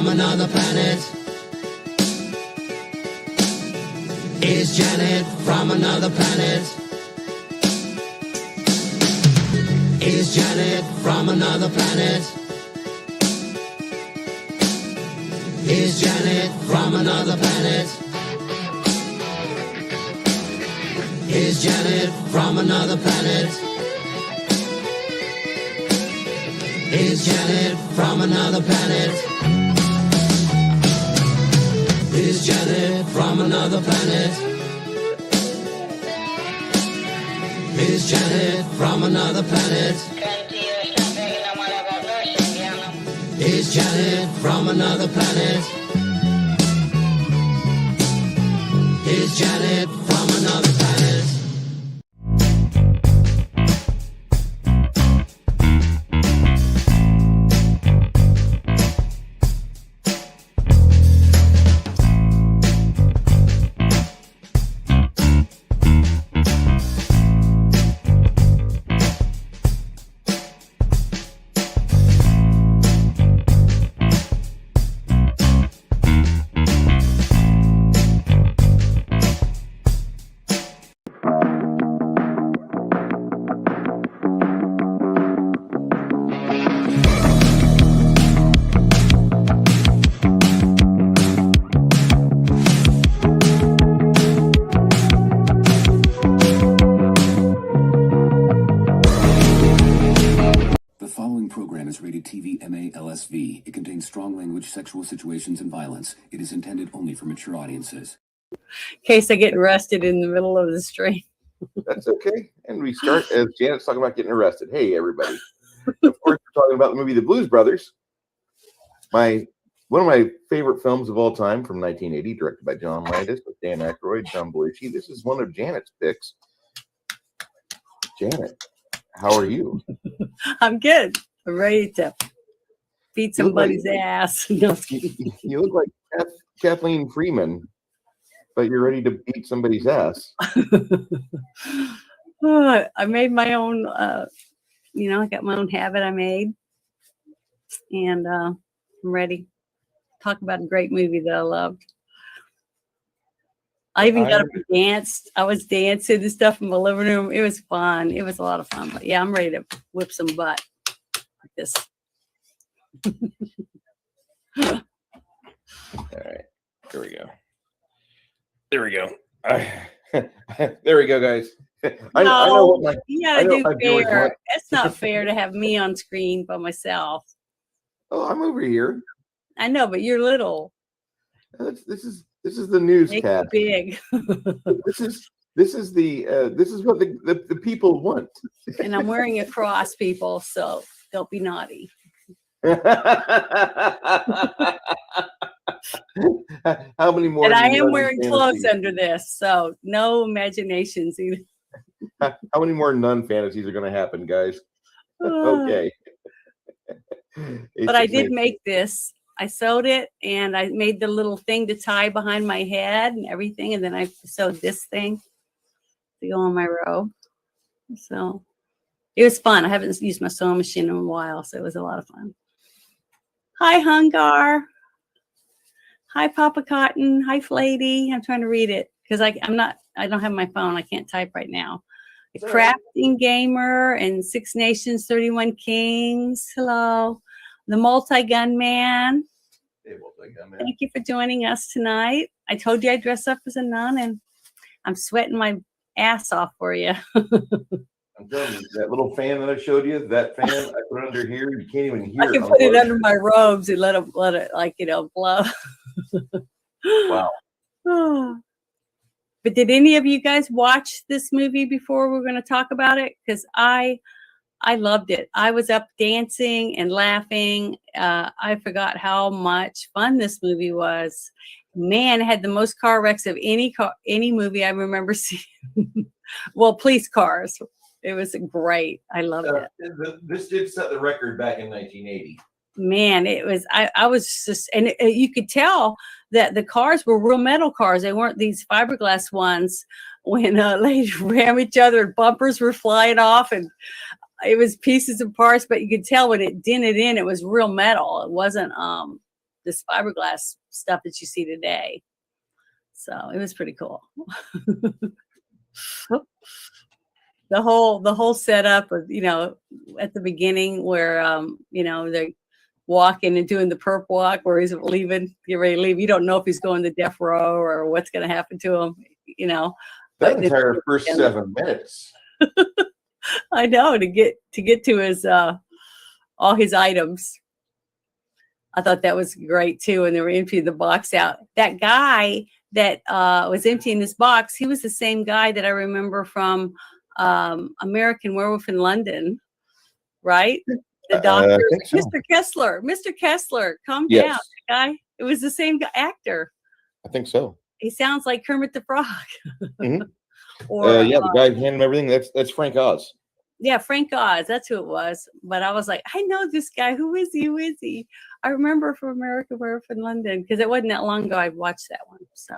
from another planet? Is Janet from another planet? Is Janet from another planet? Is Janet from another planet? Is Janet from another planet? Is Janet from another planet? Is Janet from another planet? Is Janet from another planet? Is Janet from another planet? Is Janet from another planet? LSV. It contains strong language, sexual situations, and violence. It is intended only for mature audiences. In case I get arrested in the middle of the stream. That's okay. And we start as Janet's talking about getting arrested. Hey, everybody. Of course, we're talking about the movie The Blues Brothers. One of my favorite films of all time from 1980, directed by John Landis with Dan Aykroyd, John Belushi. This is one of Janet's picks. Janet, how are you? I'm good. I'm ready to beat somebody's ass. No, you look like Kathleen Freeman, but you're ready to beat somebody's ass. I made my own, I got my own habit I made. And I'm ready. Talk about a great movie that I loved. I even got up and danced. I was dancing and stuff in my living room. It was fun. It was a lot of fun. But yeah, I'm ready to whip some butt like this. All right. Here we go. There we go. There we go, guys. I know what my, you gotta do fair. It's not fair to have me on screen by myself. Oh, I'm over here. I know, but you're little. This is the newscast. Big. This is what the people want. And I'm wearing a cross, people, so don't be naughty. How many more? And I am wearing clothes under this, so no imaginations either. How many more nun fantasies are going to happen, guys? Okay. But I did make this. I sewed it, and I made the little thing to tie behind my head and everything, and then I sewed this thing to go on my robe. So it was fun. I haven't used my sewing machine in a while, so it was a lot of fun. Hi, Hungar. Hi, Papa Cotton. Hi, Flady. I'm trying to read it because I don't have my phone. I can't type right now. The Crafting Gamer and 6 Nations, 31 Kings. Hello. The Multi-Gun Man. Hey, Multi-Gun Man. Thank you for joining us tonight. I told you I'd dress up as a nun, and I'm sweating my ass off for you. I'm telling you, that little fan that I showed you, that fan, I put it under here. You can't even hear it. I can put it under my robes and let it blow. Wow. But did any of you guys watch this movie before we're going to talk about it? Because I loved it. I was up dancing and laughing. I forgot how much fun this movie was. Man, it had the most car wrecks of any movie I remember seeing. Well, police cars. It was great. I loved it. This did set the record back in 1980. Man, it was. I was just, and you could tell that the cars were real metal cars. They weren't these fiberglass ones. When ladies ram each other, bumpers were flying off, and it was pieces and parts. But you could tell when it dented in, it was real metal. It wasn't this fiberglass stuff that you see today. So it was pretty cool. The whole setup of, at the beginning where, they're walking and doing the perp walk where he's leaving, get ready to leave. You don't know if he's going to death row or what's going to happen to him, That entire first 7 minutes. I know, to get to his all his items. I thought that was great too. And they were emptying the box out. That guy that was emptying this box, he was the same guy that I remember from American Werewolf in London, right? The doctor, so. Mr. Kessler, calm down, guy. It was the same actor. I think so. He sounds like Kermit the Frog. Mm-hmm. The guy handling everything. That's Frank Oz. Yeah, Frank Oz. That's who it was. But I was like, I know this guy. Who is he? Who is he? I remember from American Werewolf in London because it wasn't that long ago I watched that one. So.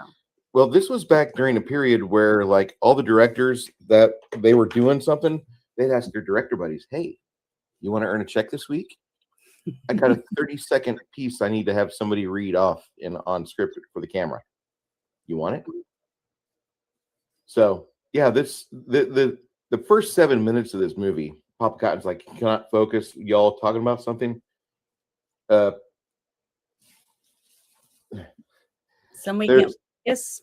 Well, this was back during a period where, like, all the directors that they were doing something, they'd ask their director buddies, "Hey, you want to earn a check this week? I got a 30-second piece I need to have somebody read off on script for the camera. You want it?" So yeah, the first 7 minutes of this movie, Papa Cotton's like, "Cannot focus. Y'all talking about something?" Yes.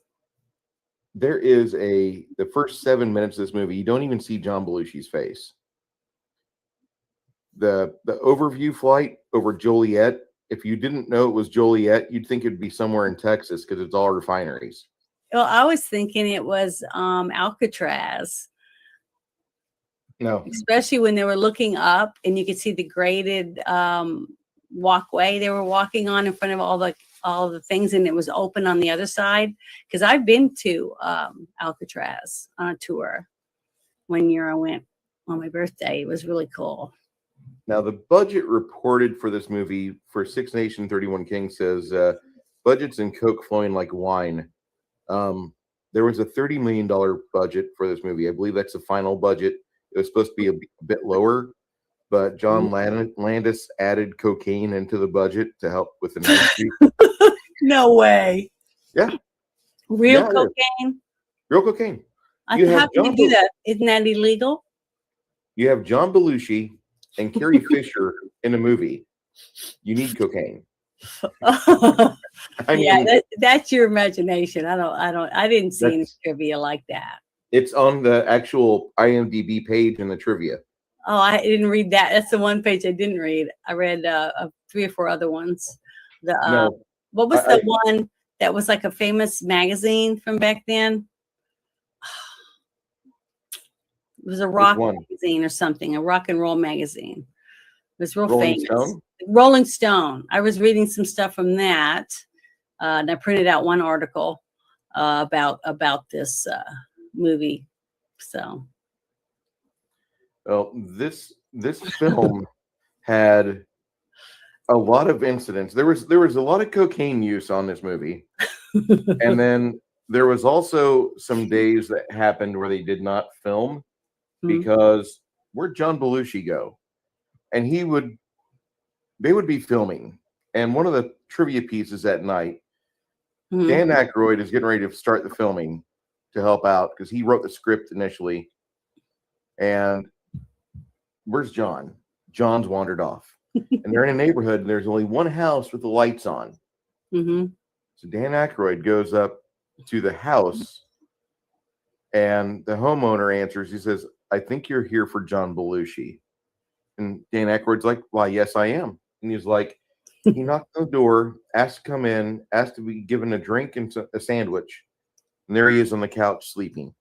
There is the first 7 minutes of this movie, you don't even see John Belushi's face. The overview flight over Joliet, if you didn't know it was Joliet, you'd think it'd be somewhere in Texas because it's all refineries. Well, I was thinking it was Alcatraz. No. Especially when they were looking up and you could see the graded walkway they were walking on in front of all the things, and it was open on the other side. Because I've been to Alcatraz on a tour. One year I went on my birthday. It was really cool. Now, the budget reported for this movie for Six Nation 31 Kings says budgets and Coke flowing like wine. There was a $30 million budget for this movie. I believe that's the final budget. It was supposed to be a bit lower, but John Landis added cocaine into the budget to help with the ministry. No way. Yeah. Real cocaine? Real cocaine. How can you do that? Isn't that illegal? You have John Belushi and Carrie Fisher in a movie. You need cocaine. That's your imagination. I didn't see any trivia like that. It's on the actual IMDb page in the trivia. Oh, I didn't read that. That's the one page I didn't read. I read 3 or 4 other ones. What was the one that was like a famous magazine from back then? It was a rock magazine or something, a rock and roll magazine. It was real famous. Rolling Stone. I was reading some stuff from that, and I printed out one article about this movie. So, well, this film had a lot of incidents. There was a lot of cocaine use on this movie, and then there was also some days that happened where they did not film because where'd John Belushi go? And they would be filming, and one of the trivia pieces at night, Dan Aykroyd is getting ready to start the filming to help out because he wrote the script initially. And where's John? John's wandered off, and they're in a neighborhood, and there's only one house with the lights on. So Dan Aykroyd goes up to the house, and the homeowner answers. He says, "I think you're here for John Belushi." And Dan Aykroyd's like, "Why, yes, I am." And he's like, he knocked on the door, asked to come in, asked to be given a drink and a sandwich. And there he is on the couch sleeping.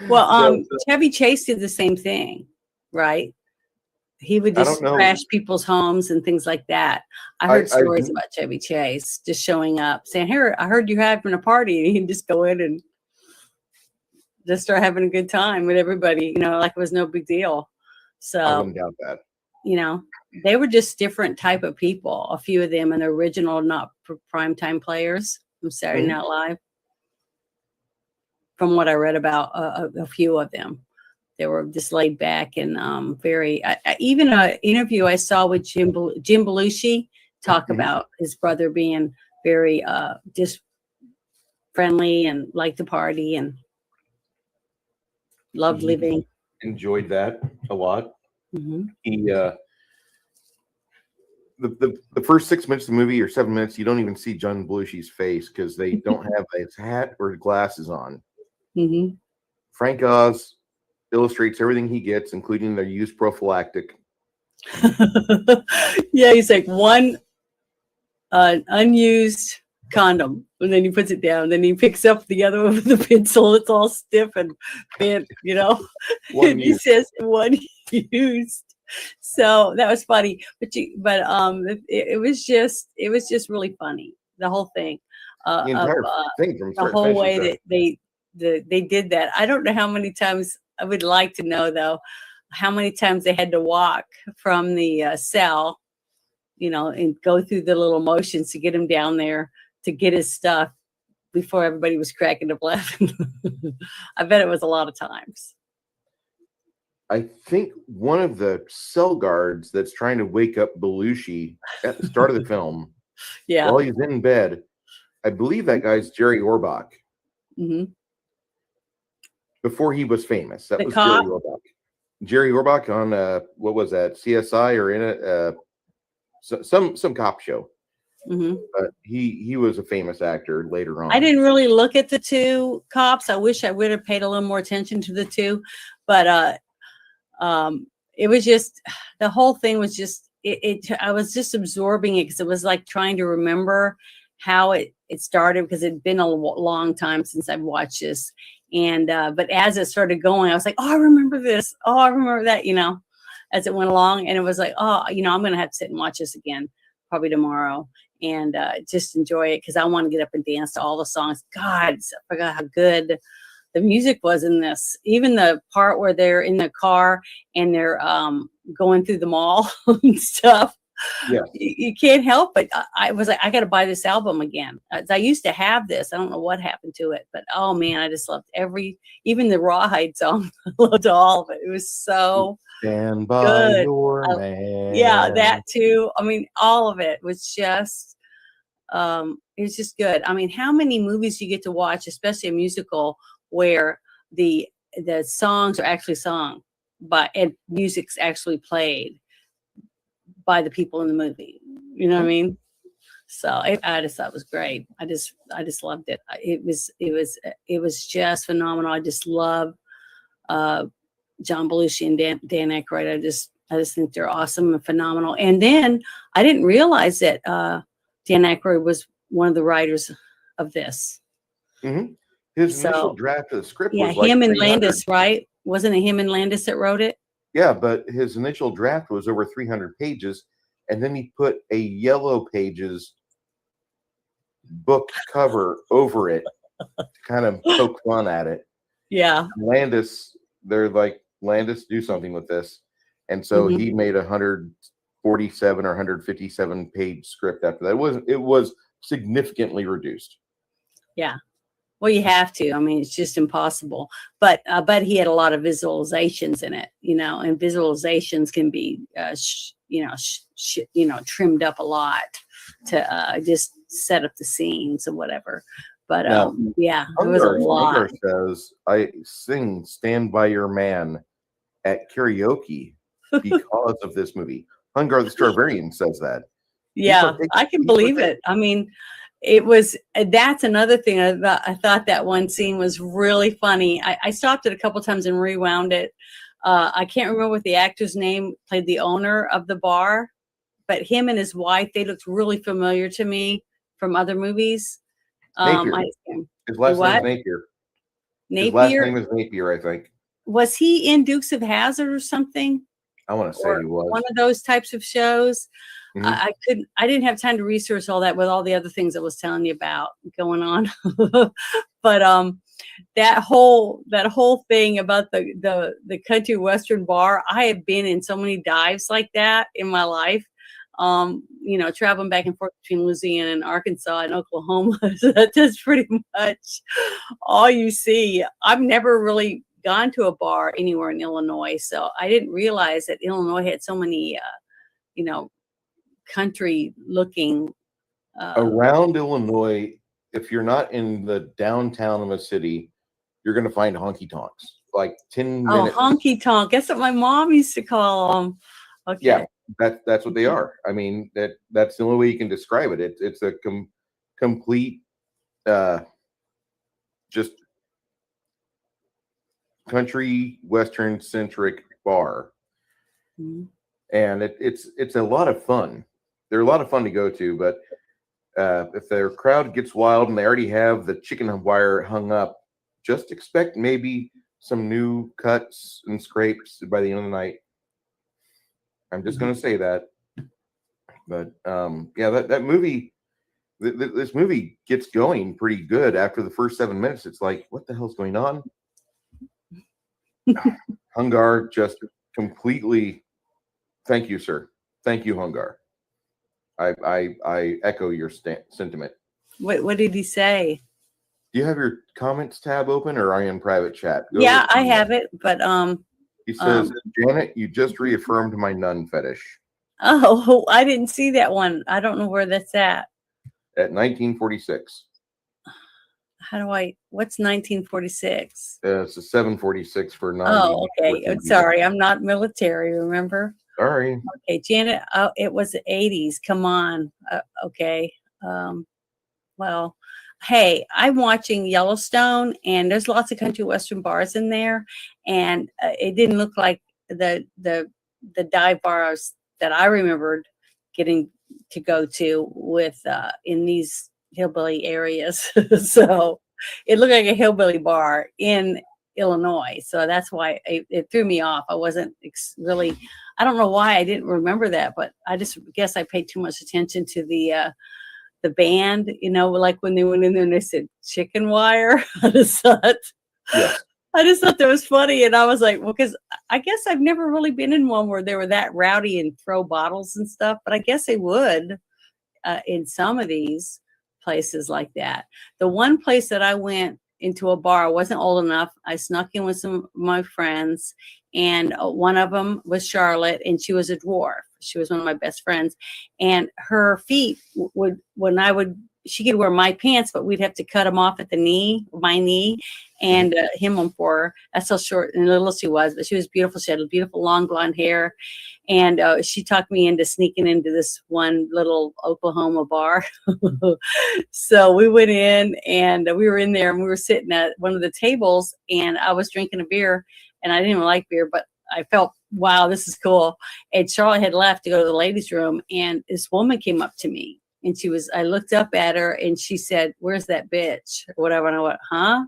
Well, Chevy Chase did the same thing, right? He would just crash people's homes and things like that. I heard stories about Chevy Chase just showing up, saying, "Here, I heard you're having a party," and he'd just go in and just start having a good time with everybody, like it was no big deal. So I wouldn't doubt that. They were just different type of people. A few of them, and the original, not primetime players from Saturday Night Live. From what I read about a few of them, They were just laid back and very. Even an interview I saw with Jim Belushi talk about his brother being very just friendly and liked to party and loved living. Enjoyed that a lot. Mm-hmm. He the first 6 minutes of the movie or 7 minutes, you don't even see John Belushi's face because they don't have his hat or glasses on. Mm-hmm. Frank Oz illustrates everything he gets, including their use prophylactic. Yeah, he's like one unused condom, and then he puts it down. Then he picks up the other one with the pencil. It's all stiff and bent, you know. And he says one used. So that was funny, but it was just really funny, the whole thing. The entire thing from the whole way that they did that. I don't know how many times. I would like to know though, how many times they had to walk from the cell, you know, and go through the little motions to get him down there to get his stuff before everybody was cracking up laughing. I bet it was a lot of times. I think one of the cell guards that's trying to wake up Belushi at the start of the film, while he's in bed, I believe that guy's Jerry Orbach. Mm-hmm. Before he was famous, that the was cop? Jerry Orbach. Jerry Orbach on what was that, CSI or in it, some cop show. Mm-hmm. He was a famous actor later on. I didn't really look at the two cops. I wish I would have paid a little more attention to the two, but it was just, the whole thing was just I was just absorbing it because it was like trying to remember how it started, because it'd been a long time since I've watched this. And but as it started going, I was like, oh, I remember this. Oh, I remember that, you know, as it went along. And it was like, oh, you know, I'm going to have to sit and watch this again, probably tomorrow, and just enjoy it, because I want to get up and dance to all the songs. God, I forgot how good the music was in this. Even the part where they're in the car and they're going through the mall and stuff. Yeah, you can't help it. I was like, I got to buy this album again. I used to have this. I don't know what happened to it, but oh man, I just loved even the Rawhide song. I loved all of it. It was so Stand by good. your man. Yeah, that too. I mean, all of it was just, it was just good. I mean, how many movies you get to watch, especially a musical, where the songs are actually sung, and music's actually played by the people in the movie, you know what I mean? So I just thought it was great. I just loved it. It was just phenomenal. I just love John Belushi and Dan Aykroyd. I just think they're awesome and phenomenal. And then I didn't realize that Dan Aykroyd was one of the writers of this. Mm-hmm. His initial draft of the script was him and Landis, right? Wasn't it him and Landis that wrote it? Yeah, but his initial draft was over 300 pages, and then he put a Yellow Pages book cover over it to kind of poke fun at it. Yeah. Landis, they're like, Landis, do something with this. And so he made 147 or 157 page script after that. It was significantly reduced. Yeah. Well, you have to. I mean, it's just impossible. But he had a lot of visualizations in it, you know, and visualizations can be, trimmed up a lot to just set up the scenes or whatever. But yeah, it was a lot. Hungar says, I sing "Stand by Your Man" at karaoke because of this movie. Hungar the Strawberrian says that. Yeah, I can believe it. I mean, that's another thing. I thought that one scene was really funny. I stopped it a couple times and rewound it. I can't remember what the actor's name played the owner of the bar, but him and his wife, they looked really familiar to me from other movies. Napier. His last name is Napier. His last name is Napier, I think. Was he in Dukes of Hazzard or something? I want to say he was. One of those types of shows. Mm-hmm. I didn't have time to research all that with all the other things I was telling you about going on. But that whole thing about the country western bar, I have been in so many dives like that in my life. Traveling back and forth between Louisiana and Arkansas and Oklahoma. So that's pretty much all you see. I've never really gone to a bar anywhere in Illinois, so I didn't realize that Illinois had so many, country looking. Around Illinois, if you're not in the downtown of a city, you're going to find honky tonks. Like 10-minute. Honky tonk. That's what my mom used to call them. Okay. Yeah, that's what they are. I mean, that's the only way you can describe it. It's a complete, just country western centric bar, Mm-hmm. and it's a lot of fun. They're a lot of fun to go to, but if their crowd gets wild and they already have the chicken wire hung up, just expect maybe some new cuts and scrapes by the end of the night. I'm just going to say that. But yeah, that movie, this movie gets going pretty good after the first 7 minutes. It's like, what the hell's going on? Hungar just completely. Thank you, sir. Thank you, Hungar. I echo your sentiment. What did he say? Do you have your comments tab open, or are you in private chat? Yeah, I have it, but he says, Janet, you just reaffirmed my nun fetish. Oh, I didn't see that one. I don't know where that's at. At 1946. What's 1946? It's a 746 for non. Oh, okay. I'm sorry, I'm not military, remember? Sorry. Okay, Janet, it was the 80s. Come on. Okay. Well, hey, I'm watching Yellowstone, and there's lots of country western bars in there, and it didn't look like the dive bars that I remembered getting to go to with in these hillbilly areas. So it looked like a hillbilly bar in Illinois. So that's why it threw me off. I wasn't really, I don't know why I didn't remember that, but I just guess I paid too much attention to the band, like when they went in there and they said chicken wire. I just thought that was funny. And I was like, well, because I guess I've never really been in one where they were that rowdy and throw bottles and stuff, but I guess they would in some of these places like that. The one place that I went into a bar, I wasn't old enough. I snuck in with some of my friends, and one of them was Charlotte, and she was a dwarf. She was one of my best friends, and her feet she could wear my pants, but we'd have to cut them off at my knee, and hem them for her. That's how short and little she was, but she was beautiful. She had beautiful long blonde hair, and she talked me into sneaking into this one little Oklahoma bar. So we went in, and we were in there, and we were sitting at one of the tables, and I was drinking a beer, and I didn't even like beer, but I felt, wow, this is cool. And Charlotte had left to go to the ladies' room, and this woman came up to me, and I looked up at her, and she said, "Where's that bitch?" or whatever. And I went, "Huh?"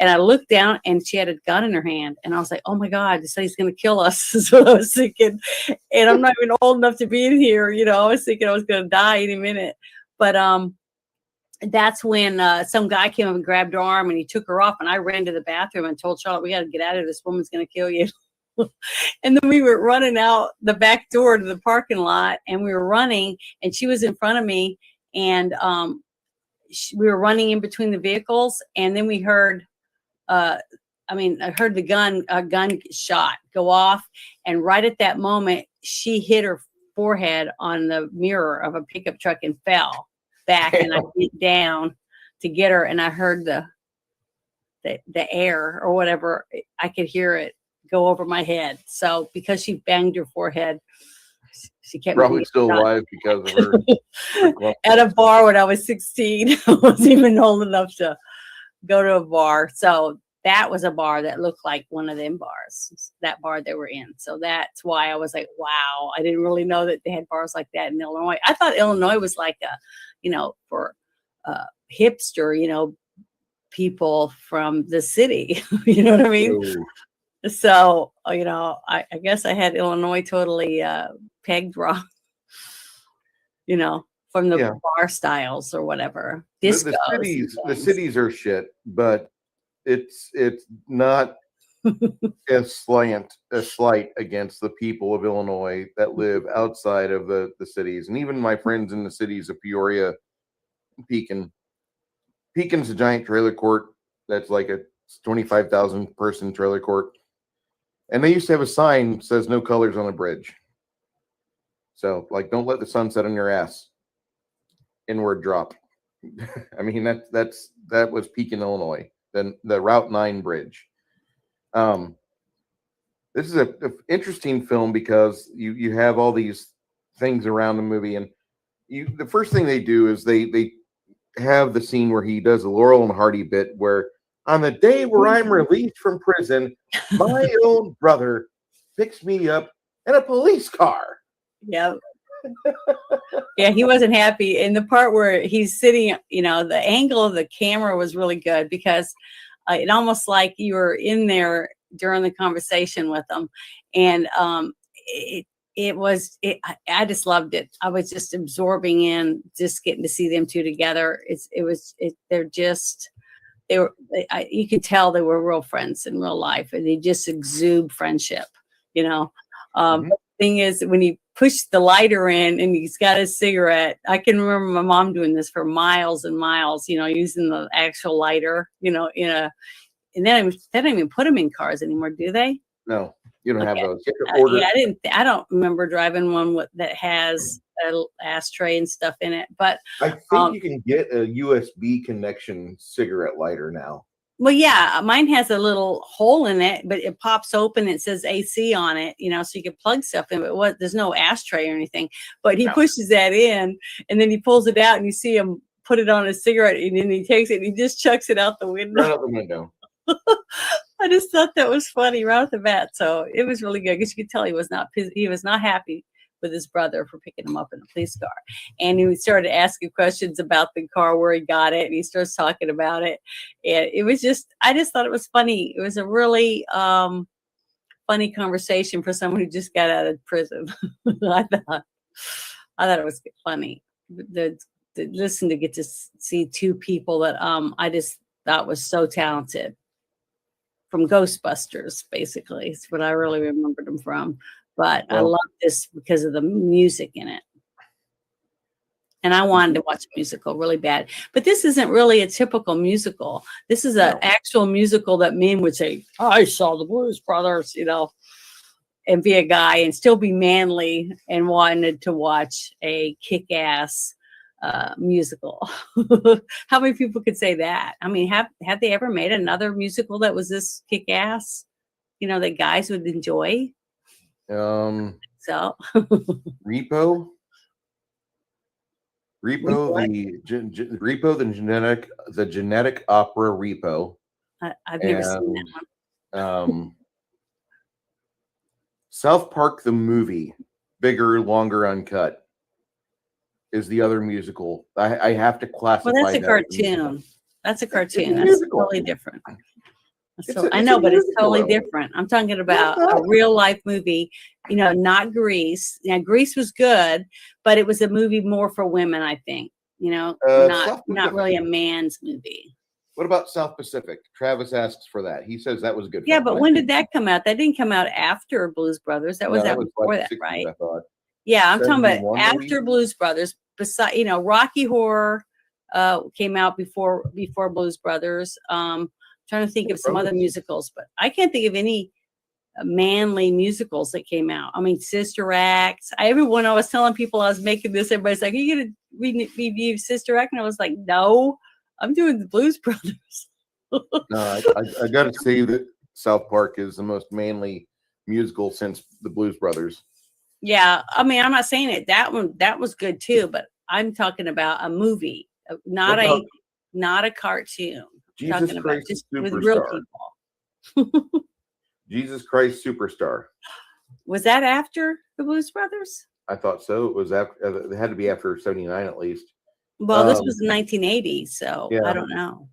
And I looked down, and she had a gun in her hand. And I was like, "Oh my God, this lady's going to kill us." That's what I was thinking. And I'm not even old enough to be in here. I was thinking I was going to die any minute. But that's when some guy came up and grabbed her arm, and he took her off. And I ran to the bathroom and told Charlotte, "We got to get out of here. This woman's going to kill you." And then we were running out the back door to the parking lot, and we were running, and she was in front of me, and we were running in between the vehicles, and then we heard I heard the gun shot go off, and right at that moment she hit her forehead on the mirror of a pickup truck and fell back. And I went down to get her, and I heard the air or whatever, I could hear it go over my head. So because she banged her forehead, she kept probably still alive because of her. At a bar when I was 16. I wasn't even old enough to go to a bar. So that was a bar that looked like one of them bars, that bar they were in. So that's why I was like, wow, I didn't really know that they had bars like that in Illinois. I thought Illinois was like for hipster, people from the city. You know what I mean? Ooh. So, I guess I had Illinois totally pegged wrong, from the bar styles or whatever. Discos. The cities are shit, but it's not a slight against the people of Illinois that live outside of the cities. And even my friends in the cities of Peoria, Pekin's a giant trailer court that's like a 25,000 person trailer court. And they used to have a sign that says no colors on a bridge. So, like, don't let the sun set on your ass. Inward drop. I mean, that was peak in Illinois. Then the Route 9 bridge. This is a interesting film because you have all these things around the movie, and the first thing they do is they have the scene where he does a Laurel and Hardy bit where on the day where I'm released from prison, my own brother picks me up in a police car. Yep. Yeah, he wasn't happy. In the part where he's sitting, the angle of the camera was really good because it almost like you were in there during the conversation with them. And I just loved it. I was just absorbing in just getting to see them two together. You could tell they were real friends in real life, and they just exude friendship, Mm-hmm. The thing is, when he pushed the lighter in and he's got a cigarette, I can remember my mom doing this for miles and miles, using the actual lighter, and then they don't even put them in cars anymore, do they? No, you don't have those. You have to order. I don't remember driving one that has an ashtray and stuff in it, but I think you can get a USB connection cigarette lighter now. Well, yeah, mine has a little hole in it, but it pops open. It says AC on it, so you can plug stuff in. But there's no ashtray or anything. But he pushes that in, and then he pulls it out, and you see him put it on a cigarette, and then he takes it, and he just chucks it out the window. Right out the window. I just thought that was funny right off the bat. So it was really good because you could tell he was not happy with his brother for picking him up in a police car. And he started asking questions about the car, where he got it, and he starts talking about it. And it was I just thought it was funny. It was a really funny conversation for someone who just got out of prison. I thought it was funny. To get to see two people that I just thought was so talented. From Ghostbusters, basically, is what I really remembered them from. But I love this because of the music in it. And I wanted to watch a musical really bad. But this isn't really a typical musical. This is an actual musical that men would say, I saw the Blues Brothers, and be a guy and still be manly and wanted to watch a kick-ass musical. How many people could say that? I mean, have they ever made another musical that was this kick-ass, that guys would enjoy? So Repo, the genetic opera Repo. I've never seen that one. South Park the movie, bigger, longer, uncut, is the other musical. I have to classify. Well, that's a cartoon. That's a cartoon. That's totally different. I know, but it's totally different. I'm talking about a real life movie, not Grease. Now, Grease was good, but it was a movie more for women, I think, not really a man's movie. What about South Pacific? Travis asks for that. He says that was a good. Yeah, but when did that come out? That didn't come out after Blues Brothers. That was before that, right? I thought. Yeah, I'm talking about after Blues Brothers. Beside, Rocky Horror came out before Blues Brothers. Trying to think of some other musicals, but I can't think of any manly musicals that came out. I mean, Sister Act. When I was telling people I was making this, everybody's like, "Are you going to review Sister Act?" And I was like, "No, I'm doing the Blues Brothers." No, I got to say that South Park is the most manly musical since the Blues Brothers. Yeah, I mean, I'm not saying it. That was good too, but I'm talking about a movie, not a cartoon. Jesus Christ just Superstar. With real people. Jesus Christ Superstar. Was that after the Blues Brothers? I thought so. It was after. It had to be after 79 at least. Well, this was 1980, so yeah. I don't know.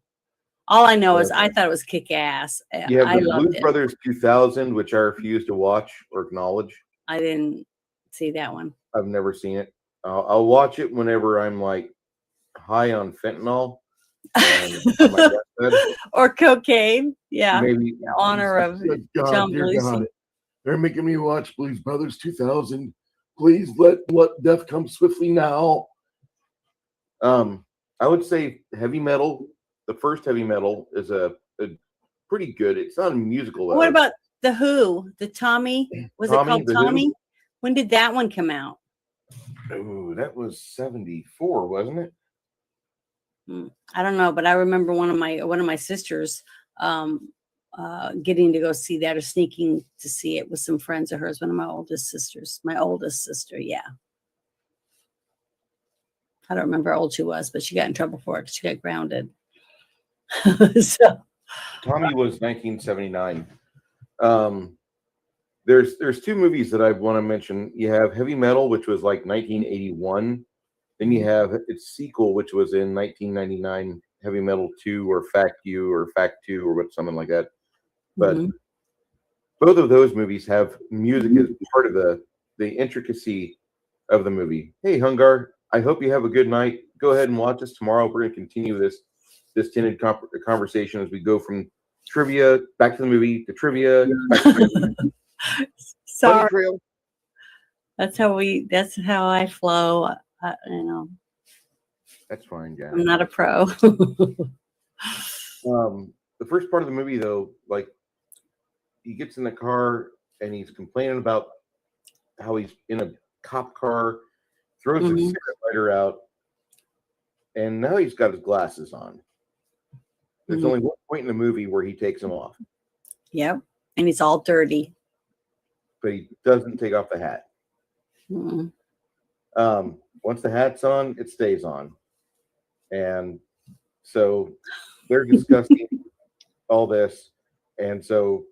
All I know is I thought it was kick-ass. You have the Blues Brothers 2000, which I refuse to watch or acknowledge. I didn't see that one. I've never seen it. I'll watch it whenever I'm like high on fentanyl. Or cocaine, yeah. Maybe in honor of John Belushi. They're making me watch Blues Brothers 2000. Please let death come swiftly now. I would say heavy metal. The first heavy metal is a pretty good. It's not a musical. Though. What about the Who? The Tommy? Was Tommy, it called the Tommy? Who? When did that one come out? Oh, that was 74, wasn't it? I don't know, but I remember one of my sisters getting to go see that or sneaking to see it with some friends of hers. One of my oldest sisters, yeah. I don't remember how old she was, but she got in trouble for it because she got grounded. So Tommy was 1979. There's two movies that I want to mention. You have Heavy Metal, which was like 1981. Then you have its sequel, which was in 1999, Heavy Metal 2 or Fact You or Fact 2 or something like that. But both of those movies have music as part of the intricacy of the movie. Hey, Hungar, I hope you have a good night. Go ahead and watch us tomorrow. We're going to continue this tinted conversation as we go from trivia back to the movie to trivia. Back to the movie. sorry. That's how I flow. That's fine, Janet. I'm not a pro. The first part of the movie, though, like he gets in the car and he's complaining about how he's in a cop car, throws his cigarette lighter out, and now he's got his glasses on. There's only one point in the movie where he takes them off. Yep, and he's all dirty. But he doesn't take off the hat. Once the hat's on, it stays on. And so they're discussing all this. And so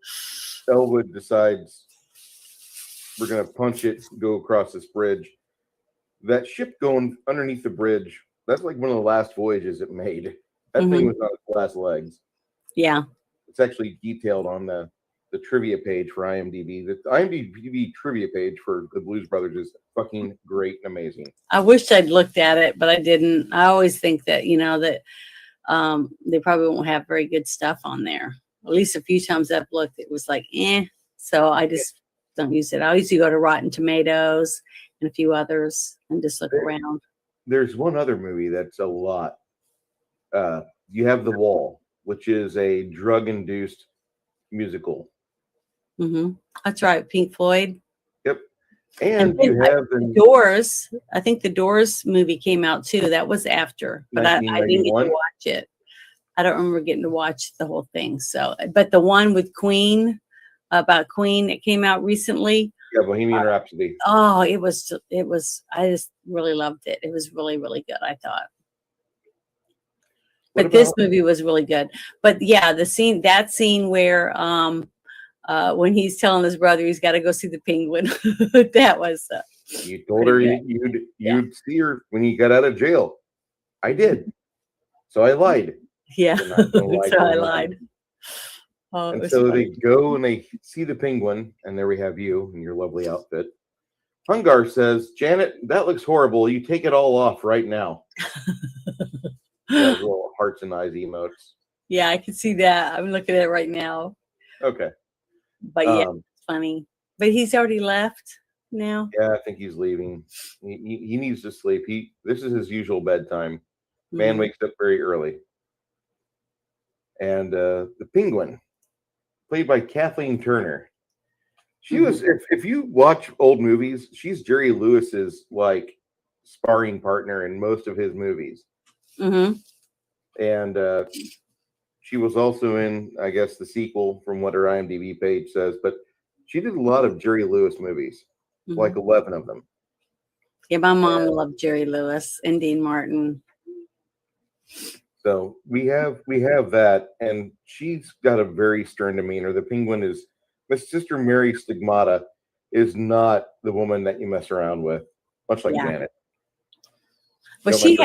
Elwood decides we're going to punch it, go across this bridge. That ship going underneath the bridge, that's like one of the last voyages it made. That thing was on its last legs. Yeah. It's actually detailed on the trivia page for IMDb. The IMDb trivia page for the Blues Brothers is fucking great and amazing. I wished I'd looked at it, but I didn't. I always think that, that they probably won't have very good stuff on there. At least a few times I've looked, it was like, eh. So I just don't use it. I usually go to Rotten Tomatoes and a few others and just look around. There's one other movie that's a lot. You have The Wall, which is a drug-induced musical. That's right, Pink Floyd. Yep. And you have the Doors. I think the Doors movie came out too. That was after, but I didn't get to watch it. I don't remember getting to watch the whole thing. So, but the one with Queen, about Queen, that came out recently. Yeah, Bohemian Rhapsody. Oh, it was. I just really loved it. It was really, really good, I thought. But this movie was really good. But yeah, that scene where when he's telling his brother he's got to go see the penguin, that was. You told her you'd see her when you got out of jail. I did, so I lied. Yeah, so I lied. Oh, and so funny. They go and they see the penguin, and there we have you in your lovely outfit. Hungar says, "Janet, that looks horrible. You take it all off right now." Little hearts and eyes emotes. Yeah, I can see that. I'm looking at it right now. Okay. But yeah, it's funny. But he's already left now. Yeah, I think he's leaving. He needs to sleep. This is his usual bedtime. Man wakes up very early. And the penguin, played by Kathleen Turner. She was, if you watch old movies, she's Jerry Lewis's like sparring partner in most of his movies. And she was also in, I guess, the sequel from what her IMDb page says, but she did a lot of Jerry Lewis movies, like 11 of them. Yeah, my mom loved Jerry Lewis and Dean Martin. So we have that, and she's got a very stern demeanor. The penguin is, Miss Sister Mary Stigmata is not the woman that you mess around with, much like Janet. But she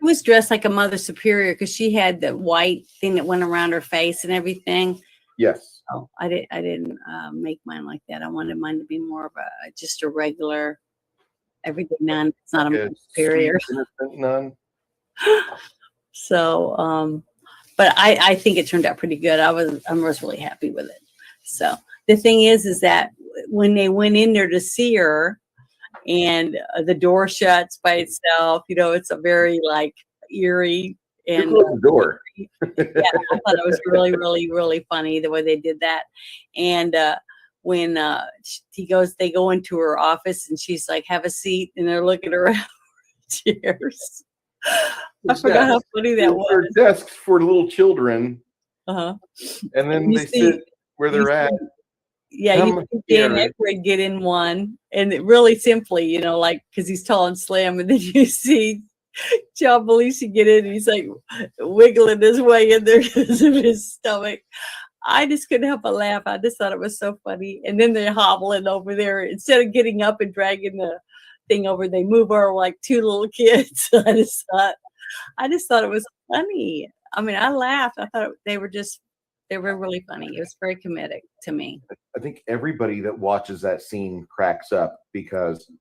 was dressed like a Mother Superior because she had the white thing that went around her face and everything. Yes. Oh, I didn't make mine like that. I wanted mine to be more of just a regular everyday nun. It's not a Mother Superior. Nun. So, but I think it turned out pretty good. I was really happy with it. So the thing is that when they went in there to see her, and the door shuts by itself, it's a very like eerie And close the door. yeah, I thought it was really, really, really funny the way they did that. And when they go into her office and she's like, "Have a seat," and they're looking around chairs. I forgot how funny that was. There are desks for little children, Uh-huh. and then they sit where they're at. Yeah, you see Dan Aykroyd get in one, and really simply, like, because he's tall and slim, and then you see John Belushi get in, and he's like wiggling his way in there because of his stomach. I just couldn't help but laugh. I just thought it was so funny. And then they're hobbling over there. Instead of getting up and dragging the thing over, they move over like two little kids. I just thought it was funny. I mean, I laughed. I thought they were really funny. It was very comedic to me. I think everybody that watches that scene cracks up because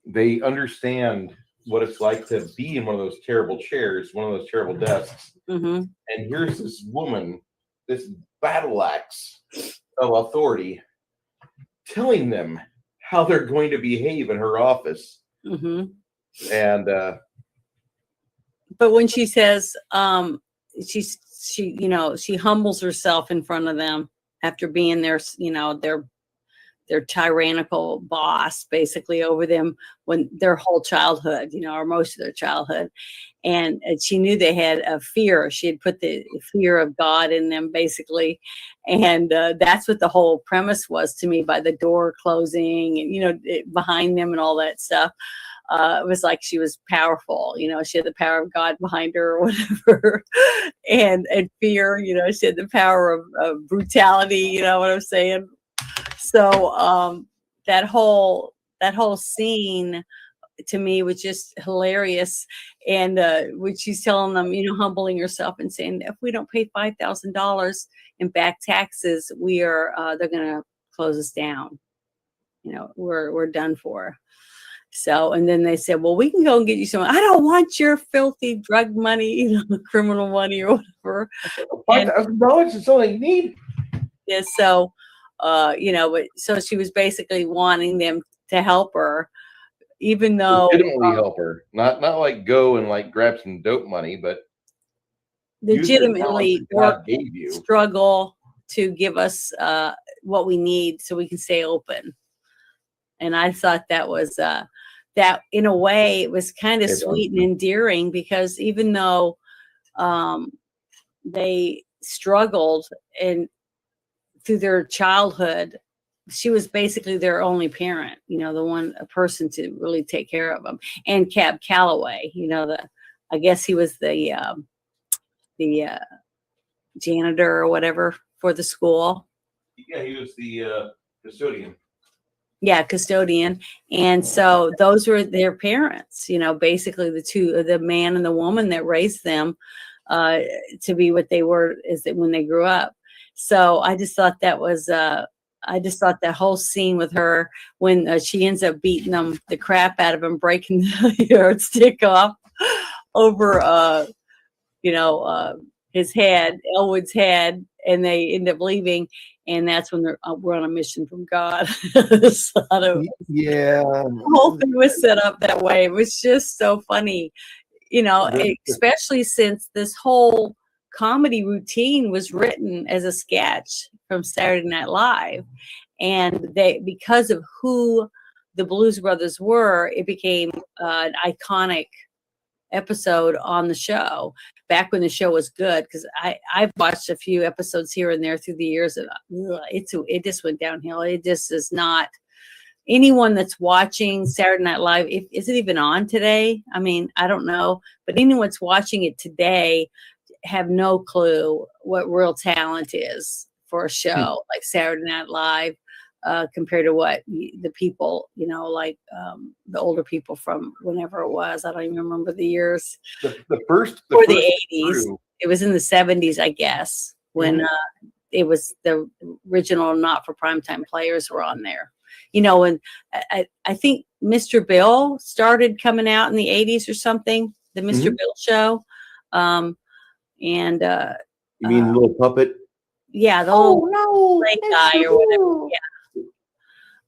they understand what it's like to be in one of those terrible chairs, one of those terrible desks. Mm-hmm. And here's this woman, this battle axe of authority, telling them how they're going to behave in her office. Mm-hmm. And but when she says she humbles herself in front of them after being their tyrannical boss basically over them when their whole childhood, or most of their childhood. And she knew they had a fear. She had put the fear of God in them basically. And that's what the whole premise was to me, by the door closing and, behind them and all that stuff. It was like she was powerful, she had the power of God behind her or whatever. and fear, she had the power of brutality, you know what I'm saying? So that whole scene to me was just hilarious. And when she's telling them, humbling herself and saying, if we don't pay $5,000 in back taxes, they're going to close us down. We're done for. So, and then they said, well, we can go and get you some. I don't want your filthy drug money, criminal money or whatever. $5,000 is all I need. Yeah. So, but so she was basically wanting them to help her, even though legitimately help her, not like go and like grab some dope money, but legitimately God gave you. Struggle to give us what we need so we can stay open. And I thought that was that in a way it was kind of sweet and endearing, because even though they struggled and through their childhood, she was basically their only parent, a person to really take care of them. And Cab Calloway, I guess he was the janitor or whatever for the school. Yeah, he was the custodian. Yeah, custodian. And so those were their parents, basically the man and the woman that raised them to be what they were when they grew up. So I just thought that was, that whole scene with her when she ends up beating the crap out of him, breaking the yardstick off over, his head, Elwood's head, and they end up leaving. And that's when we're on a mission from God. Yeah. The whole thing was set up that way. It was just so funny, especially since this whole comedy routine was written as a sketch from Saturday Night Live. And because of who the Blues Brothers were, it became an iconic episode on the show back when the show was good, because I've watched a few episodes here and there through the years, and it just went downhill. It just is not. Anyone that's watching Saturday Night Live, is it even on today? I mean, I don't know, but anyone that's watching it today have no clue what real talent is for a show like Saturday Night Live. Compared to what the people, like the older people from whenever it was. I don't even remember the years. The first or the 80s. It was in the 70s, I guess, when it was the original Not for Primetime Players were on there. And I think Mr. Bill started coming out in the 80s or something, the Mr. Bill show. You mean Little Puppet? Yeah, the little guy or whatever. Yeah.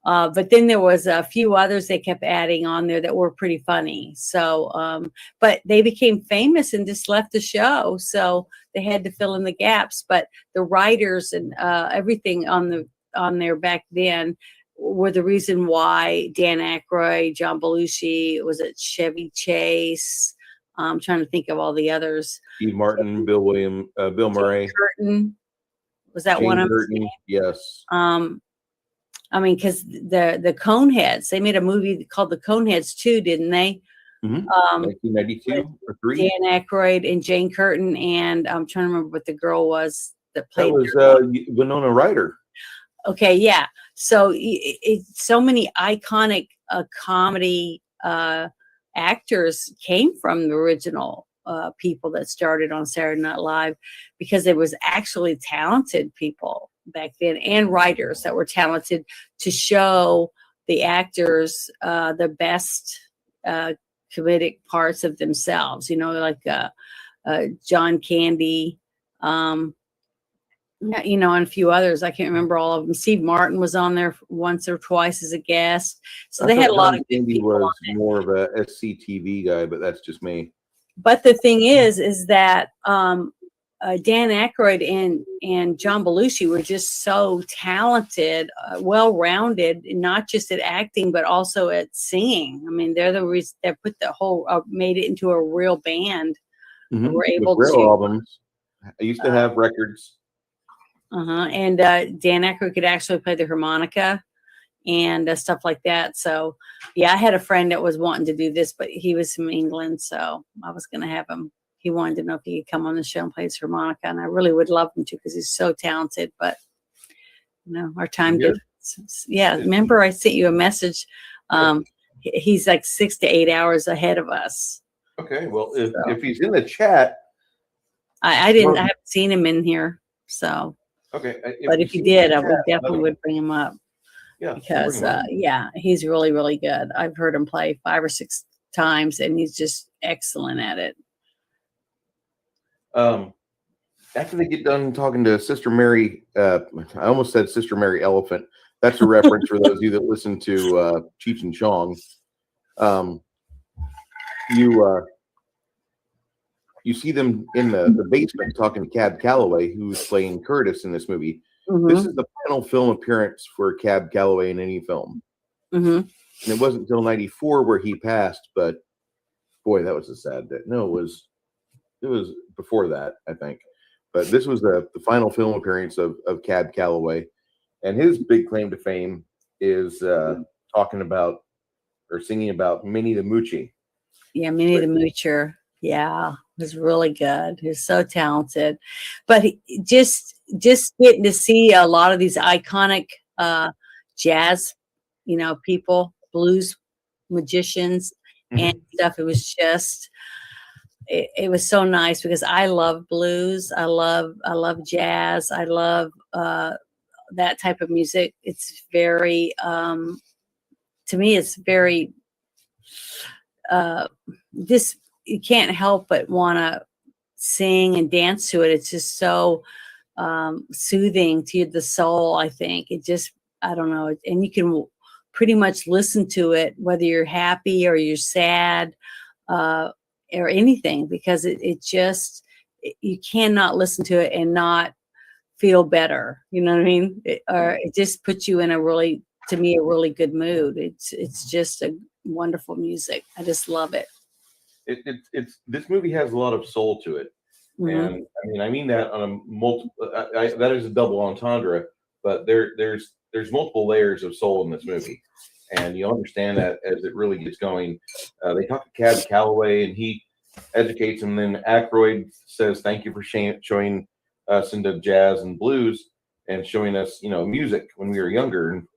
But then there was a few others they kept adding on there that were pretty funny. So, but they became famous and just left the show. So they had to fill in the gaps. But the writers and everything on there back then were the reason why Dan Aykroyd, John Belushi, was it Chevy Chase? I'm trying to think of all the others. Steve Martin, Bill Murray. Curtin. Was that Jane one of Curtin, them? yes. I mean, because the Coneheads, they made a movie called The Coneheads too, didn't they? 1992 or 3. Dan Aykroyd and Jane Curtin, and I'm trying to remember what the girl was that That played. was Winona Ryder. Okay, yeah. So so many iconic comedy actors came from the original people that started on Saturday Night Live, because there was actually talented people back then and writers that were talented to show the actors the best comedic parts of themselves, like John Candy, and a few others. I can't remember all of them. Steve Martin was on there once or twice as a guest. So they had a lot of good people was on it. more of a SCTV guy, but that's just me. But the thing is that Dan Aykroyd and John Belushi were just so talented, well-rounded, not just at acting, but also at singing. I mean, they're the reason that put the whole, made it into a real band. Were able With real to albums. I used to have records. And Dan Aykroyd could actually play the harmonica and stuff like that. So, yeah, I had a friend that was wanting to do this, but he was from England, so I was going to have him. He wanted to know if he could come on the show and play his harmonica, and I really would love him to, because he's so talented. But our time difference. Yeah, remember I sent you a message. He's like 6 to 8 hours ahead of us. Okay, well, if he's in the chat, I haven't seen him in here, so. Okay, But if he did, I would definitely bring him up. Yeah, because he's really, really good. I've heard him play 5 or 6 times, and he's just excellent at it. After they get done talking to Sister Mary, I almost said Sister Mary Elephant. That's a reference for those of you that listen to Cheech and Chong. You see them in the basement talking to Cab Calloway, who's playing Curtis in this movie. This is the final film appearance for Cab Calloway in any film. And it wasn't until 94 where he passed, but boy, that was a sad day. No, it was before that, I think. But this was the final film appearance of Cab Calloway. And his big claim to fame is talking about or singing about Minnie the Moochie. Yeah, Minnie the Moocher. Yeah, was really good. He was so talented. But just getting to see a lot of these iconic jazz, people, blues magicians and stuff. It was just, it was so nice, because I love blues. I love jazz. I love that type of music. It's very, to me, it's very, you can't help but want to sing and dance to it. It's just so soothing to the soul, I think. It just, I don't know. And you can pretty much listen to it, whether you're happy or you're sad or anything, because it just, you cannot listen to it and not feel better. You know what I mean? It just puts you in a really good mood. It's just a wonderful music. I just love it. It's this movie has a lot of soul to it, and I mean that on a multiple. That is a double entendre, but there's multiple layers of soul in this movie, and you'll understand that as it really gets going. They talk to Cab Calloway, and he educates him. Then Aykroyd says, "Thank you for showing us into jazz and blues, and showing us, music when we were younger, and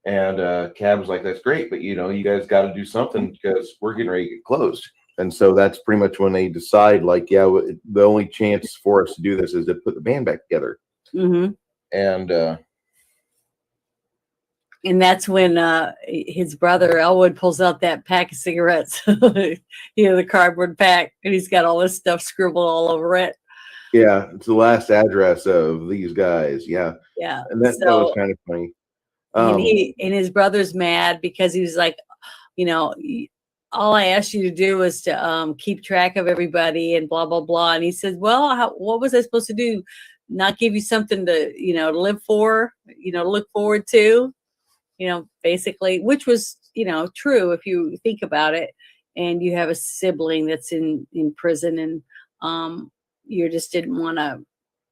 And Cab was like, "That's great, but you guys got to do something, because we're getting ready to get closed." And so that's pretty much when they decide, like, the only chance for us to do this is to put the band back together. And that's when his brother Elwood pulls out that pack of cigarettes, the cardboard pack, and he's got all this stuff scribbled all over it. Yeah, it's the last address of these guys. Yeah, Yeah, and that was kind of funny. And his brother's mad because he was like, all I asked you to do was to keep track of everybody and blah, blah, blah. And he says, well, what was I supposed to do? Not give you something to, live for, look forward to, basically, which was, true if you think about it. And you have a sibling that's in prison, and you just didn't want to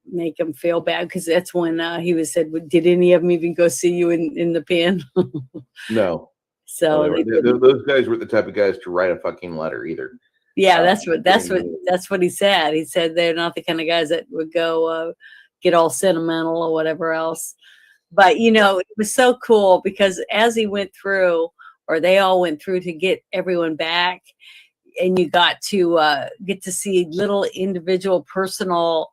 make him feel bad, because that's when he said, did any of them even go see you in the pen? No. So those guys weren't the type of guys to write a fucking letter either. Yeah, that's what he said. He said they're not the kind of guys that would go get all sentimental or whatever else. But it was so cool because as he went through, or they all went through to get everyone back, and you got to get to see little individual personal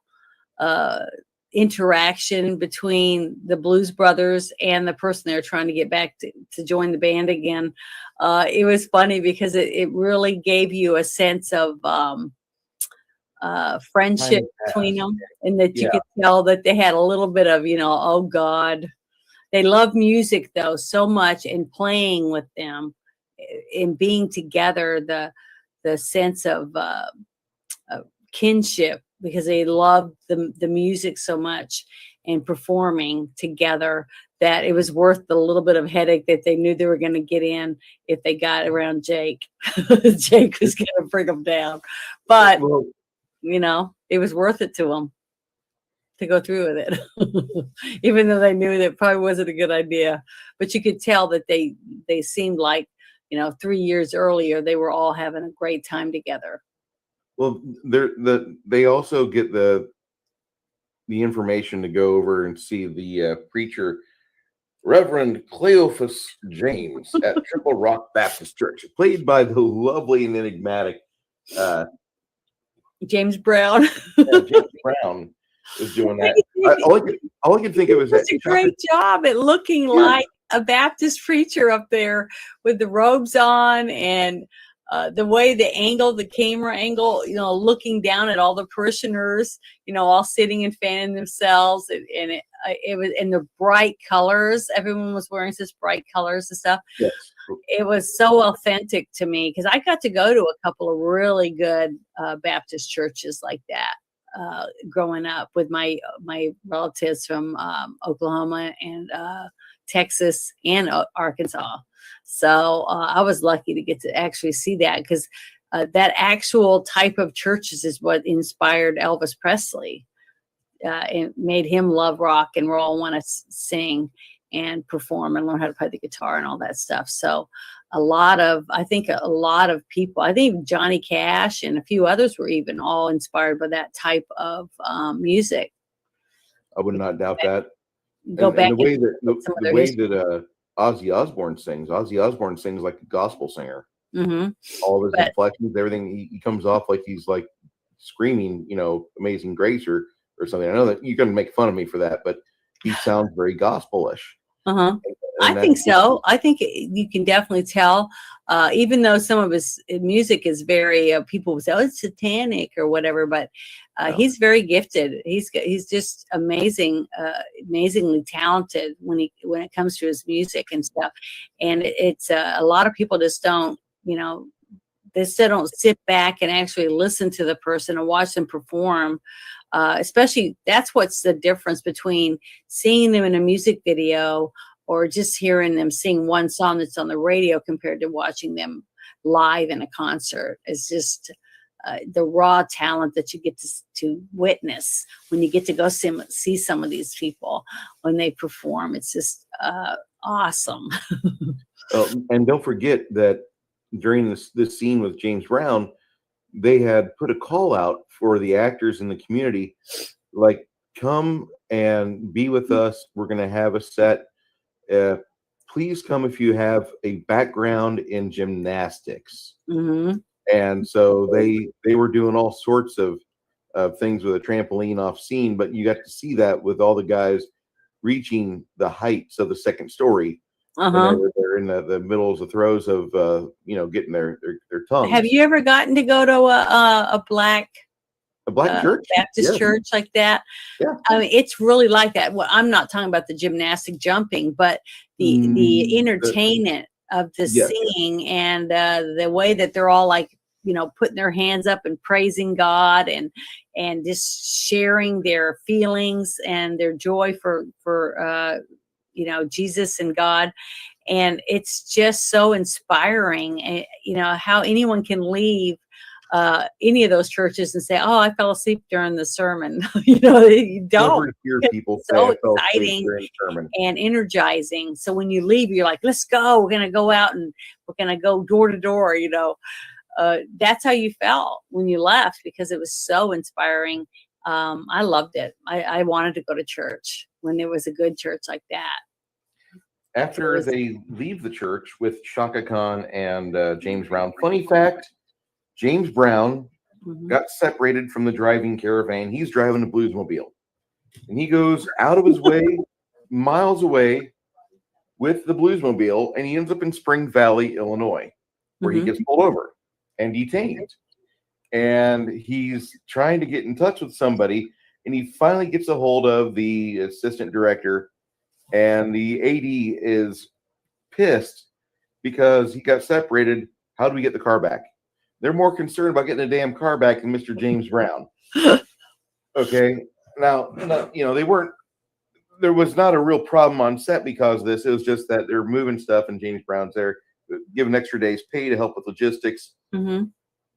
interaction between the Blues Brothers and the person they're trying to get back to join the band again. It was funny because it really gave you a sense of friendship between them, and that you could tell that they had a little bit of, oh God. They love music though so much, and playing with them and being together, the sense of kinship, because they loved the music so much and performing together, that it was worth the little bit of headache that they knew they were going to get in if they got around Jake. Jake was going to bring them down. But, it was worth it to them to go through with it, even though they knew that probably wasn't a good idea. But you could tell that they seemed like, 3 years earlier, they were all having a great time together. Well, they also get the information to go over and see the preacher, Reverend Cleophas James, at Triple Rock Baptist Church, played by the lovely and enigmatic James Brown. James Brown was doing that. All I could think of was a great job at looking like a Baptist preacher up there with the robes on, and the way the camera angle, looking down at all the parishioners, all sitting and fanning themselves, and it was in the bright colors. Everyone was wearing such bright colors and stuff. Yes. It was so authentic to me, because I got to go to a couple of really good Baptist churches like that growing up with my relatives from Oklahoma and Texas and Arkansas. So I was lucky to get to actually see that, because that actual type of churches is what inspired Elvis Presley. It made him love rock and roll, want to sing and perform and learn how to play the guitar and all that stuff. So I think a lot of people, I think Johnny Cash and a few others were even all inspired by that type of music. I would not doubt that. Go back. And the way that Ozzy Osbourne sings like a gospel singer. Mm-hmm. All of his inflections, everything, he comes off like he's like screaming, Amazing Grace or something. I know that you can make fun of me for that, but he sounds very gospelish. Uh-huh. I think so. I think you can definitely tell, even though some of his music is very, people say, oh, it's satanic or whatever, but he's very gifted. He's just amazing, amazingly talented when it comes to his music and stuff. And it's a lot of people just don't, they still don't sit back and actually listen to the person and watch them perform. Especially, that's what's the difference between seeing them in a music video or just hearing them sing one song that's on the radio compared to watching them live in a concert. It's just the raw talent that you get to witness when you get to go see some of these people when they perform. It's just awesome. And don't forget that during this scene with James Brown, they had put a call out for the actors in the community, like, come and be with us. We're going to have a set. Please come if you have a background in gymnastics. Mm-hmm. And so they were doing all sorts of things with a trampoline off scene, but you got to see that with all the guys reaching the heights of the second story. Uh-huh. They're in the middle of the throes of getting their tongues. Have you ever gotten to go to a black A black church? Baptist church like that. Yeah. I mean, it's really like that. Well, I'm not talking about the gymnastic jumping, but the entertainment of the singing and the way that they're all like, putting their hands up and praising God and just sharing their feelings and their joy for Jesus and God. And it's just so inspiring, how anyone can leave any of those churches and say, "Oh, I fell asleep during the sermon." You don't. Never hear people say So I fell asleep exciting during the sermon. and energizing. So when you leave, you're like, "Let's go. We're going to go out and we're going to go door to door." That's how you felt when you left, because it was so inspiring. I loved it. I wanted to go to church when there was a good church like that. After they leave the church with Shaka Khan and James Brown. Funny fact, James Brown got separated from the driving caravan. He's driving a Bluesmobile. And he goes out of his way, miles away, with the Bluesmobile, and he ends up in Spring Valley, Illinois, where he gets pulled over and detained. And he's trying to get in touch with somebody, and he finally gets a hold of the assistant director, and the AD is pissed because he got separated. How do we get the car back? They're more concerned about getting the damn car back than Mr. James Brown. Okay. Now, they weren't, there was not a real problem on set because of this. It was just that they're moving stuff and James Brown's there, giving extra days pay to help with logistics. And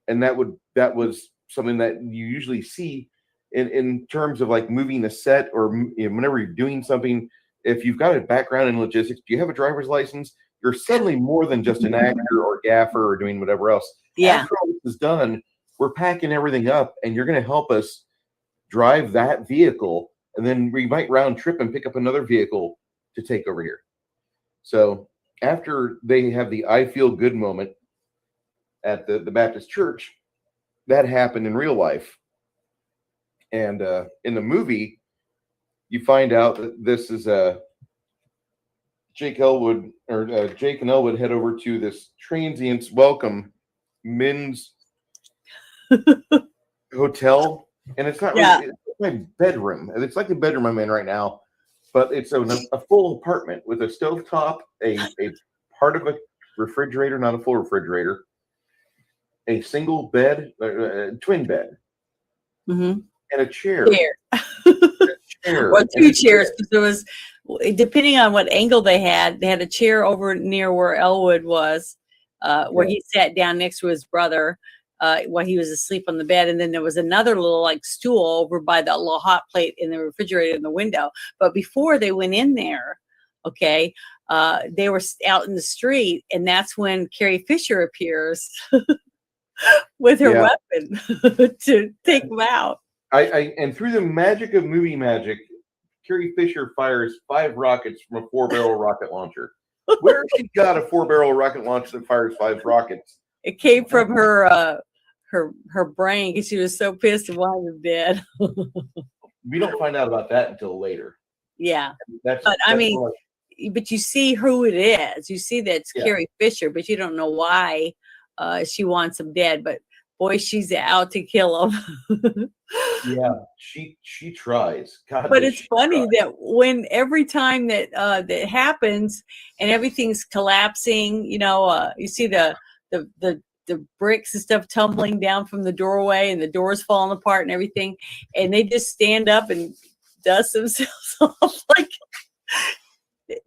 that was something that you usually see in terms of like moving a set or whenever you're doing something. If you've got a background in logistics, do you have a driver's license? You're suddenly more than just an actor or gaffer or doing whatever else. Yeah. After all this is done, we're packing everything up, and you're going to help us drive that vehicle, and then we might round trip and pick up another vehicle to take over here. So after they have the I feel good moment at the Baptist church, that happened in real life. And in the movie, you find out that this is Jake and Elwood head over to this transients welcome men's hotel, and it's not really, it's my bedroom. It's like the bedroom I'm in right now, but it's a full apartment with a stovetop, a part of a refrigerator, not a full refrigerator, a single bed, twin bed, and a chair. Or two chairs, because there was, depending on what angle they had a chair over near where Elwood was, where he sat down next to his brother while he was asleep on the bed, and then there was another little like stool over by the little hot plate in the refrigerator in the window. But before they went in there, they were out in the street, and that's when Carrie Fisher appears with her weapon to take them out. And through the magic of movie magic, Carrie Fisher fires 5 rockets from a 4-barrel rocket launcher. Where has she got a 4-barrel rocket launcher that fires 5 rockets? It came from her brain, because she was so pissed and wanted him dead. We don't find out about that until later. Yeah, but you see who it is. You see that it's Carrie Fisher, but you don't know why she wants him dead. But boy, she's out to kill him. She tries. God, but it's funny that when every time that that happens and everything's collapsing, you see the bricks and stuff tumbling down from the doorway and the doors falling apart and everything, and they just stand up and dust themselves off like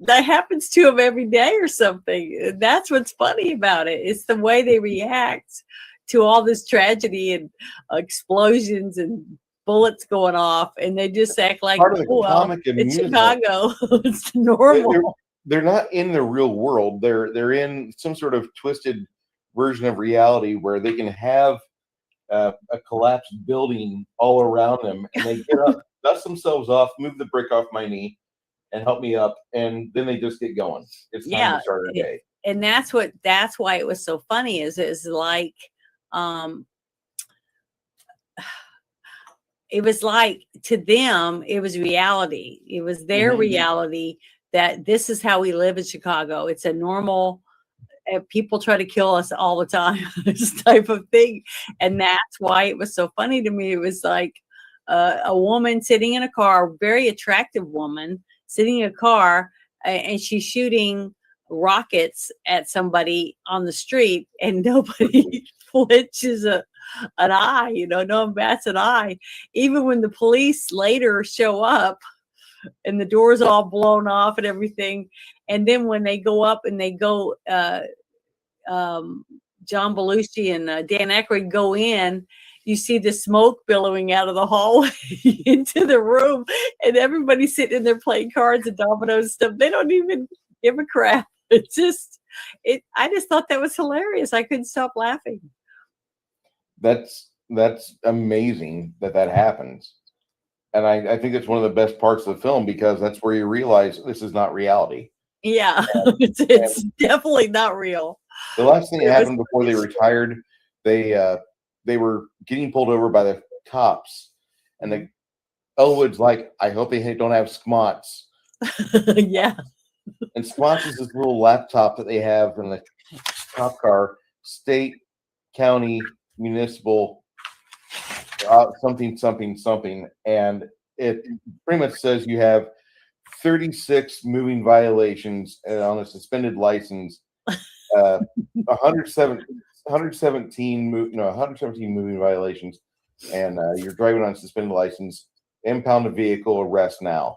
that happens to them every day or something. That's what's funny about it. It's the way they react to all this tragedy and explosions and bullets going off, and they just act like, it's Chicago. It's normal. They're not in the real world. They're in some sort of twisted version of reality where they can have a collapsed building all around them, and they get up, dust themselves off, move the brick off my knee, and help me up, and then they just get going. It's time to start their day. And that's why it was so funny. Is like, it was like, to them, it was reality. It was their reality that this is how we live in Chicago. It's a normal, people try to kill us all the time, this type of thing. And that's why it was so funny to me. It was like a woman sitting in a car, very attractive woman sitting in a car, and she's shooting rockets at somebody on the street, and nobody flinches an eye, no one bats an eye. Even when the police later show up and the door's all blown off and everything. And then when they go up and they go, John Belushi and Dan Aykroyd go in, you see the smoke billowing out of the hallway into the room, and everybody's sitting in there playing cards and dominoes and stuff. They don't even give a crap. I just thought that was hilarious. I couldn't stop laughing. That's amazing that happens. And I think it's one of the best parts of the film, because that's where you realize this is not reality. Yeah, it's definitely not real. The last thing that happened before they retired, they were getting pulled over by the cops, and the Elwood's like, I hope they don't have SCMOTs. Yeah. And SCMOTs is this little laptop that they have in the cop car, state, county, municipal, something, and it pretty much says you have 36 moving violations on a suspended license, 117 moving violations, and you're driving on a suspended license, impound a vehicle, arrest now.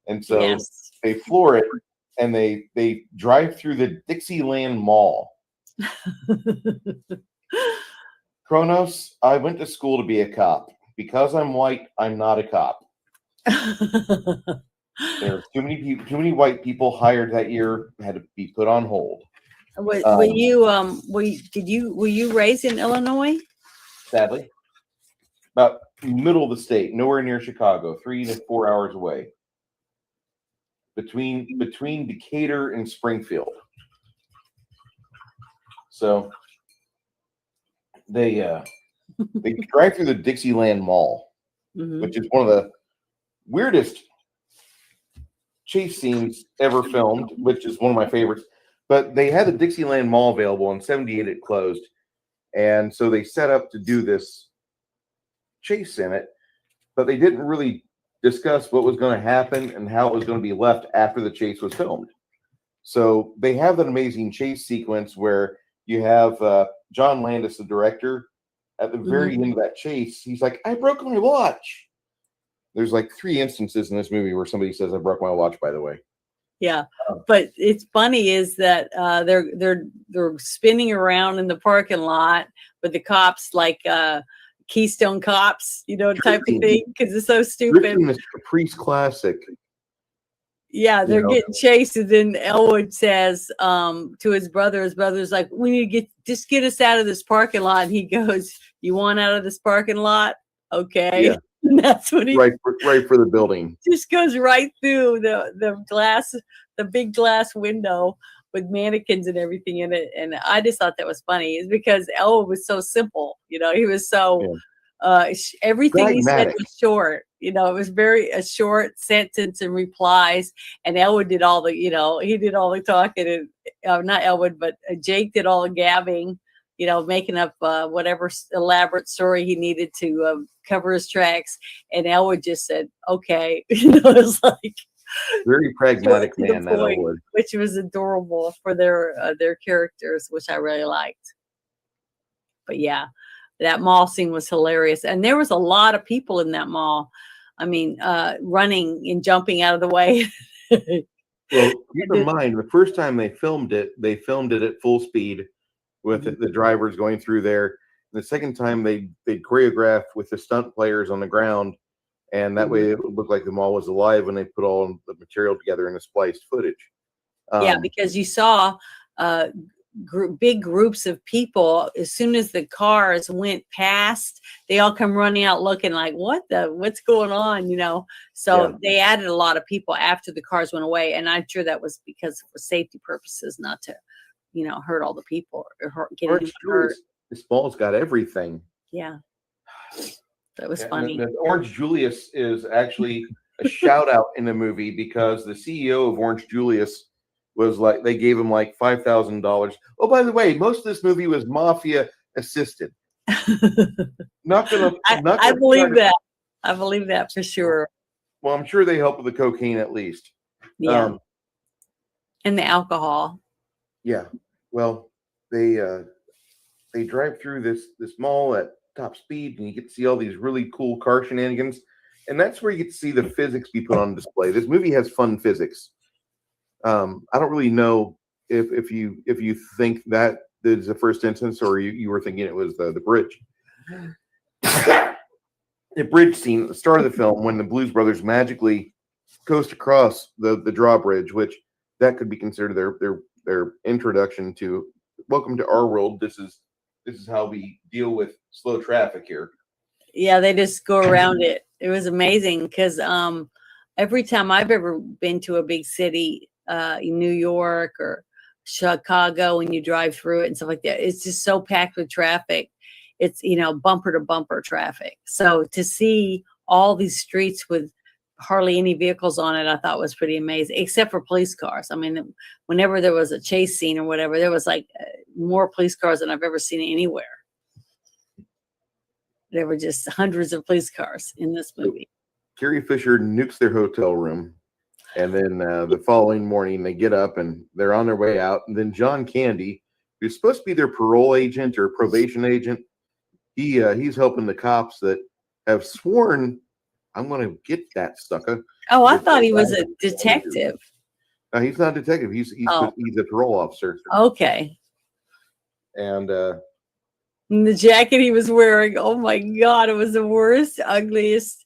And so yes. They floor it, and they drive through the Dixieland Mall. Kronos, I went to school to be a cop. Because I'm white, I'm not a cop. There were too many white people hired that year, had to be put on hold. Were you raised in Illinois? Sadly, about middle of the state, nowhere near Chicago, 3 to 4 hours away, between Decatur and Springfield. So they drive through the Dixieland Mall, which is one of the weirdest chase scenes ever filmed, which is one of my favorites. But they had the Dixieland Mall available. In '78 it closed, and so they set up to do this chase in it, but they didn't really discuss what was going to happen and how it was going to be left after the chase was filmed. So they have that amazing chase sequence where you have John Landis, the director, at the very end of that chase. He's like, I broke my watch. There's like 3 instances in this movie where somebody says, I broke my watch, by the way. Yeah, but it's funny is that they're spinning around in the parking lot with the cops, like Keystone Cops, type of thing, because it's so stupid. Mr. Caprice classic. Yeah, they're getting chased, and then Elwood says to his brother's like, "We need to get us out of this parking lot." And he goes, "You want out of this parking lot? Okay." Yeah. And that's what he right for the building. Just goes right through the glass, the big glass window with mannequins and everything in it. And I just thought that was funny. It's because Elwood was so simple, he was so everything pragmatic. He said was short. It was very a short sentence and replies. And Elwood did all the, he did all the talking, and not Elwood, but Jake did all the gabbing. Making up whatever elaborate story he needed to cover his tracks. And Elwood just said, okay. It was like very pragmatic man, that Elwood. Which was adorable for their characters, which I really liked. But yeah, that mall scene was hilarious. And there was a lot of people in that mall. I mean, running and jumping out of the way. Well, keep in mind, the first time they filmed it at full speed, with the drivers going through there. The second time they choreographed with the stunt players on the ground, and that way it would look like the mall was alive when they put all the material together in a spliced footage. Yeah, because you saw big groups of people. As soon as the cars went past, they all come running out looking like, what's going on? So they added a lot of people after the cars went away. And I'm sure that was because for safety purposes, not to hurt all the people or get hurt. This ball's got everything. Yeah. That was funny. The Orange Julius is actually a shout out in the movie, because the CEO of Orange Julius was like they gave him like $5,000. Oh, by the way, most of this movie was mafia assisted. Not gonna. I believe that. I believe that for sure. Well, I'm sure they helped with the cocaine at least. Yeah. And the alcohol. Yeah. Well, they drive through this mall at top speed, and you get to see all these really cool car shenanigans, and that's where you get to see the physics be put on display. This movie has fun physics. I don't really know if you think that is the first instance, or you were thinking it was the bridge. The bridge scene at the start of the film when the Blues Brothers magically coast across the drawbridge, which that could be considered their introduction to welcome to our world. This is how we deal with slow traffic here. Yeah, they just go around it. It was amazing because every time I've ever been to a big city, in New York or Chicago, when you drive through it and stuff like that, it's just so packed with traffic. It's, bumper to bumper traffic. So to see all these streets with hardly any vehicles on it, I thought was pretty amazing, except for police cars. I mean, whenever there was a chase scene or whatever, there was like more police cars than I've ever seen anywhere. There were just hundreds of police cars in this movie. Carrie Fisher nukes their hotel room, and then the following morning they get up and they're on their way out. And then John Candy, who's supposed to be their parole agent or probation agent, he's helping the cops that have sworn, I'm going to get that sucker. Oh, I thought he was a detective. No, he's not a detective. He's a parole officer. Okay. And the jacket he was wearing, oh my God, it was the worst, ugliest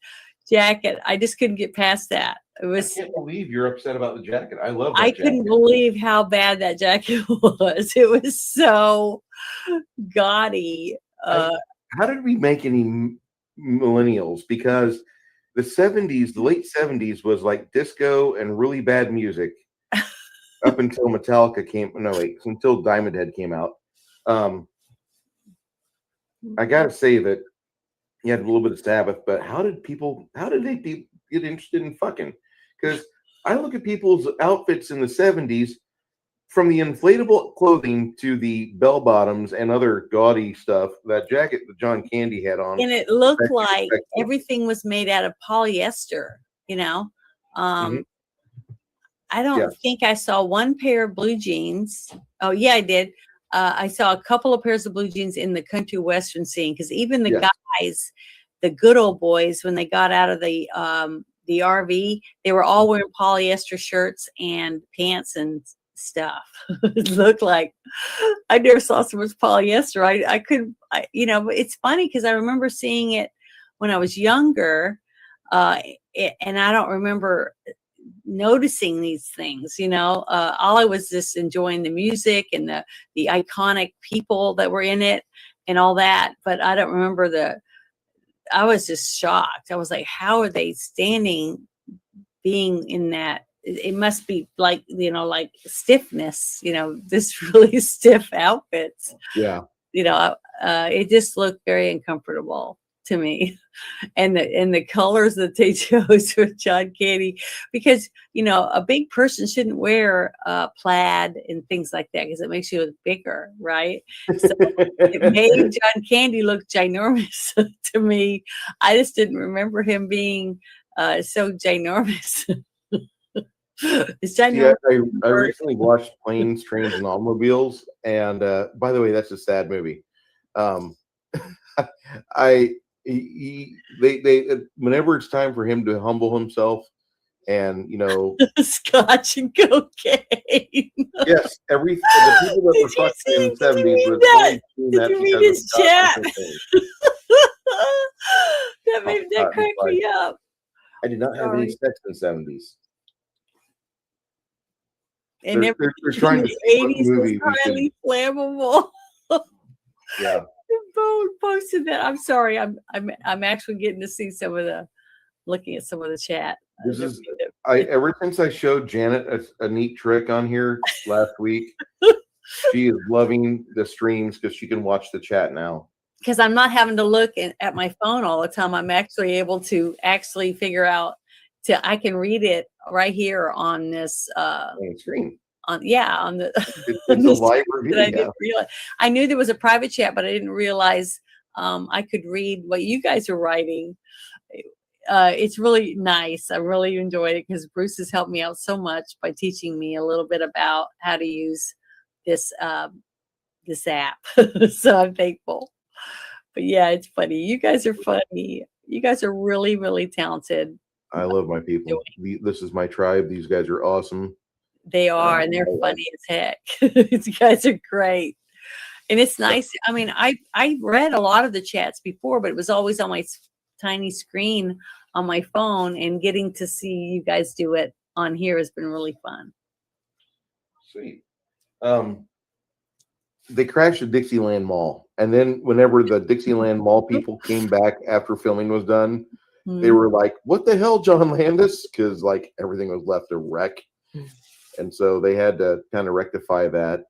jacket. I just couldn't get past that. It was. I can't believe you're upset about the jacket. I love that I couldn't believe how bad that jacket was. It was so gaudy. How did we make any millennials? Because the 70s, the late 70s was like disco and really bad music up until Metallica came. No, wait, until Diamond Head came out. I got to say that you had a little bit of Sabbath, but how did they get interested in fucking? Because I look at people's outfits in the 70s, from the inflatable clothing to the bell bottoms and other gaudy stuff, that jacket that John Candy had on. And it looked like everything was made out of polyester, I don't think I saw one pair of blue jeans. Oh, yeah, I did. I saw a couple of pairs of blue jeans in the country western scene, because even the guys, the good old boys, when they got out of the RV, they were all wearing polyester shirts and pants and stuff. It looked like I never saw so much polyester. I couldn't, but it's funny because I remember seeing it when I was younger, and I don't remember noticing these things. All I was just enjoying the music and the iconic people that were in it and all that, but I don't remember I was just shocked. I was like, how are they standing being in that? It must be like, like stiffness, this really stiff outfits. Yeah. It just looked very uncomfortable to me. And the colors that they chose with John Candy, because, a big person shouldn't wear plaid and things like that, because it makes you look bigger, right? So it made John Candy look ginormous to me. I just didn't remember him being so ginormous. Yeah, I recently watched Planes, Trains, and Automobiles, and by the way, that's a sad movie. They whenever it's time for him to humble himself, and scotch and cocaine. Yes, the people that were fucking in the 70s were that. Did you read his chat? That cracked me up. I did not have any sex in the 70s. And they're trying to 80s was highly flammable. Yeah. Bone posted that. I'm sorry. I'm actually getting to see looking at some of the chat. Ever since I showed Janet a neat trick on here last week, she is loving the streams because she can watch the chat now. Because I'm not having to look at my phone all the time. I'm actually able to figure out I can read it right here on this screen. on the It's a live review that I now. didn't realize. I knew there was a private chat, but I didn't realize I could read what you guys are writing. It's really nice. I really enjoyed it because Bruce has helped me out so much by teaching me a little bit about how to use this this app. So I'm thankful. But yeah, it's funny. You guys are funny. You guys are really, really talented. I love my people. This is my tribe. These guys are awesome. They are, and they're funny as heck. These guys are great. And it's nice. I mean, I read a lot of the chats before, but it was always on my tiny screen on my phone, and getting to see you guys do it on here has been really fun. Sweet. They crashed the Dixieland Mall, and then whenever the Dixieland Mall people came back after filming was done, they were like, "What the hell, John Landis?" Because like everything was left a wreck, and so they had to kind of rectify that.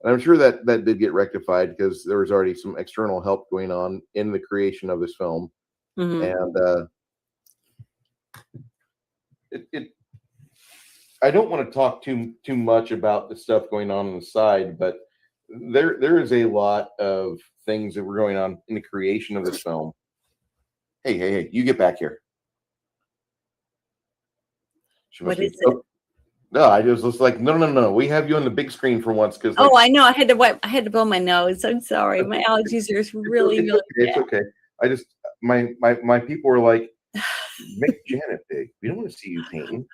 And I'm sure that did get rectified because there was already some external help going on in the creation of this film, and I don't want to talk too much about the stuff going on the side, but there is a lot of things that were going on in the creation of this film. Hey, you get back here. What is it? No, I just was like, no. We have you on the big screen for once because. Oh, I know. I had to blow my nose. I'm sorry. My allergies are really, really bad. It's okay. I just my people were like, make Janet big. We don't want to see you painting.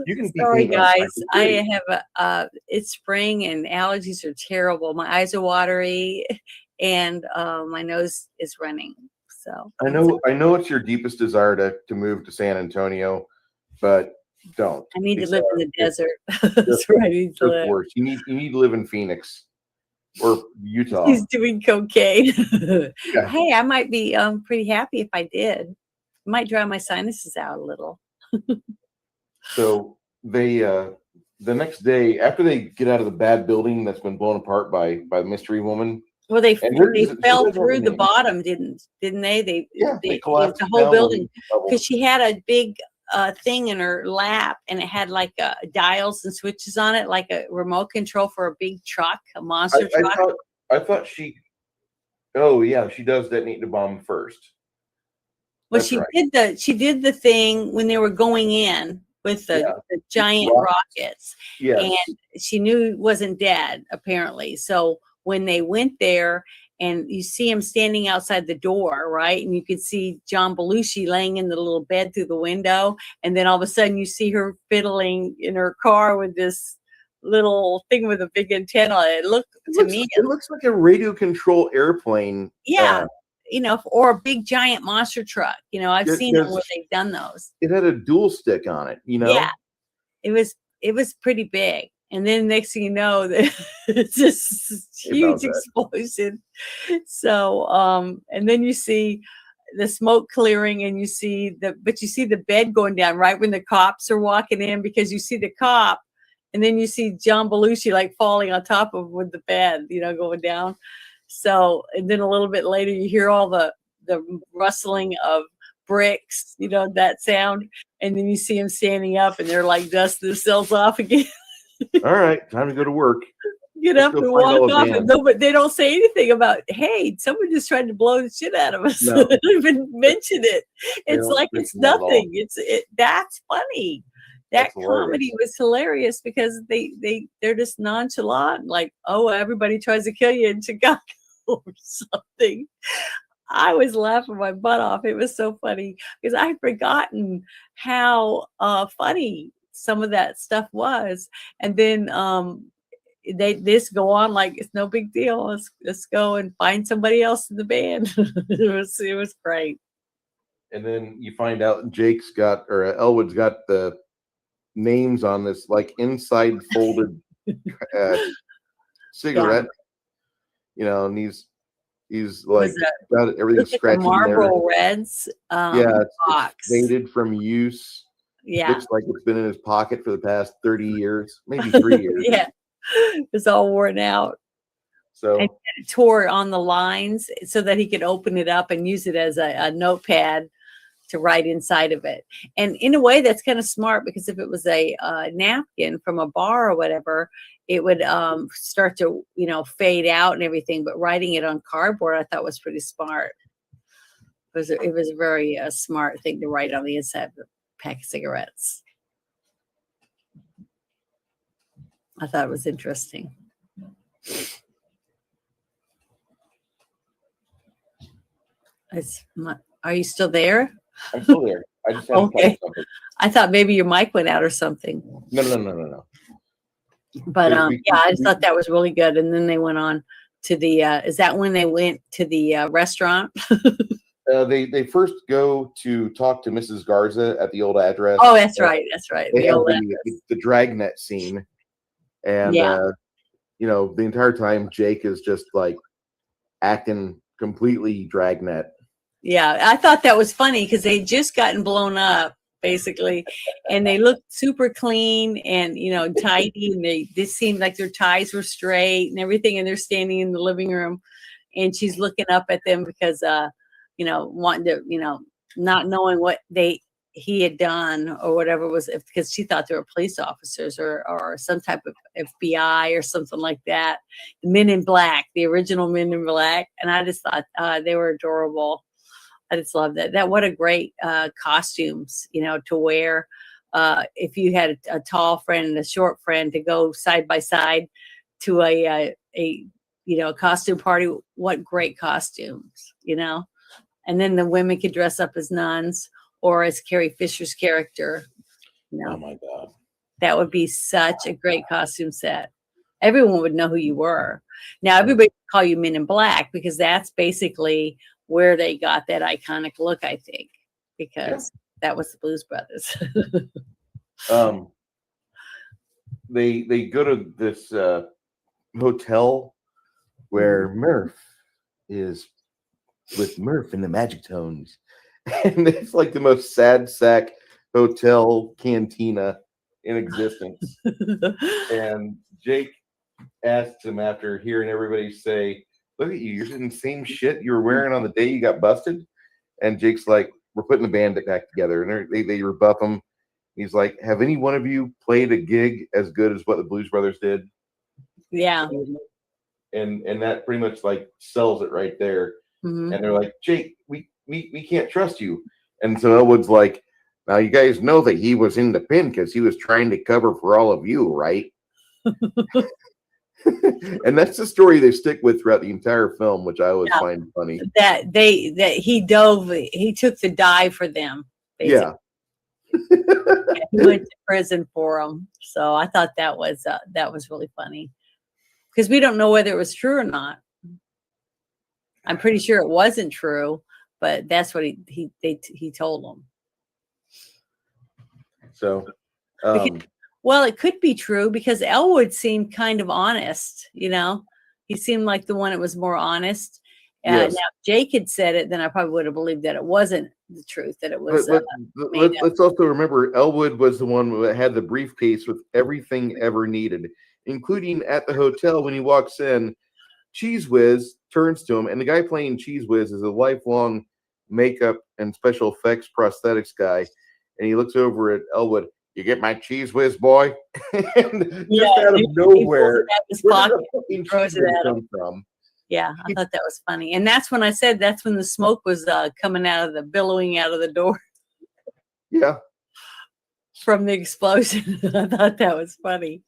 You can be sorry, painting guys. I have it's spring and allergies are terrible. My eyes are watery, and my nose is running. So I know it's your deepest desire to move to San Antonio, but don't. I need to live in the desert. That's where I need to live. Worse. You need to live in Phoenix or Utah. He's doing cocaine. Yeah. Hey, I might be pretty happy if I did. Might dry my sinuses out a little. So they the next day after they get out of the bad building that's been blown apart by the mystery woman. Well, they fell through the bottom, didn't they? They collapsed the whole building because she had a big thing in her lap, and it had like dials and switches on it, like a remote control for a big truck, a monster truck. I thought she. Oh yeah, she does detonate the bomb first. Well, she did the thing when they were going in with the giant rockets, and she knew he wasn't dead apparently. So when they went there, and you see him standing outside the door, right, and you could see John Belushi laying in the little bed through the window, and then all of a sudden you see her fiddling in her car with this little thing with a big antenna on it. It looks like a radio control airplane. Yeah. Or a big giant monster truck. I've seen them where they've done those. It had a dual stick on it, Yeah. It was pretty big. And then next thing you know, it's this huge explosion. So and then you see the smoke clearing, and you see the bed going down right when the cops are walking in, because you see the cop, and then you see John Belushi like falling on top of with the bed, going down. So, and then a little bit later, you hear all the rustling of bricks, that sound. And then you see him standing up, and they're like dusting themselves off again. All right, time to go to work. Get up and walk off. But they don't say anything about, hey, someone just tried to blow the shit out of us. No. They don't even mention it. It's like it's nothing. That's funny. That comedy was hilarious because they're just nonchalant, like, oh, everybody tries to kill you in Chicago or something. I was laughing my butt off. It was so funny because I had forgotten how funny some of that stuff was. And then they just go on like it's no big deal. Let's go and find somebody else in the band. It was great. And then you find out Elwood's got the names on this like inside folded cigarette, and he's like got everything scratched in there. Marlboro Reds. It's faded from use. Yeah, looks like it's been in his pocket for the past 30 years, maybe 3 years. Yeah, it's all worn out. So and it tore on the lines so that he could open it up and use it as a notepad to write inside of it. And in a way, that's kind of smart, because if it was a napkin from a bar or whatever, it would start to, fade out and everything. But writing it on cardboard, I thought was pretty smart. It was a very smart thing to write on the inside of a pack of cigarettes. I thought it was interesting. Are you still there? I'm still there. I just haven't Okay. something. I thought maybe your mic went out or something. No. But yeah, I just thought that was really good. And then they went on to the. Is that when they went to the restaurant? They first go to talk to Mrs. Garza at the old address. Oh, that's right. That's right. They The have old the dragnet scene, and Yeah. the entire time Jake is just like acting completely dragnet. Yeah, I thought that was funny because they just gotten blown up basically, and they looked super clean and tidy, and they seemed like their ties were straight and everything, and they're standing in the living room, and she's looking up at them because wanting to not knowing what he had done or whatever was, because she thought they were police officers or some type of FBI or something like that. The Men in Black, the original Men in Black, and I just thought they were adorable. I just love that. What a great costumes, to wear. If you had a tall friend and a short friend to go side by side to a costume party, what great costumes, And then the women could dress up as nuns or as Carrie Fisher's character. Oh my God. That would be such a great costume set. Everyone would know who you were. Now everybody would call you Men in Black because that's basically where they got that iconic look, I think, because that was the Blues Brothers. They go to this hotel where Murph is with Murph and the Magic Tones, and it's like the most sad sack hotel cantina in existence. And Jake asked him after hearing everybody say, "Look at you, you're in the same shit you were wearing on the day you got busted." And Jake's like, "We're putting the band back together." And they rebuff him. He's like, "Have any one of you played a gig as good as what the Blues Brothers did?" Yeah. And that pretty much like sells it right there. Mm-hmm. And they're like, "Jake, we can't trust you." And so Elwood's like, "Now you guys know that he was in the pen because he was trying to cover for all of you, right?" And that's the story they stick with throughout the entire film, which I always find funny. That he took the dive for them. Basically. Yeah. He went to prison for them. So I thought that was really funny because we don't know whether it was true or not. I'm pretty sure it wasn't true, but that's what he told them. So, well, it could be true because Elwood seemed kind of honest, he seemed like the one that was more honest. Now, if Jake had said it, then I probably would have believed that it wasn't the truth, that it was. Let's also remember Elwood was the one that had the briefcase with everything ever needed, including at the hotel when he walks in. Cheese Whiz turns to him, and the guy playing Cheese Whiz is a lifelong makeup and special effects prosthetics guy, and he looks over at Elwood. "You get my Cheese Whiz, boy?" And just out of nowhere, where did the fucking Cheese Whiz come from? Yeah, I thought that was funny. And that's when I said that's when the smoke was billowing out of the door. Yeah. From the explosion. I thought that was funny.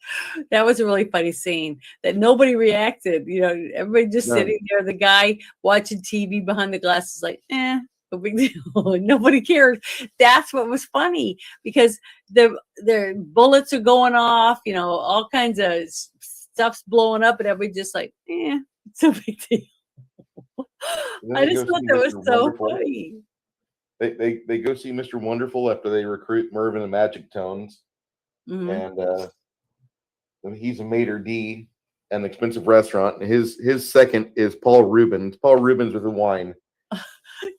That was a really funny scene that nobody reacted. Everybody just sitting there, the guy watching TV behind the glass is like, no big deal. Nobody cares. That's what was funny because the bullets are going off, all kinds of stuff's blowing up, and everybody just like, it's a big deal. I just thought that was so funny. They go see Mr. Wonderful after they recruit Merv and the Magic Tones. Mm-hmm. And he's a maitre d' at an expensive restaurant. And his second is Paul Rubens. Paul Rubens with a wine.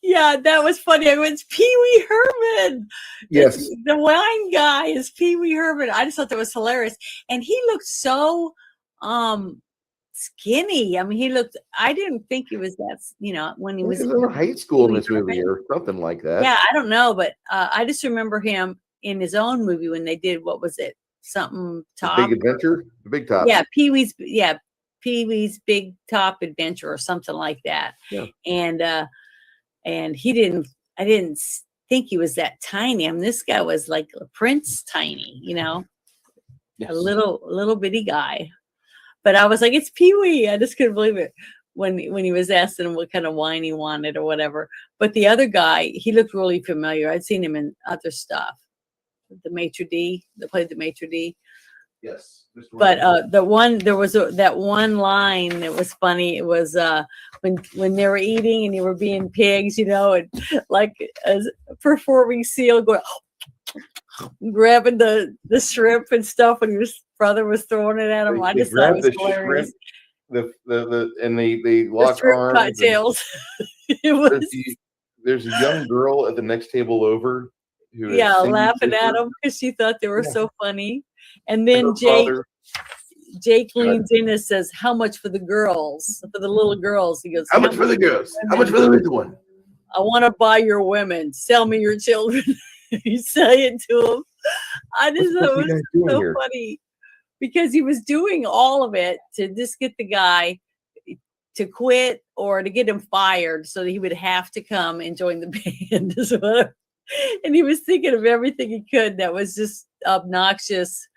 Yeah, that was funny. I went, it's Pee Wee Herman. Yes. The wine guy is Pee Wee Herman. I just thought that was hilarious. And he looked so skinny. I mean, he looked. I didn't think he was that. When he was in high school in this movie or something like that. Yeah, I don't know, but I just remember him in his own movie when they did, what was it? Something Top. The Big Adventure? The Big Top. Yeah, Pee-wee's Big Top Adventure or something like that. Yeah. And he didn't, I didn't think he was that tiny. I mean, this guy was like a prince tiny, Yes. a little bitty guy. But I was like, it's Pee-wee. I just couldn't believe it when he was asking him what kind of wine he wanted or whatever. But the other guy, he looked really familiar. I'd seen him in other stuff. The maitre d' that played the maitre d'. Yes. But there was that one line that was funny. It was when they were eating and they were being pigs, and like as performing seal going grabbing the shrimp and stuff when his brother was throwing it at him. I just thought it was hilarious. And they lock arms. Cocktails. It was. There's a young girl at the next table over who laughing at them because she thought they were so funny. And then Jake leans in and says, "How much for the girls? For the little girls?" He goes, "How much for the girls? How much for the little one? I want to buy your women. Sell me your children." You say it to him. I just thought it was so funny because he was doing all of it to just get the guy to quit or to get him fired so that he would have to come and join the band. And he was thinking of everything he could that was just obnoxious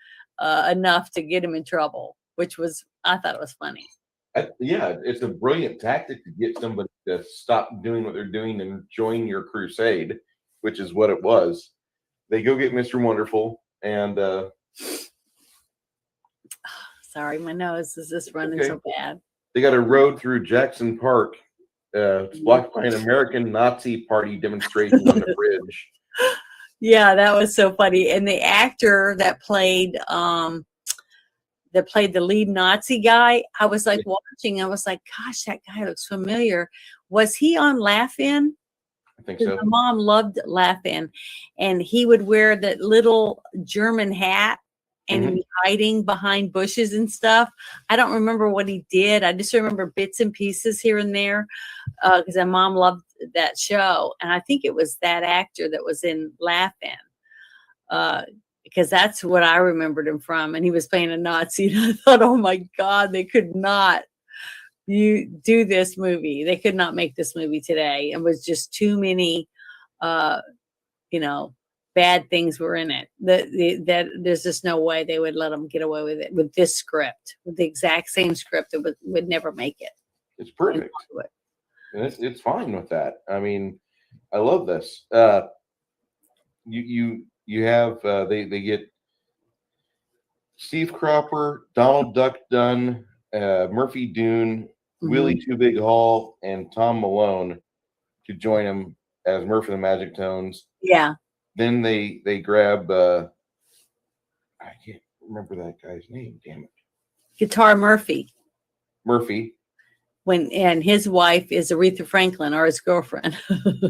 enough to get him in trouble, which was, I thought it was funny. It's a brilliant tactic to get somebody to stop doing what they're doing and join your crusade, which is what it was. They go get Mr. Wonderful and sorry, my nose is just running so bad. They got a road through Jackson Park. It's blocked by an American Nazi Party demonstration on the bridge. Yeah, that was so funny. And the actor that played the lead Nazi guy, I was like watching. I was like, gosh, that guy looks familiar. Was he on Laugh-In? I think so. My mom loved Laugh-In, and he would wear that little German hat and he'd be hiding behind bushes and stuff. I don't remember what he did. I just remember bits and pieces here and there because my mom loved that show. And I think it was that actor that was in Laugh-In because that's what I remembered him from. And he was playing a Nazi. And I thought, oh, my God, they could not do this movie. They could not make this movie today. It was just too many, bad things were in it. That there's just no way they would let them get away with it with this script, with the exact same script. It would never make it. It's perfect. And it's fine with that. I mean, I love this. You have they get Steve Cropper, Donald Duck Dunn, Murphy Dune, Willie Too Big Hall, and Tom Malone to join him as Murphy the Magic Tones. Yeah. Then they grab I can't remember that guy's name, damn it. Guitar Murphy. And his wife is Aretha Franklin, or his girlfriend.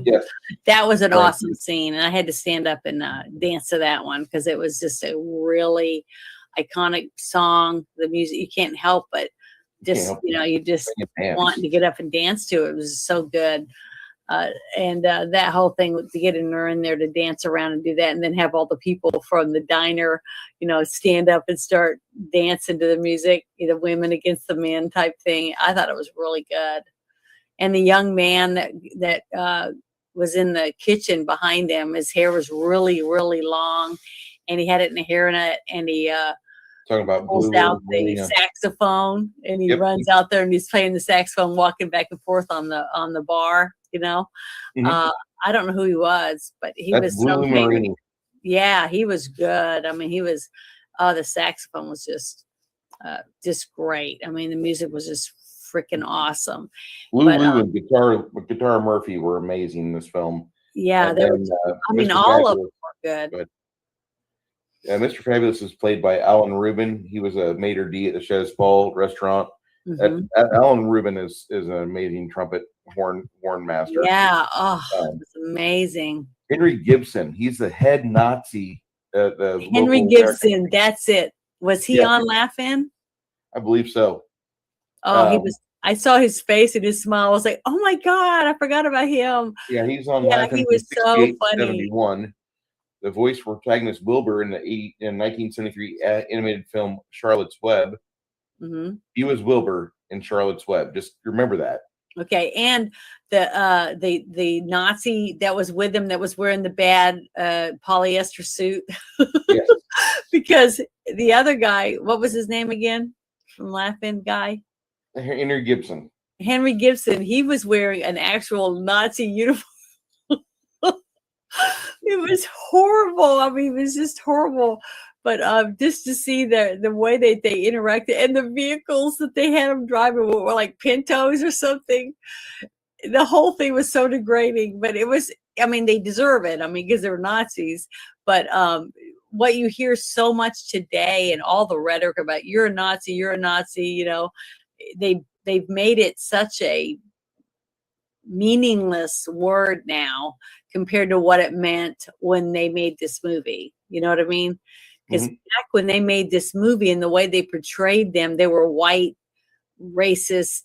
Yes. That was an awesome scene. And I had to stand up and dance to that one because it was just a really iconic song. The music, you can't help but just, you just want to get up and dance to it. It was so good. And that whole thing with getting her in there to dance around and do that, and then have all the people from the diner, stand up and start dancing to the music, the women against the men type thing. I thought it was really good. And the young man that was in the kitchen behind him, his hair was really, really long, and he had it in a hairnet, and he talking about pulls out the saxophone, and he runs out there and he's playing the saxophone, walking back and forth on the bar. I don't know who he was, but he was so famous. Yeah, he was good. I mean, he was. The saxophone was just great. I mean, the music was just freaking awesome. Lulu and Guitar Murphy were amazing in this film. Yeah, all of them were good. But, Mr. Fabulous is played by Alan Rubin. He was a maitre d' at the Chez Paul restaurant. Alan Rubin is an amazing trumpet horn master. Yeah, it's amazing. Henry Gibson, he's the head Nazi. Henry Gibson, that's it. Was he on Laugh-In? I believe so. Oh, he was. I saw his face and his smile. I was like, oh my God, I forgot about him. Yeah, he's on Yeah, Laughing he from was so 68 to funny. 71. The voice for protagonist Wilbur in the 1973 animated film Charlotte's Web. Mm-hmm. He was Wilbur in Charlotte's Web. Just remember that. Okay, and the Nazi that was with him that was wearing the bad polyester suit. Yes. Because the other guy, what was his name again? From Laughing guy? Henry Gibson. Henry Gibson. He was wearing an actual Nazi uniform. It was horrible. I mean, it was just horrible. But just to see the way they interacted and the vehicles that they had them driving were like Pintos or something. The whole thing was so degrading. But it was, I mean, they deserve it. I mean, because they're Nazis. But what you hear so much today and all the rhetoric about you're a Nazi, you know, they've made it such a meaningless word now compared to what it meant when they made this movie. You know what I mean? Because back when they made this movie and the way they portrayed them, they were white, racist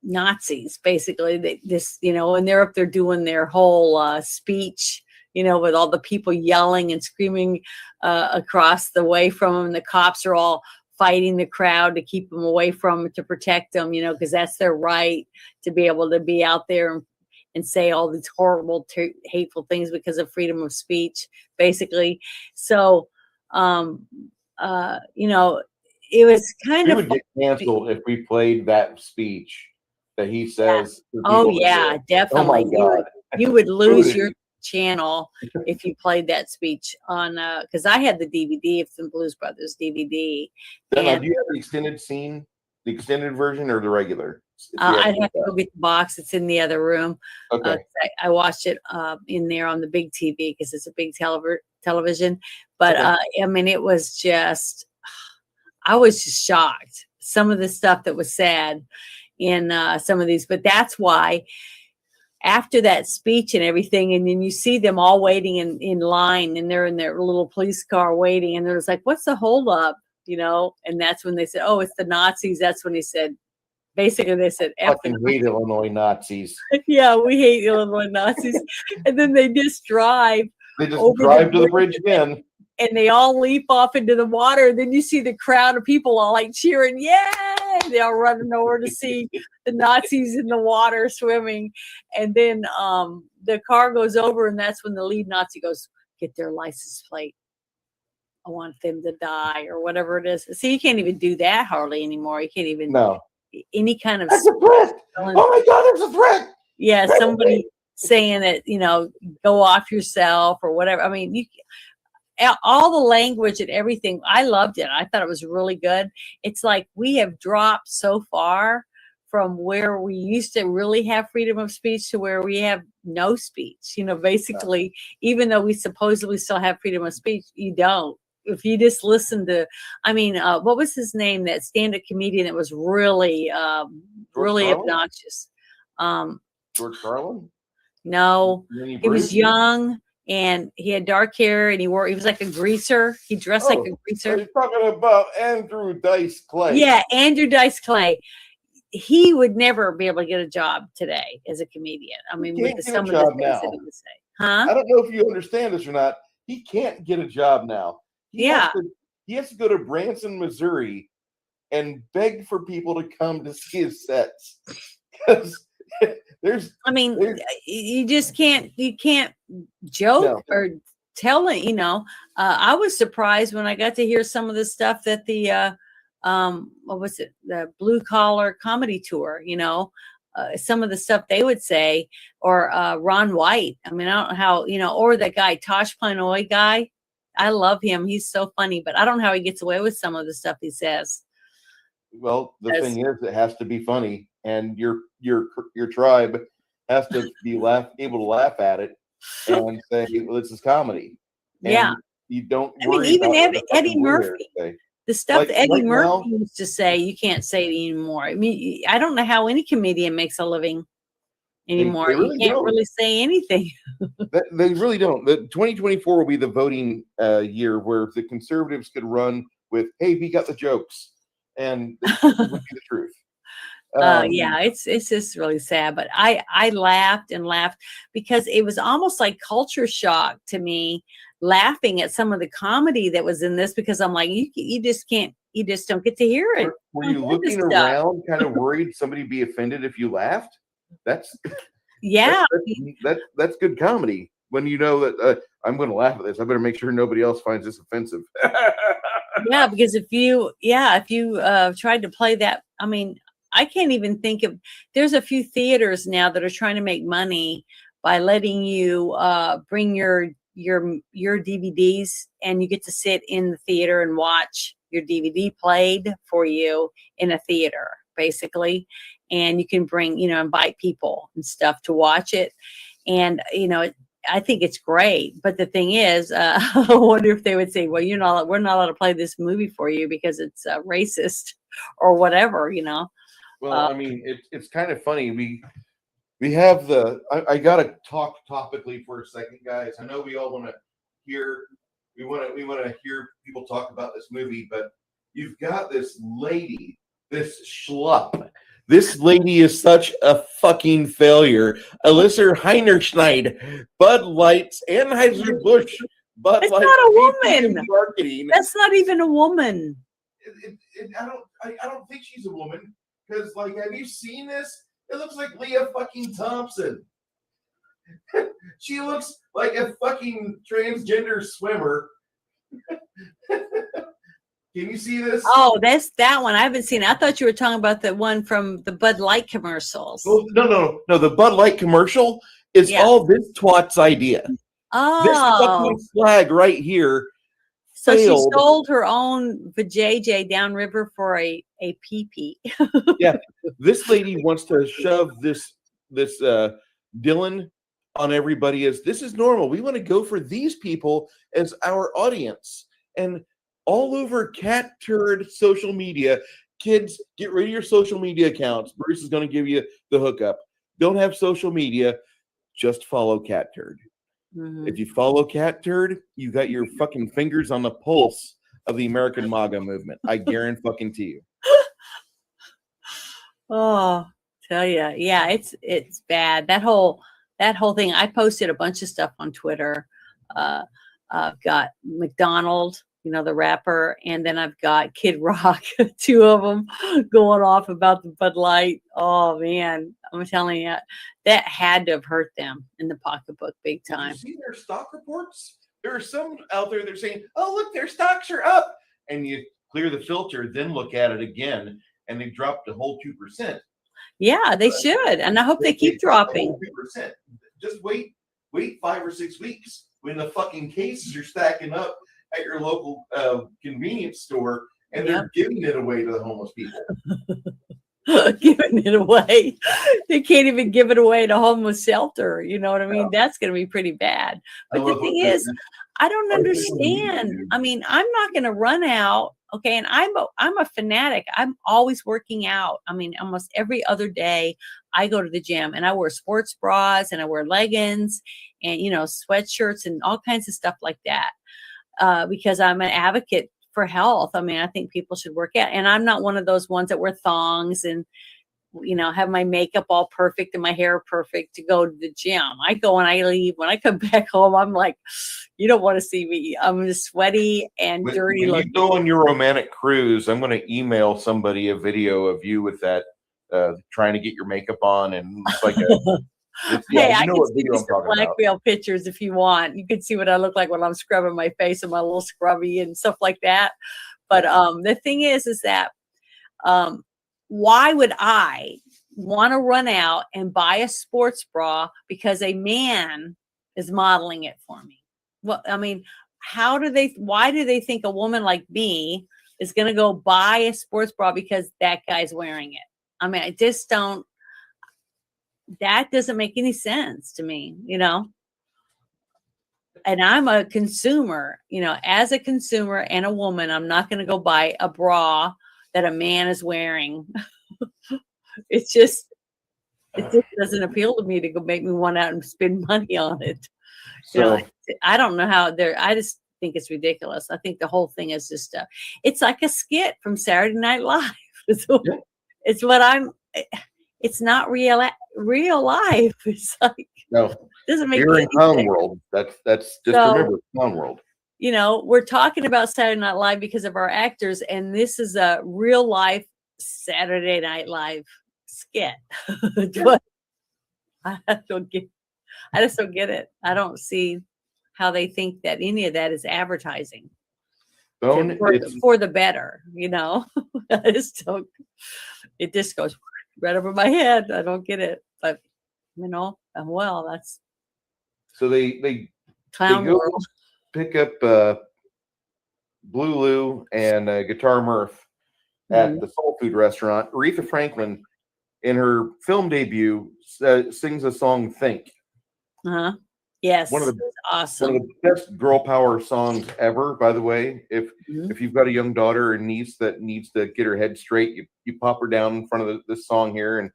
Nazis, basically. You know, and they're up there doing their whole speech, you know, with all the people yelling and screaming across the way from them. The cops are all fighting the crowd to keep them away from them, to protect them, you know, because that's their right to be able to be out there and say all these horrible, hateful things because of freedom of speech, basically. So, you know, it was kind of. We would get canceled if we played that speach that he says. Yeah. Oh yeah, definitely. Oh my God. You would lose your channel if you played that speech on because I had the DVD of the Blues Brothers DVD. And do you have the extended scene, the extended version, or the regular? I'd have to go get the box. It's in the other room. Okay. I watched it in there on the big TV because it's a big television. But Okay. I mean, it was just, I was just shocked. Some of the stuff that was said in some of these, but that's why after that speech and everything, and then you see them all waiting in line, and they're in their little police car waiting, and there's like, what's the holdup? You know, and that's when they said, oh, it's the Nazis. That's when he said, basically they said, fucking hate Illinois Nazis. Yeah, we hate Illinois Nazis. And then they just drive. They just drive to the bridge again. And they all leap off into the water. And then you see the crowd of people all like cheering, yay! They all running over to see the Nazis in the water swimming. And then the car goes over, and that's when the lead Nazi goes, get their license plate. I want them to die, or whatever it is. See, you can't even do that hardly anymore. You can't even any kind of. That's a threat. Oh my God, there's a threat. Yeah, somebody saying that, you know, go off yourself or whatever. I mean, all the language and everything, I loved it. I thought it was really good. It's like we have dropped so far from where we used to really have freedom of speech to where we have no speech. You know, basically, even though we supposedly still have freedom of speech, you don't. If you just listen to, I mean, what was his name? That stand-up comedian that was really, really obnoxious. George Carlin? No, he was young and he had dark hair and he was like a greaser. He dressed like a greaser. You're talking about Andrew Dice Clay. Yeah, Andrew Dice Clay. He would never be able to get a job today as a comedian. I mean, with some of the things that he would say. Huh? I don't know if you understand this or not. He can't get a job now. He has to go to Branson, Missouri and beg for people to come to see his sets. Because you just can't joke or tell it, you know. I was surprised when I got to hear some of the stuff that the what was it, the Blue Collar Comedy Tour, you know, some of the stuff they would say, or Ron White. I mean, I don't know how, you know, or that guy Tosh Pinoy guy. I love him. He's so funny, but I don't know how he gets away with some of the stuff he says. Well, the thing is, it has to be funny, and your tribe has to be able to laugh at it and say, well, this is comedy. And you don't worry even about Eddie Murphy. The stuff Like, that Eddie right Murphy now, used to say, you can't say it anymore. I mean, I don't know how any comedian makes a living anymore. They really you can't don't. really say anything. They really don't. The 2024 will be the voting year where the conservatives could run with, hey, we got the jokes. and this would be the truth. Yeah, it's just really sad. But I laughed and laughed because it was almost like culture shock to me, laughing at some of the comedy that was in this, because I'm like, you just can't, you just don't get to hear it. Were you looking around, kind of worried somebody be offended if you laughed? That's yeah, that's good comedy. When you know that I'm going to laugh at this, I better make sure nobody else finds this offensive. yeah, because if you tried to play that, I mean, I can't even think of. There's a few theaters now that are trying to make money by letting you bring your DVDs, and you get to sit in the theater and watch your DVD played for you in a theater, basically. And you can bring, invite people and stuff to watch it. And, I think it's great. But the thing is, I wonder if they would say, well, we're not allowed to play this movie for you because it's racist or whatever, Well, I mean, it's kind of funny. We have I got to talk topically for a second, guys. I know we all want to hear, we want to hear people talk about this movie, but you've got this lady, this schlub. This lady is such a fucking failure. Alyssa Heinerschneid, Bud Lights, Anheuser-Busch, Bud That's Light. not a woman. Marketing. That's not even a woman. I don't think she's a woman, because have you seen this? It looks like Leah fucking Thompson. She looks like a fucking transgender swimmer. Can you see this? Oh, that's that one. I haven't seen it. I thought you were talking about the one from the Bud Light commercials. Oh, no. The Bud Light commercial is all this twat's idea. Oh. This fucking flag right here. So she sold her own vajayjay downriver for a pee-pee. Yeah. This lady wants to shove this Dylan on everybody as this is normal. We want to go for these people as our audience. And all over cat turd social media, kids, get rid of your social media accounts. Bruce is going to give you the hookup. Don't have social media. Just follow cat turd. Mm-hmm. If you follow cat turd, you got your fucking fingers on the pulse of the American MAGA movement. I guarantee fucking to you. Oh, tell you, yeah, it's bad. That whole thing. I posted a bunch of stuff on Twitter. I've got McDonald, the rapper, and then I've got Kid Rock, two of them going off about the Bud Light. Oh man, I'm telling you, that had to have hurt them in the pocketbook big time. Did you see their stock reports? There are some out there that are saying, "Oh, look, their stocks are up," and you clear the filter, then look at it again, and they dropped a whole 2%. Yeah, they should, and I hope they keep dropping. 2%. Just wait 5 or 6 weeks when the fucking cases are stacking up at your local convenience store, and they're giving it away to the homeless people. Giving it away. They can't even give it away to homeless shelter. You know what I mean? Yeah. That's going to be pretty bad. But the thing is, I don't understand. I mean, I'm not going to run out. Okay. And I'm a fanatic. I'm always working out. I mean, almost every other day I go to the gym and I wear sports bras and I wear leggings and, sweatshirts and all kinds of stuff like that. Because I'm an advocate for health. I mean, I think people should work out. And I'm not one of those ones that wear thongs and, have my makeup all perfect and my hair perfect to go to the gym. I go and I leave. When I come back home, I'm like, you don't want to see me. I'm just sweaty and dirty when looking. You go on your romantic cruise, I'm going to email somebody a video of you with that, trying to get your makeup on. And it's like hey, I can see some blackmail pictures if you want. You can see what I look like when I'm scrubbing my face and my little scrubby and stuff like that. But the thing is that why would I want to run out and buy a sports bra because a man is modeling it for me? Well, I mean, why do they think a woman like me is going to go buy a sports bra because that guy's wearing it? I mean, I just don't. That doesn't make any sense to me, and I'm a consumer, as a consumer and a woman, I'm not going to go buy a bra that a man is wearing. It just doesn't appeal to me to go make me want out and spend money on it. So, I don't know how I just think it's ridiculous. I think the whole thing is just it's like a skit from Saturday Night Live. It's what I'm. It's not real life. It's like No, doesn't make you're in any clown sense. world. That's just So- remember clown world. You know, we're talking about Saturday Night Live because of our actors, and this is a real life Saturday Night Live skit. But I don't get. I just don't get it. I don't see how they think that any of that is advertising Bone, for the better. You know, I just don't. It just goes right over my head. I don't get it. But you know, well, that's so they clown go world. pick up Blue Lou and Guitar Murph at the soul food restaurant. Aretha Franklin, in her film debut, sings a song "Think." Yes, One of awesome. the best girl power songs ever, by the way. If you've got a young daughter or niece that needs to get her head straight, you pop her down in front of this song here and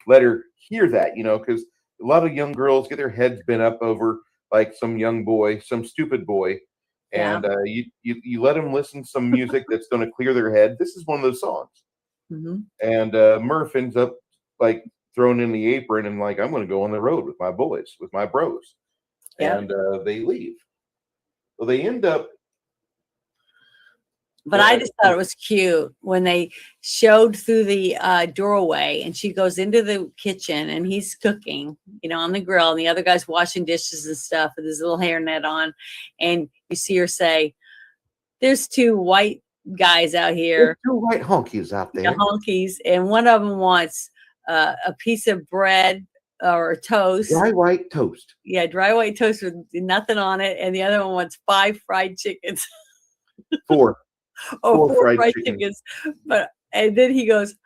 let her hear that, you know, because a lot of young girls get their heads bent up over like some young boy, some stupid boy, and you let them listen to some music that's going to clear their head. This is one of those songs. And Murph ends up like thrown in the apron and like, I'm going to go on the road with my boys, with my bros. And they leave. Well, they end up. But I just thought it was cute when they showed through the doorway, and she goes into the kitchen, and he's cooking, you know, on the grill, and the other guy's washing dishes and stuff with his little hairnet on, and you see her say, "There's two white guys out here, two white honkies out there, honkies, and one of them wants a piece of bread." Or toast. Dry white toast. Yeah, dry white toast with nothing on it. And the other one wants 5 fried chickens. 4. Oh, 4 fried chickens. But and then he goes,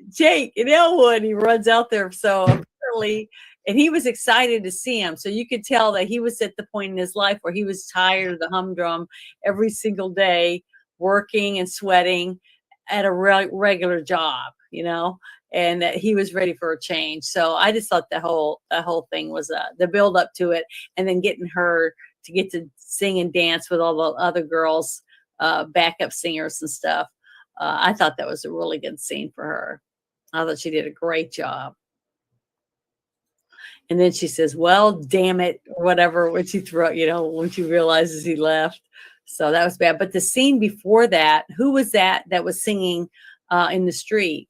Jake in Elwood. He runs out there. So apparently, and he was excited to see him. So you could tell that he was at the point in his life where he was tired of the humdrum every single day, working and sweating at a regular job, you know. And that he was ready for a change. So I just thought that whole thing was the build up to it, and then getting her to get to sing and dance with all the other girls, backup singers and stuff. I thought that was a really good scene for her. I thought she did a great job. And then she says, "Well, damn it," or whatever, when she when she realizes he left. So that was bad. But the scene before that, who was that was singing in the street?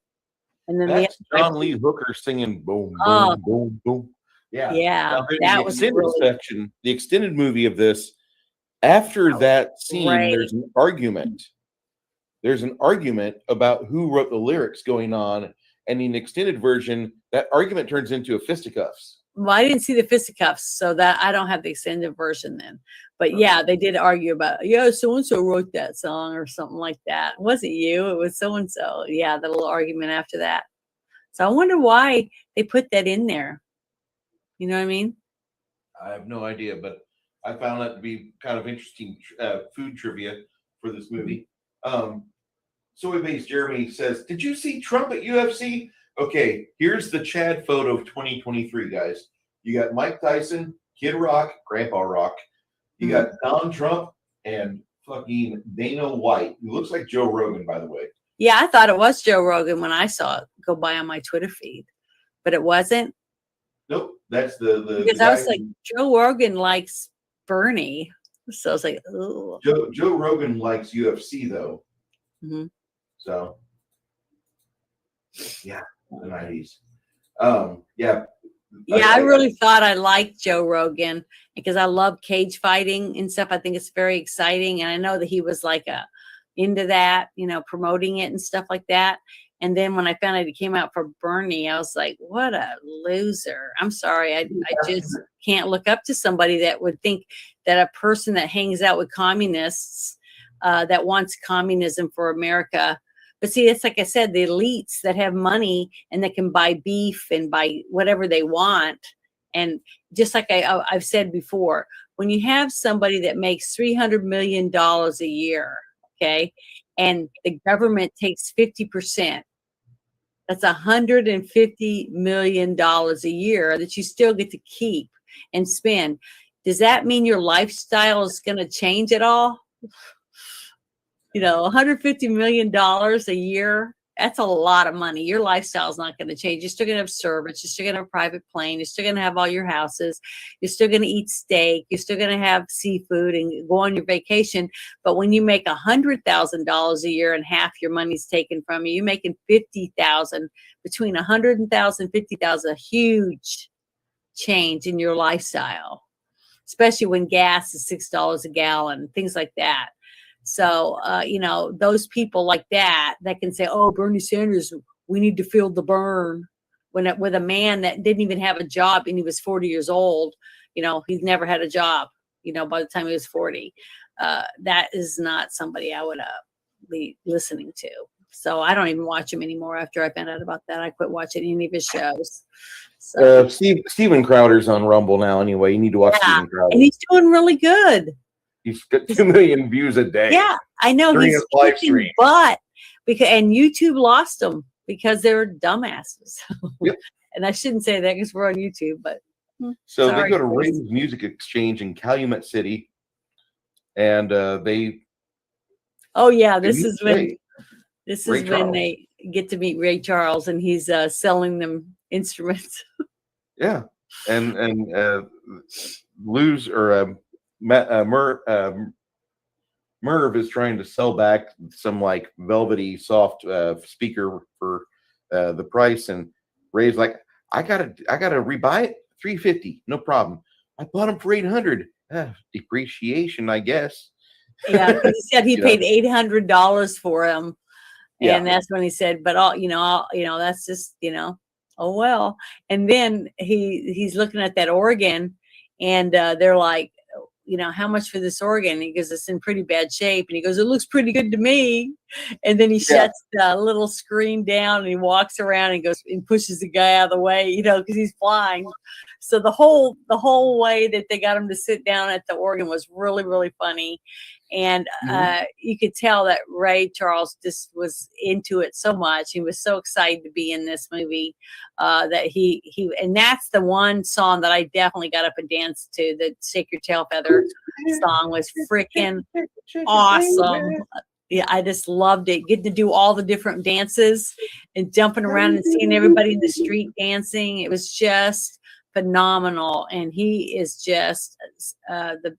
And then that's John Lee Hooker singing "Boom, Boom, Boom, Boom." Yeah, that was really section. The extended movie of this. After that scene, there's an argument. There's an argument about who wrote the lyrics going on, and in the extended version, that argument turns into a fisticuffs. Well, I didn't see the fisticuffs, so that I don't have the extended version then. But yeah, they did argue about, so and so wrote that song or something like that. It wasn't you, it was so and so. Yeah, the little argument after that. So I wonder why they put that in there. You know what I mean? I have no idea, but I found that to be kind of interesting food trivia for this movie. Soy-based Jeremy says, "Did you see Trump at UFC?" Okay, here's the Chad photo of 2023, guys. You got Mike Tyson, Kid Rock, Grandpa Rock. You got Donald Trump and fucking Dana White, who looks like Joe Rogan, by the way. Yeah, I thought it was Joe Rogan when I saw it go by on my Twitter feed, but it wasn't. Nope, that's the because I was like, Joe Rogan likes Bernie, so I was like, oh. Joe Rogan likes UFC though. So yeah, the 90s. Yeah, I really thought I liked Joe Rogan because I love cage fighting and stuff. I think it's very exciting, and I know that he was like into that, promoting it and stuff like that. And then when I found out he came out for Bernie, I was like, what a loser. I'm sorry. I just can't look up to somebody that would think that a person that hangs out with communists, that wants communism for America. But see, it's like I said, the elites that have money and that can buy beef and buy whatever they want. And just like I've said before, when you have somebody that makes $300 million a year, okay, and the government takes 50%, that's $150 million a year that you still get to keep and spend. does that mean your lifestyle is going to change at all? You know, $150 million a year, that's a lot of money. Your lifestyle is not going to change. You're still going to have servants. You're still going to have a private plane. You're still going to have all your houses. You're still going to eat steak. You're still going to have seafood and go on your vacation. But when you make $100,000 a year and half your money's taken from you, you're making $50,000, between $100,000 and $50,000, a huge change in your lifestyle, especially when gas is $6 a gallon, things like that. So, you know, those people like that can say, oh, Bernie Sanders, we need to feel the burn. With a man that didn't even have a job and he was 40 years old, you know, he's never had a job, you know, by the time he was 40. That is not somebody I would be listening to. So I don't even watch him anymore after I found out about that. I quit watching any of his shows. So. Steven Crowder's on Rumble now anyway. You need to watch Steven Crowder. And he's doing really good. He's got 2 million views a day. Yeah, I know. During his live stream. But and YouTube lost him because they were dumbasses. Yep. And I shouldn't say that because we're on YouTube, but so sorry, they go to Ray's Music Exchange in Calumet City, and they. Oh yeah, this is when Charles. they get to meet Ray Charles, and he's selling them instruments. Yeah, and Merv is trying to sell back some like velvety soft speaker for the price, and Ray's like, I gotta rebuy it, $350, no problem. I bought them for $800. Depreciation, I guess. Yeah, he said he paid $800 for him, Yeah. and that's when he said, "But that's just oh well." And then he's looking at that organ, and they're like, how much for this organ? And he goes, it's in pretty bad shape. And he goes, it looks pretty good to me. And then he shuts the little screen down and he walks around and goes and pushes the guy out of the way, because he's flying. So the whole way that they got him to sit down at the organ was really, really funny. And you could tell that Ray Charles just was into it so much. He was so excited to be in this movie that he and that's the one song that I definitely got up and danced to. The Shake Your Tail Feather song was freaking awesome. Yeah, I just loved it. Getting to do all the different dances and jumping around and seeing everybody in the street dancing. It was just phenomenal, and he is just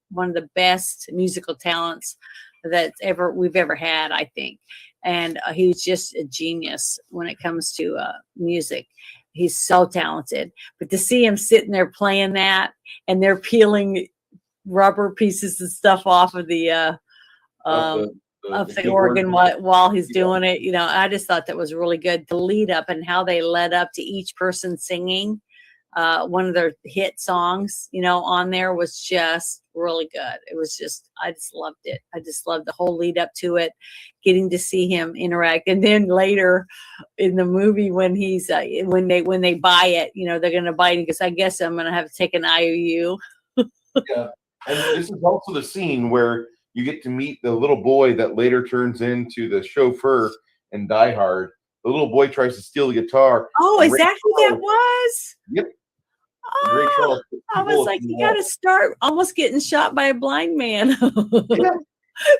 one of the best musical talents that we've ever had, I think. And he's just a genius when it comes to music. He's so talented. But to see him sitting there playing that, and they're peeling rubber pieces and stuff off of the organ while he's doing it, I just thought that was really good. The lead up and how they led up to each person singing one of their hit songs, on there was just really good. It was just, I just loved it. I just loved the whole lead up to it, getting to see him interact. And then later in the movie, when he's, when they buy it, they're going to buy it because I guess I'm going to have to take an IOU. Yeah. And this is also the scene where you get to meet the little boy that later turns into the chauffeur in Die Hard. The little boy tries to steal the guitar. Oh, is that who that was? Yep. Oh, I was like, you got to start almost getting shot by a blind man. Yeah.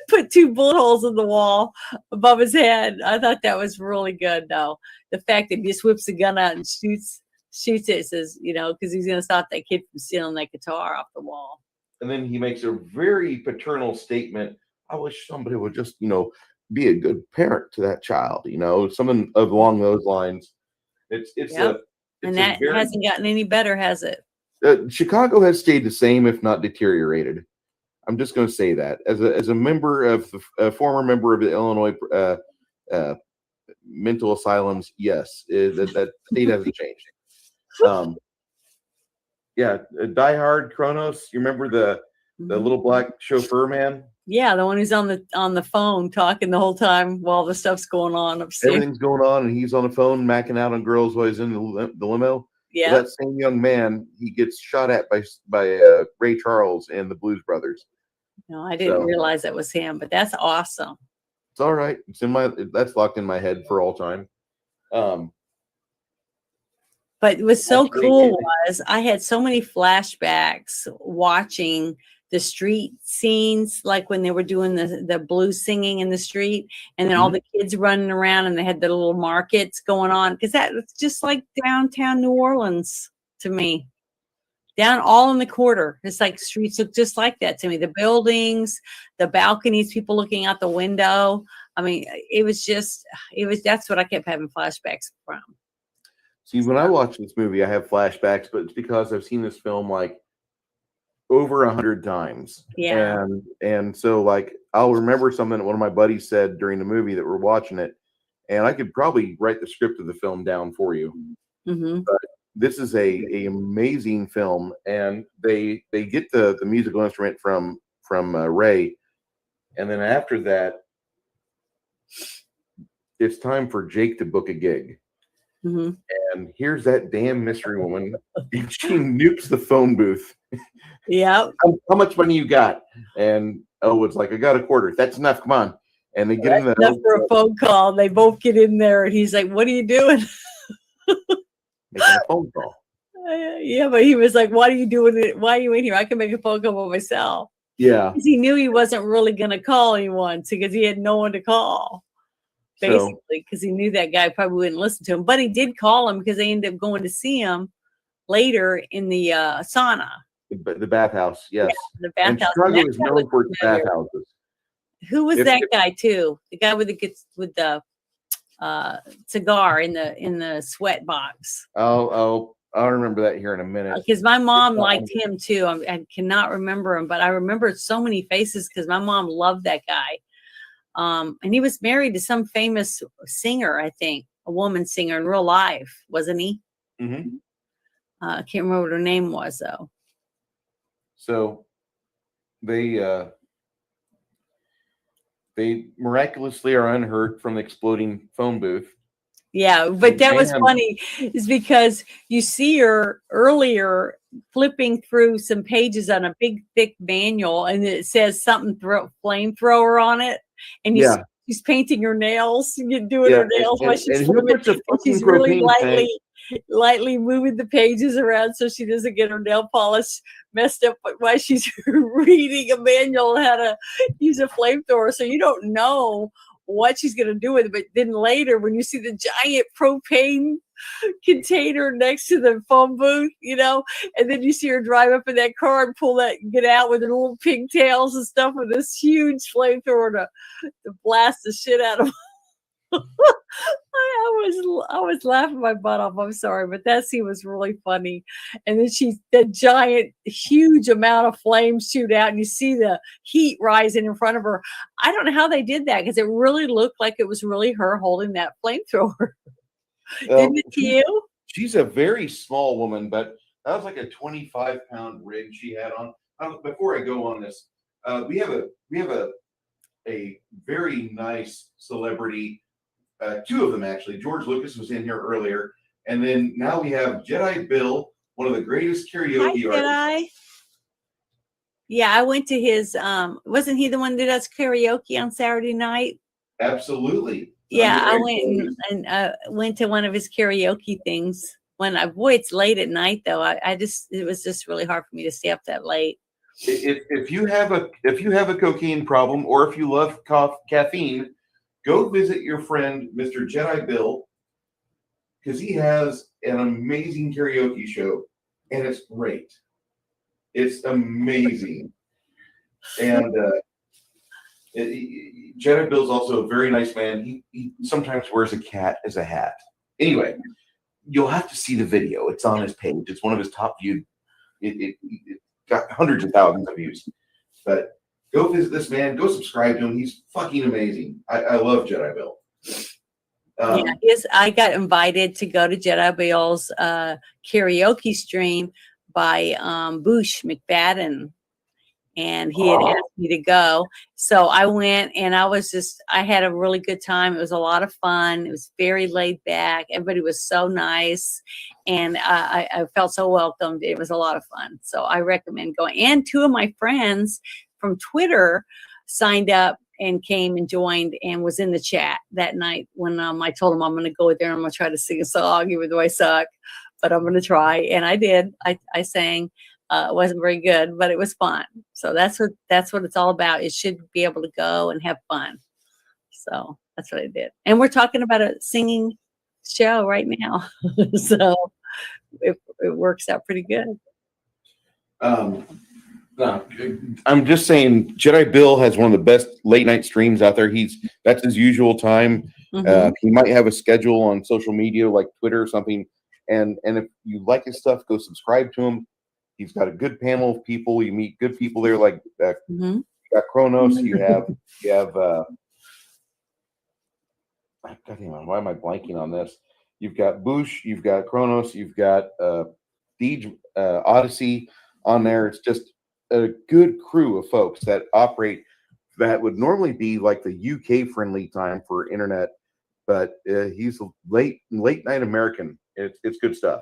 Put 2 bullet holes in the wall above his head. I thought that was really good, though. The fact that he just whips the gun out and shoots it, says, because he's going to stop that kid from stealing that guitar off the wall. And then he makes a very paternal statement. I wish somebody would just, be a good parent to that child, something along those lines. And that hasn't gotten any better, has it? Chicago has stayed the same, if not deteriorated. I'm just going to say that as a member of a former member of the Illinois mental asylums. Yes, that state hasn't changed. Die Hard, Kronos. You remember the little black chauffeur man? Yeah, the one who's on the phone talking the whole time while the stuff's going on upstairs. Everything's going on, and he's on the phone macking out on girls while he's in the limo. Yeah, well, that same young man, he gets shot at by Ray Charles and the Blues Brothers. No, I didn't realize that was him, but that's awesome. It's all right. That's locked in my head for all time. But it was so That's really cool amazing. was I had so many flashbacks watching the street scenes, like when they were doing the blues singing in the street, and then all the kids running around, and they had the little markets going on, because that was just like downtown New Orleans to me. Down all in the quarter, it's like streets look just like that to me. The buildings, the balconies, people looking out the window. I mean, that's what I kept having flashbacks from. See, when I watch this movie, I have flashbacks, but it's because I've seen this film like over 100 times. Yeah. And so like I'll remember something that one of my buddies said during the movie that we're watching it, and I could probably write the script of the film down for you. But this is a amazing film, and they get the musical instrument from Ray, and then after that, it's time for Jake to book a gig. And here's that damn mystery woman. She nukes the phone booth. Yeah. How much money you got? And it's like, I got a quarter. That's enough. Come on. And they get in the enough for a phone call. They both get in there, and he's like, "What are you doing?" Making a phone call. Yeah, but he was like, "Why are you doing it? Why are you in here? I can make a phone call by myself." Yeah. Because he knew he wasn't really going to call anyone, because he had no one to call. Basically, because he knew that guy probably wouldn't listen to him. But he did call him, because they ended up going to see him later in the sauna. The bathhouse, yes. Yeah, the bathhouse. Chicago is known for its bathhouses. Who was that guy too? The guy with the cigar in the sweat box. I'll remember that here in a minute. Because my mom liked him too. I cannot remember him, but I remember so many faces because my mom loved that guy. And he was married to some famous singer, I think, a woman singer in real life, wasn't he? I can't remember what her name was though. So they miraculously are unhurt from the exploding phone booth. Yeah, but that was funny, is because you see her earlier flipping through some pages on a big thick manual, and it says something flamethrower on it, and she's painting her nails, doing her nails while she's flipping, and she's really lightly moving the pages around so she doesn't get her nail polish messed up while she's reading a manual on how to use a flamethrower. So you don't know what she's going to do with it. But then later, when you see the giant propane container next to the phone booth, and then you see her drive up in that car and get out with her little pigtails and stuff with this huge flamethrower to blast the shit out of I was laughing my butt off. I'm sorry, but that scene was really funny. And then that giant, huge amount of flames shoot out, and you see the heat rising in front of her. I don't know how they did that, because it really looked like it was really her holding that flamethrower. Didn't it to you? She's a very small woman, but that was like a 25-pound rig she had on. Before I go on this, we have a very nice celebrity. Two of them, actually. George Lucas was in here earlier. And then now we have Jedi Bill, one of the greatest karaoke artists. Jedi. Yeah, I went to his, wasn't he the one that does karaoke on Saturday night? Absolutely. Yeah, I went and went to one of his karaoke things. It's late at night though. It was just really hard for me to stay up that late. If you have a cocaine problem, or if you love caffeine, go visit your friend, Mr. Jedi Bill, because he has an amazing karaoke show, and it's great. It's amazing. And Jedi Bill's also a very nice man. He sometimes wears a cat as a hat. Anyway, you'll have to see the video. It's on his page. It's one of his top viewed. It got hundreds of thousands of views. But go visit this man. Go subscribe to him. He's fucking amazing. I love Jedi Bill. I got invited to go to Jedi Bill's karaoke stream by Boosh McFadden, and he had asked me to go. So I went, and I had a really good time. It was a lot of fun. It was very laid back. Everybody was so nice, and I felt so welcomed. It was a lot of fun. So I recommend going. And two of my friends from Twitter signed up and came and joined and was in the chat that night when I told them I'm going to go there and I'm going to try to sing a song, even though I suck. but I'm going to try. And I did. I sang. It wasn't very good, but it was fun. So that's what it's all about. It should be able to go and have fun. So that's what I did. And we're talking about a singing show right now. So it works out pretty good. I'm just saying, Jedi Bill has one of the best late night streams out there. That's his usual time. He might have a schedule on social media like Twitter or something. And if you like his stuff, go subscribe to him. He's got a good panel of people. You meet good people there, like you got Kronos. You have God damn, why am I blanking on this? You've got Bush, you've got Kronos, you've got Deej, Odyssey on there. It's just a good crew of folks that operate that would normally be like the UK friendly time for internet, but he's a late night American. It's good stuff.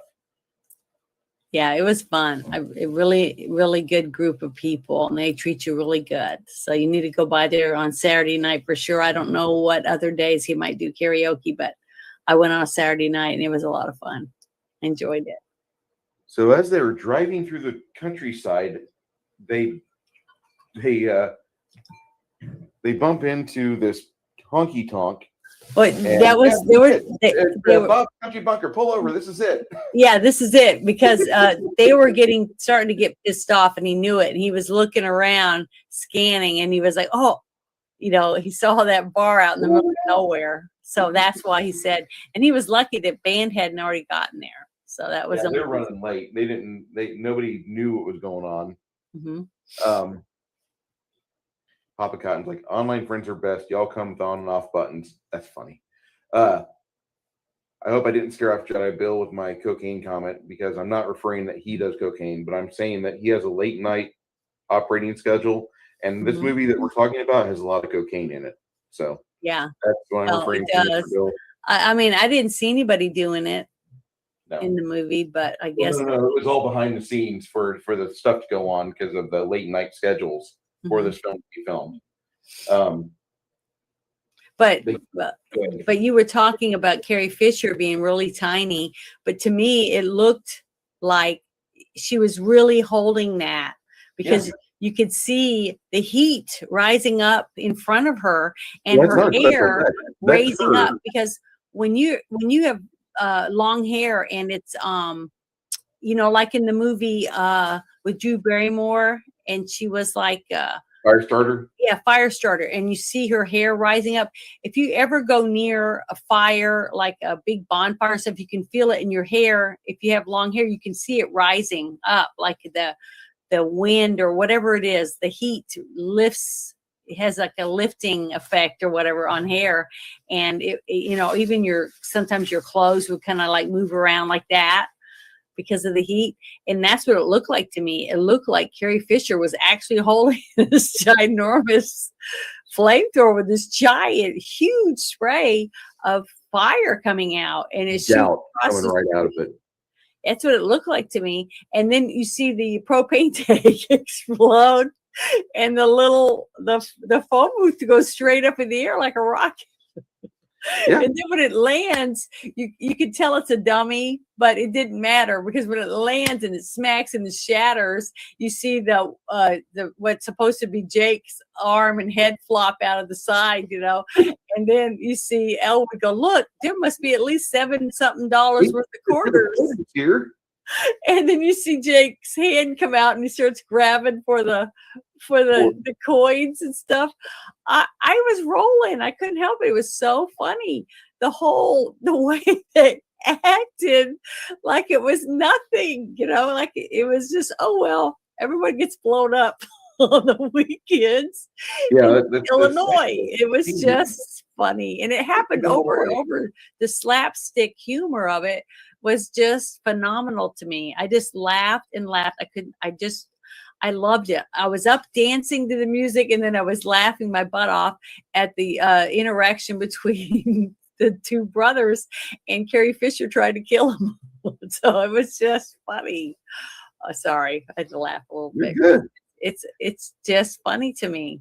Yeah, it was fun. A really, really good group of people, and they treat you really good. So you need to go by there on Saturday night for sure. I don't know what other days he might do karaoke, but I went on a Saturday night, and it was a lot of fun. I enjoyed it. So as they were driving through the countryside, they bump into this honky tonk. But that was they were Bob Country Bunker, pull over. This is it. Yeah, this is it, because they were starting to get pissed off, and he knew it. And he was looking around, scanning, and he was like, "Oh, he saw that bar out in the middle of nowhere." So that's why he said. And he was lucky that band hadn't already gotten there. So that was. They're running late. Nobody knew what was going on. Mm-hmm. Papa Cotton's like, online friends are best. Y'all come with on and off buttons. That's funny. I hope I didn't scare off Jedi Bill with my cocaine comment, because I'm not referring that he does cocaine, but I'm saying that he has a late night operating schedule. And this movie that we're talking about has a lot of cocaine in it. So yeah, that's what I'm referring to. Bill. I mean, I didn't see anybody doing it in the movie, but I guess no, it was all behind the scenes for the stuff to go on because of the late night schedules for this film to be filmed. But you were talking about Carrie Fisher being really tiny, but to me it looked like she was really holding that, because you could see the heat rising up in front of her, and her hair raising up, because when you have long hair, and it's like in the movie with Drew Barrymore, and she was like Firestarter. Yeah, Firestarter, and you see her hair rising up. If you ever go near a fire, like a big bonfire stuff, you can feel it in your hair. If you have long hair, you can see it rising up, like the wind or whatever it is. The heat lifts. It has like a lifting effect or whatever on hair, and even sometimes your clothes would kind of like move around like that because of the heat. And that's what it looked like to me. It looked like Carrie Fisher was actually holding this ginormous flamethrower with this giant, huge spray of fire coming out, and it's coming right out of it. That's what it looked like to me. And then you see the propane tank explode, and the phone booth to go straight up in the air like a rocket. Yeah. And then when it lands, you could tell it's a dummy, but it didn't matter, because when it lands and it smacks and it shatters, you see the what's supposed to be Jake's arm and head flop out of the side, and then you see Elwood go, "Look, there must be at least $7-something worth of quarters here." And then you see Jake's hand come out, and he starts grabbing for the coins and stuff. I was rolling. I couldn't help it. It was so funny. The way they acted like it was nothing, like it was just, oh, well, everyone gets blown up on the weekends in Illinois. It was just funny. And it happened over and over. The slapstick humor of it was just phenomenal to me. I just laughed and laughed. I loved it. I was up dancing to the music, and then I was laughing my butt off at the interaction between the two brothers, and Carrie Fisher tried to kill him. So it was just funny. Sorry, I had to laugh a little bit. Good. It's just funny to me.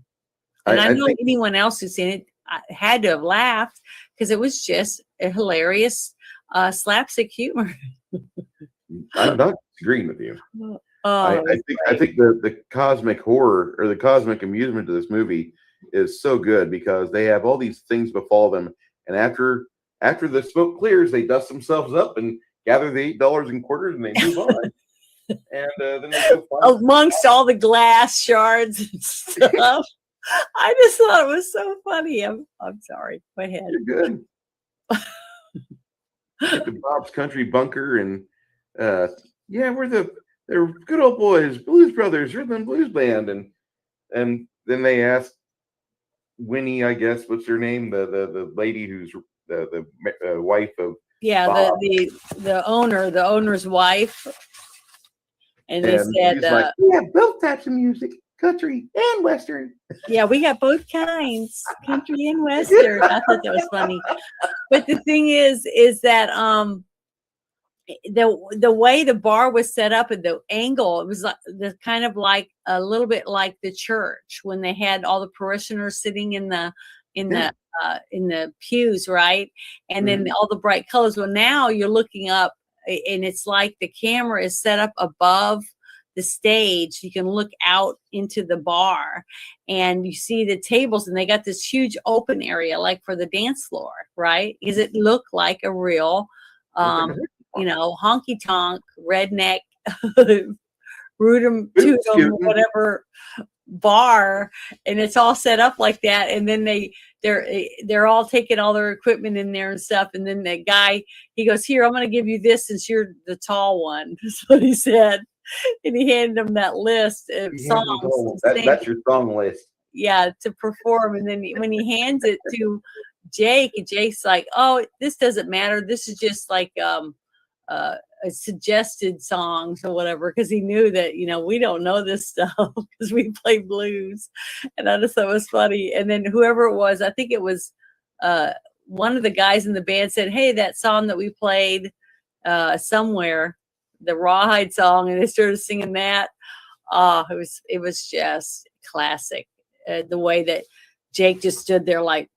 And I know anyone else who's seen it had to have laughed, because it was just a hilarious slapstick humor. I'm not disagreeing with you. Oh, I think the cosmic horror or the cosmic amusement of this movie is so good because they have all these things befall them, and after the smoke clears, they dust themselves up and gather the $8 in quarters and they move on. And then they go find amongst all the glass shards and stuff. I just thought it was so funny. I'm sorry. Go ahead. You're good. Get the Bob's Country Bunker, and yeah, they're good old boys, Blues Brothers, Rhythm and Blues Band, and then they asked Winnie, I guess, what's her name, the lady who's the wife of Bob. the owner's wife, and they said, he's like, we have both types of music, country and western. Yeah, we got both kinds, country and western. I thought that was funny. But the thing is that the way the bar was set up and the angle, it was like the kind of like a little bit like the church when they had all the parishioners sitting in the pews, right? And then all the bright colors. Well, now you're looking up and it's like the camera is set up above the stage. You can look out into the bar and you see the tables, and they got this huge open area like for the dance floor, right? Because it looked like a real honky tonk redneck root whatever bar, and it's all set up like that. And then they're all taking all their equipment in there and stuff, and then the guy, he goes, here, I'm going to give you this since you're the tall one. That's what he said. And he handed him that list of songs. That's your song list. Yeah, to perform. And then when he hands it to Jake, and Jake's like, oh, this doesn't matter, this is just like a suggested songs or whatever, because he knew that we don't know this stuff because we play blues. And I just thought it was funny. And then whoever it was, I think it was one of the guys in the band said, hey, that song that we played somewhere, the Rawhide song, and they started singing that. It was just classic. The way that Jake just stood there like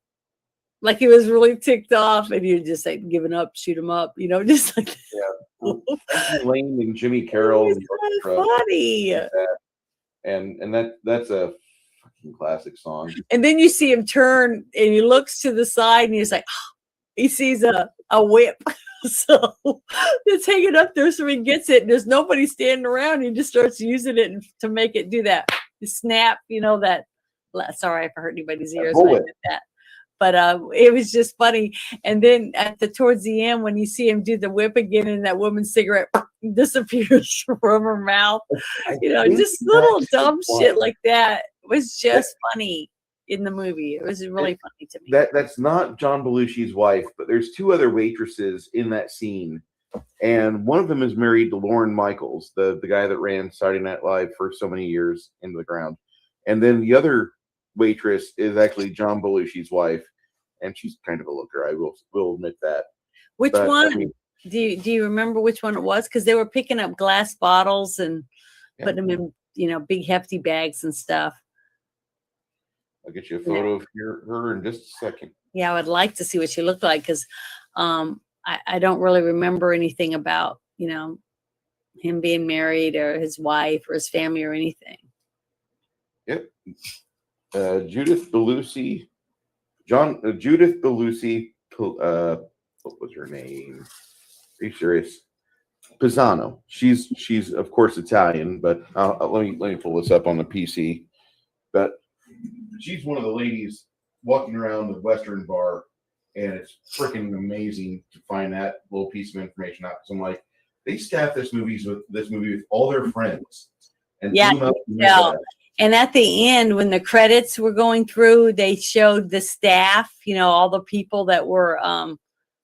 he was really ticked off, and you just like giving up, shoot him up, just like Lane and Jimmy Carroll. It's so funny. And that's a fucking classic song. And then you see him turn and he looks to the side and he's like, he sees a whip. So it's hanging up there, so he gets it, and there's nobody standing around. He just starts using it to make it do that snap, that. Sorry if I hurt anybody's ears when I did that. But it was just funny. And then towards the end, when you see him do the whip again, and that woman's cigarette disappears from her mouth, just little dumb shit like that. It was just funny in the movie. It was really funny to me. That's not John Belushi's wife, but there's two other waitresses in that scene. And one of them is married to Lorne Michaels, the guy that ran Saturday Night Live for so many years into the ground. And then the other waitress is actually John Belushi's wife, and she's kind of a looker. I will admit that. Which one? Do you remember which one it was? Because they were picking up glass bottles and putting them in big hefty bags and stuff. I'll get you a photo of her in just a second. Yeah, I would like to see what she looked like, because I don't really remember anything about him being married or his wife or his family or anything. Yep. Judith Belushi. Judith Belushi. What was her name? Are you serious? Pisano. She's of course Italian, but let me pull this up on the PC. But she's one of the ladies walking around the Western bar, and it's freaking amazing to find that little piece of information out. Because I'm like, they staffed this movie with all their friends. And and at the end, when the credits were going through, they showed the staff, all the people that were,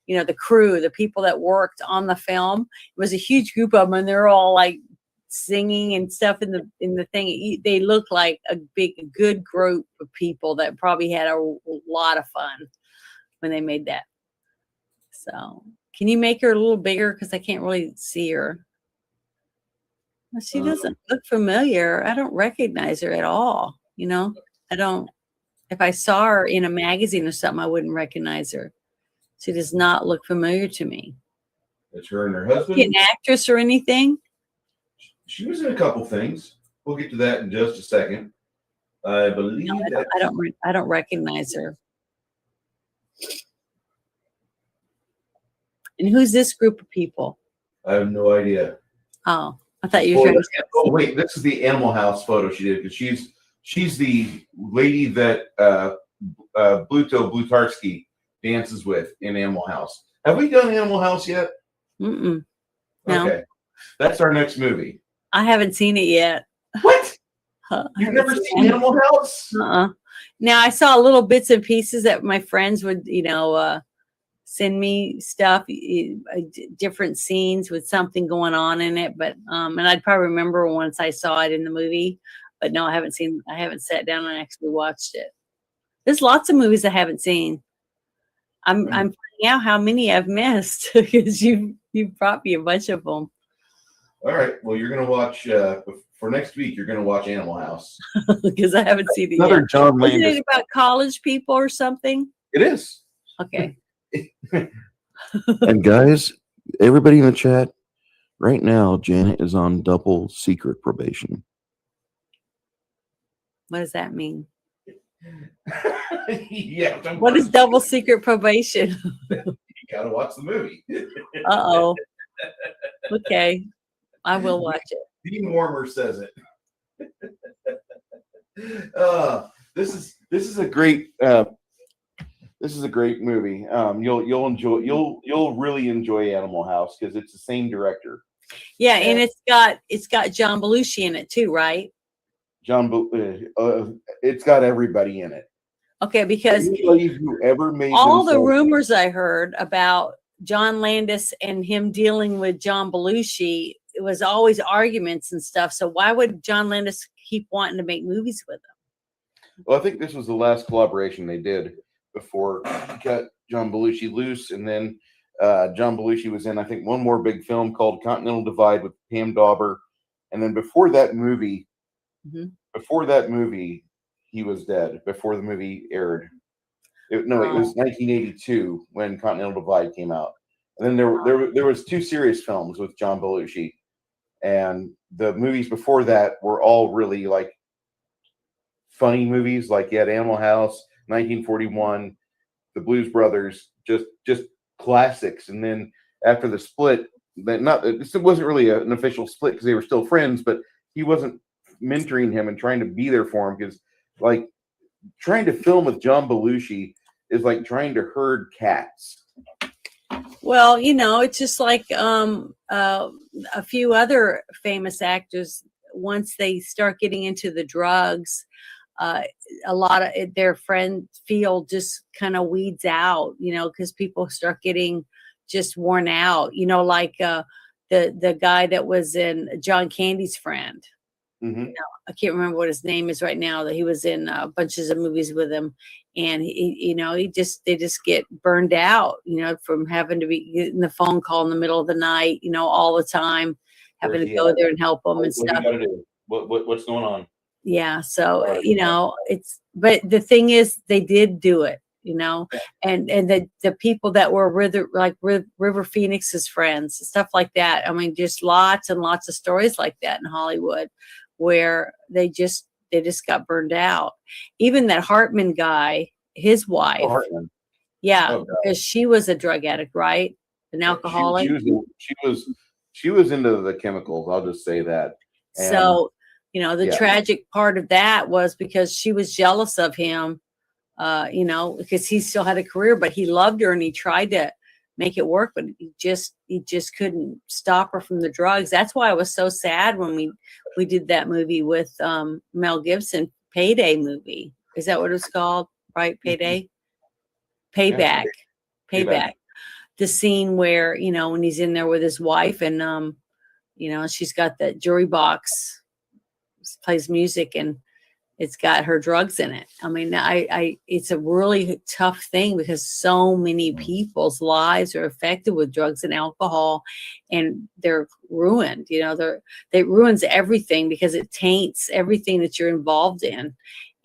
the crew, the people that worked on the film. It was a huge group of them, and they're all like singing and stuff in the thing. They look like a good group of people that probably had a lot of fun when they made that. So, can you make her a little bigger? Because I can't really see her. Well, she doesn't look familiar. I don't recognize her at all. I don't. If I saw her in a magazine or something, I wouldn't recognize her. She does not look familiar to me. It's her and her Is husband. she an actress or anything? She was in a couple things. We'll get to that in just a second. I believe No, that. I don't recognize her. And who's this group of people? I have no idea. Oh, I thought you were trying to. Oh wait, this is the Animal House photo she did because she's the lady that Blutarski dances with in Animal House. Have we done Animal House yet? Mm-mm. No. Okay, that's our next movie. I haven't seen it yet. What? You've never seen Animal House? Now I saw little bits and pieces that my friends would, send me stuff, different scenes with something going on in it. But and I'd probably remember once I saw it in the movie. But no, I haven't sat down and actually watched it. There's lots of movies I haven't seen. I'm finding out how many I've missed because you brought me a bunch of them. All right. Well, you're gonna watch for next week. You're gonna watch Animal House Because I haven't seen it Another yet. John Isn't Landis. it about college people or something? It is. Okay. And guys, everybody in the chat, right now, Janet is on double secret probation. What does that mean? Yeah. What is double secret probation? You gotta watch the movie. Uh-oh. Okay. I will watch it. Dean Warmer says it. This is a great movie. You'll really enjoy Animal House because it's the same director. Yeah, and it's got John Belushi in it too, right? It's got everybody in it. Okay, because Anybody who ever made all the themselves- rumors I heard about John Landis and him dealing with John Belushi, it was always arguments and stuff. So why would John Landis keep wanting to make movies with him? Well, I think this was the last collaboration they did before he cut John Belushi loose, and then John Belushi was in, I think, one more big film called Continental Divide with Pam Dauber, and then before that movie, he was dead. Before the movie aired, it was 1982 when Continental Divide came out, and then there was two serious films with John Belushi, and the movies before that were all really like funny movies. Like you had Animal House, 1941, The Blues Brothers, just classics. And then after the split, it wasn't really an official split because they were still friends, but he wasn't mentoring him and trying to be there for him because, like, trying to film with John Belushi is like trying to herd cats. Well, it's just like a few other famous actors. Once they start getting into the drugs, a lot of their friend field just kind of weeds out, because people start getting just worn out. Like the guy that was in John Candy's friend. Mm-hmm. I can't remember what his name is right now. That he was in bunches of movies with him, and they just get burned out, from having to be getting the phone call in the middle of the night, all the time, having to go there and help them and stuff. What do you gotta do? What's going on? Yeah, so but the thing is, they did do it, and the people that were River Phoenix's friends, stuff like that. I mean, just lots and lots of stories like that in Hollywood, where they just got burned out. Even that Hartman guy, his wife, because she was a drug addict, right? An alcoholic. She was into the chemicals. I'll just say that. And so. The tragic part of that was because she was jealous of him, because he still had a career, but he loved her and he tried to make it work, but he just couldn't stop her from the drugs. That's why I was so sad when we did that movie with Mel Gibson, Payday movie. Is that what it's called? Right? Payday? Payback. Payback. The scene where, when he's in there with his wife and, she's got that jury box, plays music, and it's got her drugs in it. I mean, it's a really tough thing because so many people's lives are affected with drugs and alcohol, and they're ruined. It ruins everything because it taints everything that you're involved in.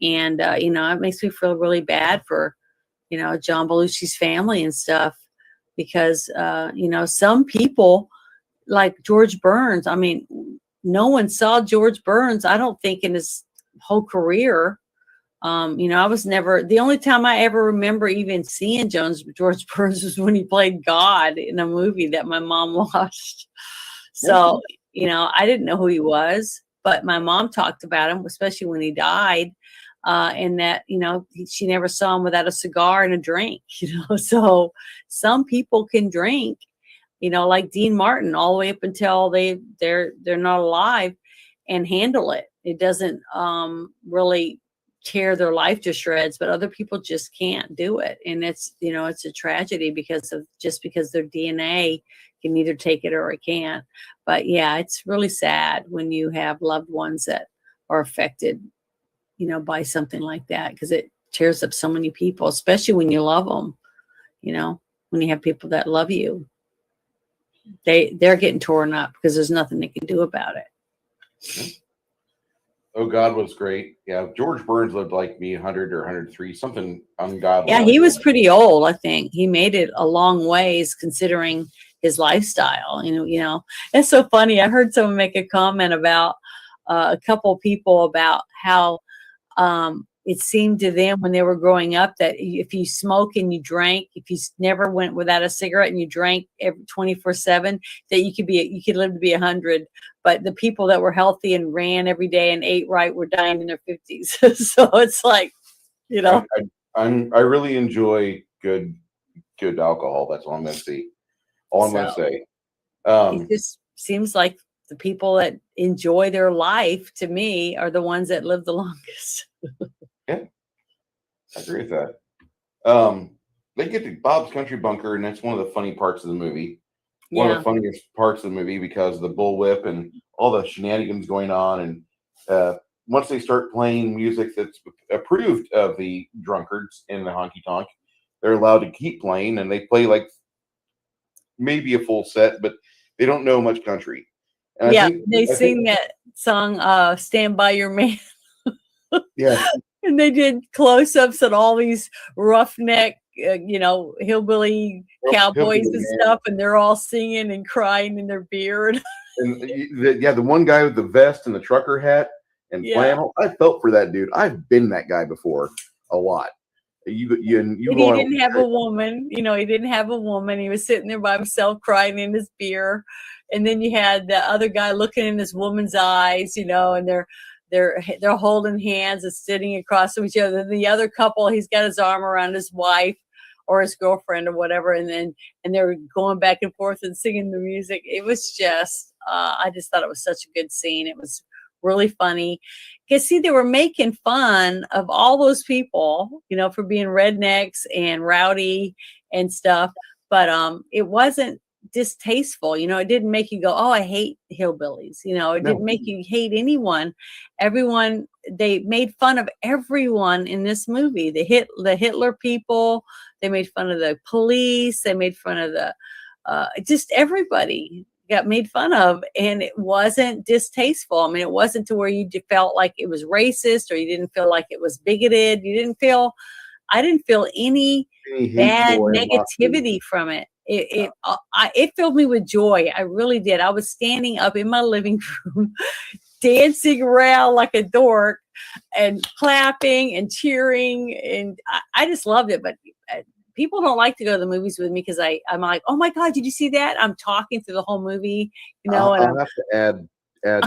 And, it makes me feel really bad for, John Belushi's family and stuff. because, some people like George Burns. I mean, no one saw George Burns, I don't think, in his whole career. I was never, the only time I ever remember even seeing George Burns was when he played God in a movie that my mom watched. So, I didn't know who he was, but my mom talked about him, especially when he died. And that, she never saw him without a cigar and a drink, so some people can drink, like Dean Martin, all the way up until they're not alive, and handle it. It doesn't really tear their life to shreds, but other people just can't do it. And it's, it's a tragedy because their DNA can either take it or it can't. But yeah, it's really sad when you have loved ones that are affected, by something like that, because it tears up so many people, especially when you love them, when you have people that love you, they're getting torn up because there's nothing they can do about it. Oh, God was great. Yeah, George Burns lived like me, 100 or 103, something ungodly. Yeah, he was pretty old, I think. He made it a long ways considering his lifestyle. It's so funny. I heard someone make a comment about a couple of people about how it seemed to them when they were growing up that if you smoke and you drank, if you never went without a cigarette and you drank 24/7, that you could live to be 100. But the people that were healthy and ran every day and ate right were dying in their 50s. So it's like, I really enjoy good alcohol. That's all I'm going to say. I'm going to say. It just seems like the people that enjoy their life, to me, are the ones that live the longest. Yeah, I agree with that. They get to Bob's Country Bunker, and that's one of the funny parts of the movie. One of the funniest parts of the movie, because of the bullwhip and all the shenanigans going on. And once they start playing music that's approved of the drunkards in the honky tonk, they're allowed to keep playing, and they play like maybe a full set, but they don't know much country. And they sing that song, Stand By Your Man. Yeah. And they did close-ups on all these roughneck, hillbilly cowboys and stuff, and they're all singing and crying in their beard. And the one guy with the vest and the trucker hat and flannel, I felt for that dude. I've been that guy before a lot. He didn't have a woman. He didn't have a woman. He was sitting there by himself crying in his beer. And then you had the other guy looking in this woman's eyes, and they're holding hands and sitting across from each other. And the other couple, he's got his arm around his wife or his girlfriend or whatever, and they're going back and forth and singing the music. It was just, I just thought it was such a good scene. It was really funny. Because see, they were making fun of all those people, for being rednecks and rowdy and stuff. But it wasn't distasteful. It didn't make you go, oh, I hate hillbillies. It didn't make you hate anyone. Everyone, they made fun of everyone in this movie. The Hitler people, they made fun of the police, they made fun of the just everybody got made fun of, and it wasn't distasteful. I mean, it wasn't to where you felt like it was racist, or you didn't feel like it was bigoted. I didn't feel any bad negativity from it. It filled me with joy. I really did. I was standing up in my living room, dancing around like a dork, and clapping and cheering, and I just loved it. But people don't like to go to the movies with me because I'm like, oh my God, did you see that? I'm talking through the whole movie, I'll have to add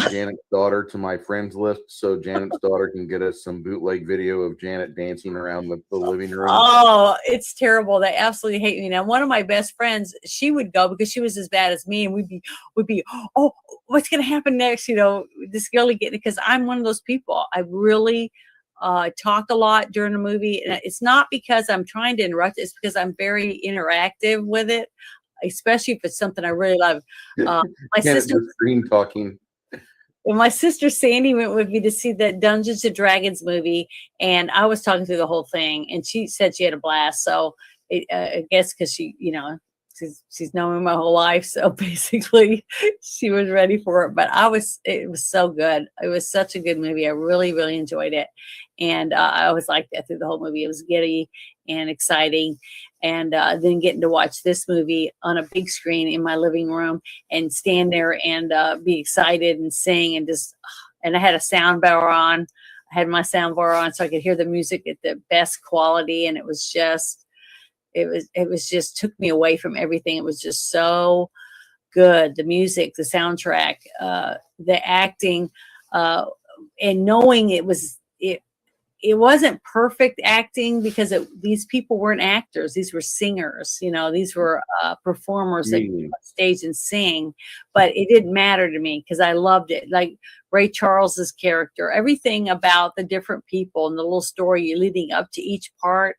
Janet's daughter to my friends list, so Janet's daughter can get us some bootleg video of Janet dancing around the living room. Oh, it's terrible. They absolutely hate me. Now, one of my best friends, she would go because she was as bad as me, and we'd be, oh, what's going to happen next? This girl getting, because I'm one of those people. I really talk a lot during a movie, and it's not because I'm trying to interrupt. It's because I'm very interactive with it, especially if it's something I really love. My sister screen talking. Well, my sister Sandy went with me to see the Dungeons and Dragons movie, and I was talking through the whole thing, and she said she had a blast. So I guess because she's known me my whole life, so basically she was ready for it. But it was so good. It was such a good movie. I really, really enjoyed it, and I was like that through the whole movie. It was giddy, and exciting. And then getting to watch this movie on a big screen in my living room and stand there and be excited and sing and just, and I had a sound bar on. I had my sound bar on so I could hear the music at the best quality. And it was just took me away from everything. It was just so good. The music, the soundtrack, the acting, and knowing it wasn't perfect acting because these people weren't actors. These were singers, these were performers that go on stage and sing, but it didn't matter to me because I loved it. Like Ray Charles's character, everything about the different people and the little story leading up to each part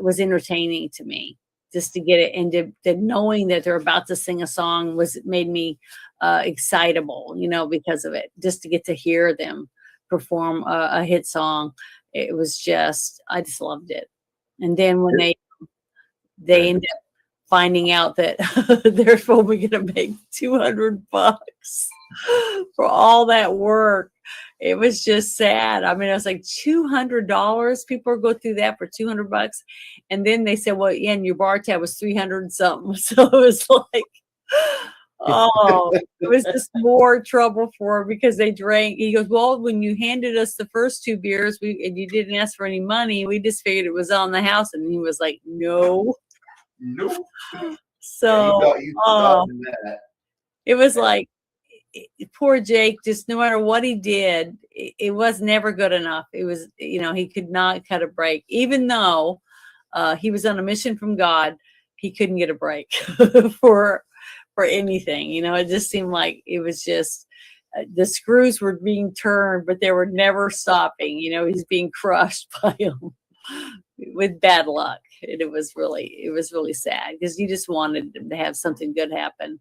was entertaining to me. Just to get it, and to knowing that they're about to sing a song made me excitable, because of it. Just to get to hear them perform a hit song, it was I just loved it. And then when they end up finding out that they're probably going to make $200 for all that work, it was just sad. I mean, I was like, $200. People go through that for $200, and then they said, "Well, yeah, and your bar tab was 300 and something." So it was like, oh, it was just more trouble for him because they drank. He goes, "Well, when you handed us the first 2 beers, and you didn't ask for any money, we just figured it was on the house." And he was like, "No." Nope. So Yeah, it was like, poor Jake, just no matter what he did, it was never good enough. It was, he could not cut a break. Even though he was on a mission from God, he couldn't get a break for anything. It just seemed like it was just the screws were being turned, but they were never stopping. He's being crushed by them with bad luck. And it was really sad because you just wanted them to have something good happen.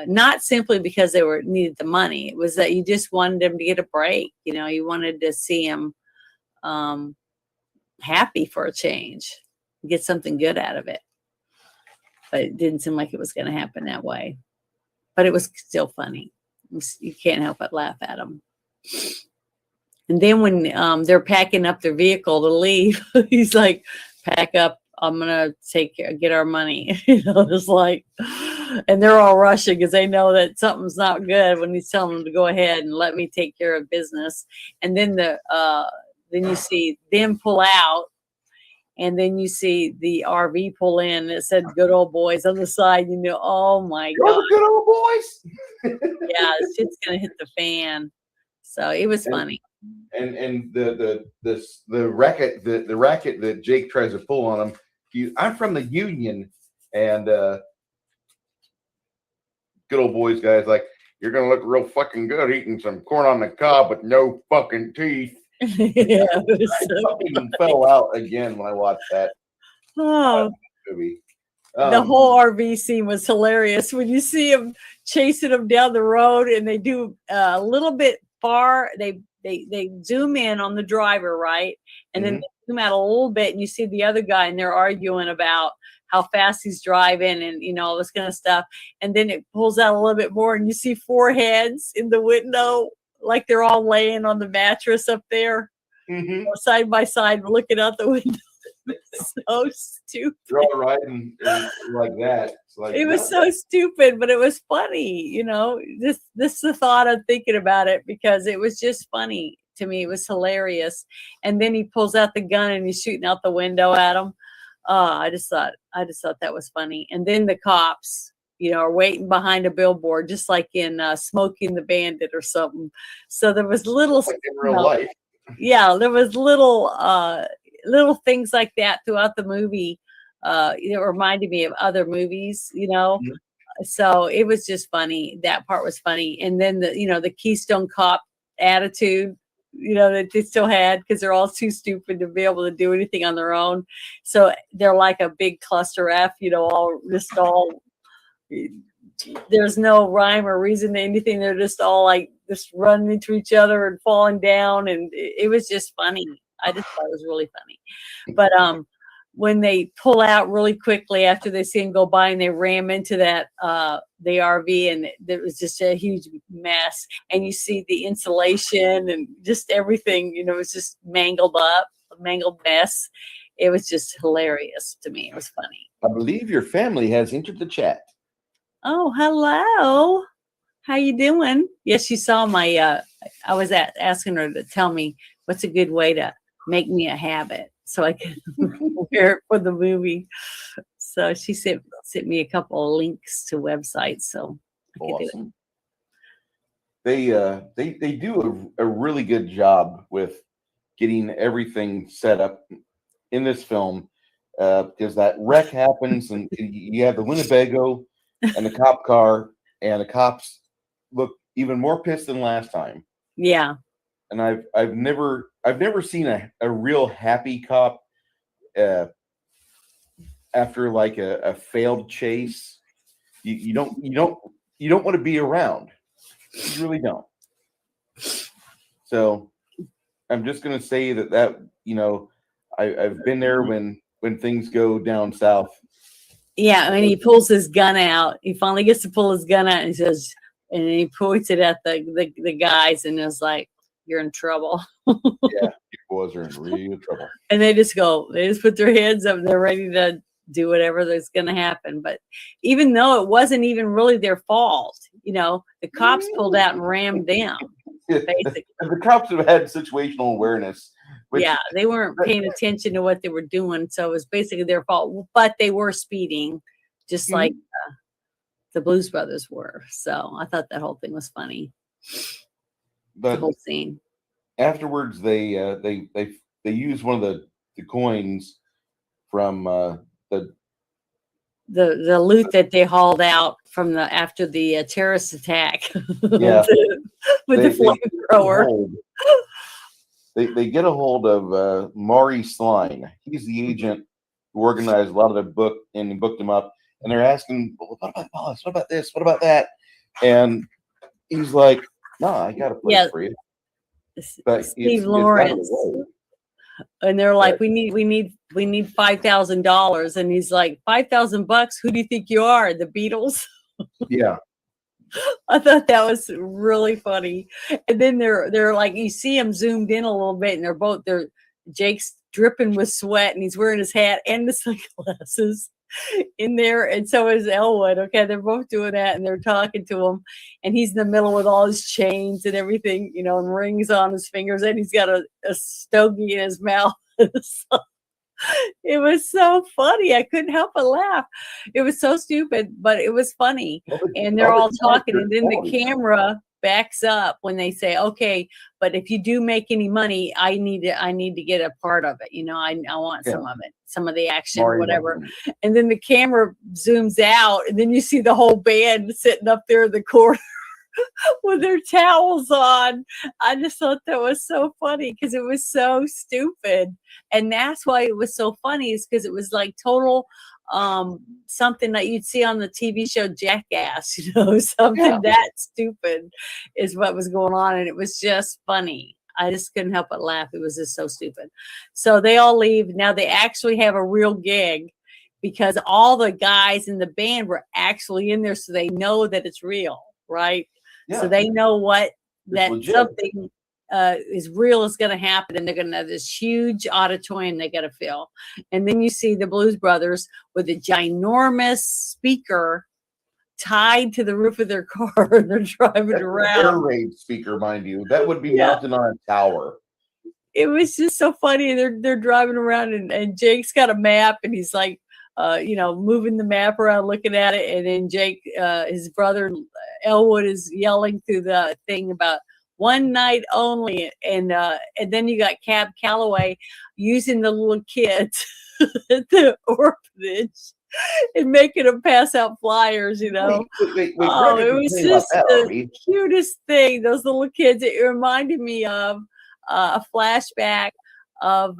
Not simply because they needed the money. It was that you just wanted them to get a break. You wanted to see them happy for a change, get something good out of it. But it didn't seem like it was going to happen that way. But it was still funny. You can't help but laugh at them. And then when they're packing up their vehicle to leave, he's like, "Pack up. I'm going to get our money." It's like, and they're all rushing because they know that something's not good when he's telling them to go ahead and let me take care of business. And then then you see them pull out, and then you see the RV pull in. That said "Good Old Boys" on the side. Oh my God. Good old boys. Yeah, shit's going to hit the fan. So it was funny. And the racket that Jake tries to pull on him. I'm from the Union, and good old boys guys like, "You're gonna look real fucking good eating some corn on the cob with no fucking teeth." Yeah, it was I fucking fell out again when I watched that movie. The whole RV scene was hilarious when you see him chasing them down the road, and they do a little bit far. They zoom in on the driver, right? And then they zoom out a little bit, and you see the other guy, and they're arguing about how fast he's driving and all this kind of stuff. And then it pulls out a little bit more, and you see 4 heads in the window, like they're all laying on the mattress up there, side by side, looking out the window. So stupid. They're all riding like that. Like, it was so stupid, but it was funny. This is the thought of thinking about it because it was just funny to me. It was hilarious. And then he pulls out the gun and he's shooting out the window at him. I just thought that was funny. And then the cops, are waiting behind a billboard, just like in Smoking the Bandit or something. So there was little, like in real life. Yeah, there was little things like that throughout the movie. It reminded me of other movies, So it was just funny. That part was funny. And then the Keystone Cop attitude, that they still had because they're all too stupid to be able to do anything on their own. So they're like a big cluster F, all there's no rhyme or reason to anything. They're just all like just running into each other and falling down. And it was just funny. I just thought it was really funny. But when they pull out really quickly after they see him go by and they ram into that the RV, and there was just a huge mess, and you see the insulation and just everything, it was just mangled mess. it was just hilarious to me. It was funny. I believe your family has entered the chat. Oh, hello. How you doing? Yes, you saw my, I was asking her to tell me what's a good way to make me a habit so I can wear it for the movie. So she sent me a couple of links to websites so I could do it. Awesome. They do a really good job with getting everything set up in this film, because that wreck happens and you have the Winnebago and the cop car, and the cops look even more pissed than last time. Yeah. And I've never seen a real happy cop after like a failed chase. You don't want to be around. You really don't. So I'm just gonna say that I've been there when things go down south. Yeah, and he pulls his gun out. He finally gets to pull his gun out, and he says, and he points it at the guys, and is like, "You're in trouble." Yeah, you boys are in real trouble. And they just put their heads up. They're ready to do whatever that's going to happen. But even though it wasn't even really their fault, the cops pulled out and rammed them. Basically, the cops have had situational awareness. Yeah, they weren't paying attention to what they were doing, so it was basically their fault. But they were speeding, just like the Blues Brothers were. So I thought that whole thing was funny. But the whole scene. Afterwards, they use one of the coins from the loot that they hauled out from after the terrorist attack. Yeah, with the flamethrower. They get a hold of Maury Sline. He's the agent who organized a lot of the book and booked him up. And they're asking, well, what about Wallace? What about this? What about that? And he's like, no, I got a place for you. But Steve Lawrence. And they're like, we need $5,000. And he's like, $5,000? Who do you think you are? The Beatles? Yeah. I thought that was really funny. And then they're like, you see him zoomed in a little bit, and Jake's dripping with sweat, and he's wearing his hat and the sunglasses in there, and so is Elwood. Okay, they're both doing that, and they're talking to him, and he's in the middle with all his chains and everything, and rings on his fingers, and he's got a stogie in his mouth. It was so funny. I couldn't help but laugh. It was so stupid, but it was funny. And they're all talking, and then the camera backs up when they say, okay, but if you do make any money, I need to get a part of it. I want some of it, some of the action, or whatever. And then the camera zooms out, and then you see the whole band sitting up there in the corner with their towels on. I just thought that was so funny because it was so stupid. And that's why it was so funny, is because it was like total something that you'd see on the TV show Jackass, something that stupid is what was going on. And it was just funny. I just couldn't help but laugh. It was just so stupid. So they all leave. Now they actually have a real gig because all the guys in the band were actually in there. So they know that it's real, right? Yeah. So they know that something is real is going to happen, and they're going to have this huge auditorium they got to fill. And then you see the Blues Brothers with a ginormous speaker tied to the roof of their car, and they're driving around. Air raid speaker, mind you, that would be mounted on a tower. It was just so funny. They're driving around, and Jake's got a map, and he's like, moving the map around, looking at it, and then Jake, his brother Elwood, is yelling through the thing about one night only, and then you got Cab Calloway using the little kids at the orphanage and making them pass out flyers. Wait, it was just the cutest thing. Those little kids. It reminded me of a flashback of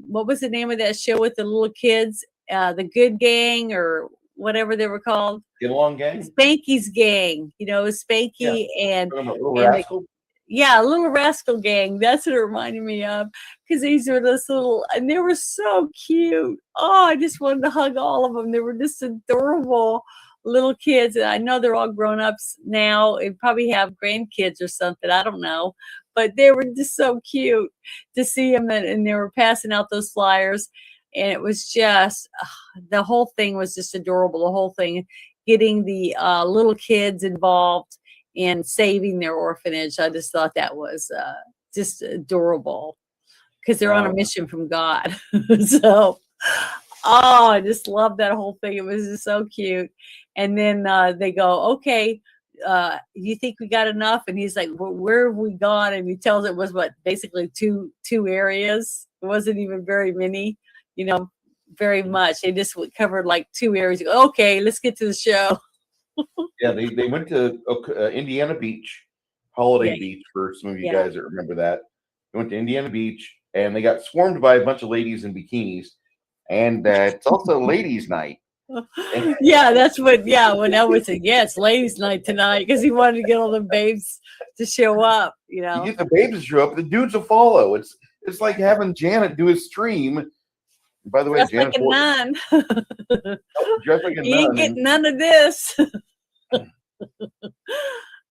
what was the name of that show with the little kids? The Good Gang, or whatever they were called. Get Along Gang? Spanky's Gang. Spanky and Little Rascal Gang. That's what it reminded me of, because these were this little, and they were so cute. Oh, I just wanted to hug all of them. They were just adorable little kids. And I know they're all grown ups now and probably have grandkids or something. I don't know. But they were just so cute to see them, and they were passing out those flyers. and it was just the whole thing was just adorable. The whole thing, getting the little kids involved in saving their orphanage. I just thought that was just adorable because they're on a mission from God. So, I just love that whole thing. It was just so cute. And then they go, okay, you think we got enough? And he's like, well, where have we gone? And he tells it was basically two areas. It wasn't even very many, very much. They just covered like 2 areas. Okay, let's get to the show. Yeah, they went to Indiana Beach, Holiday Yeah. Beach, for some of you Yeah. guys that remember that. They went to Indiana Beach, and they got swarmed by a bunch of ladies in bikinis, and it's also ladies' night. Yeah, that's what. Yeah, when Elwood said, "Yeah, it's ladies' night tonight," because he wanted to get all the babes to show up. You get the babes to show up, the dudes will follow. It's like having Janet do a stream. By the way, Dressed Janet like a nun. dressed like a You ain't nun. getting none of this.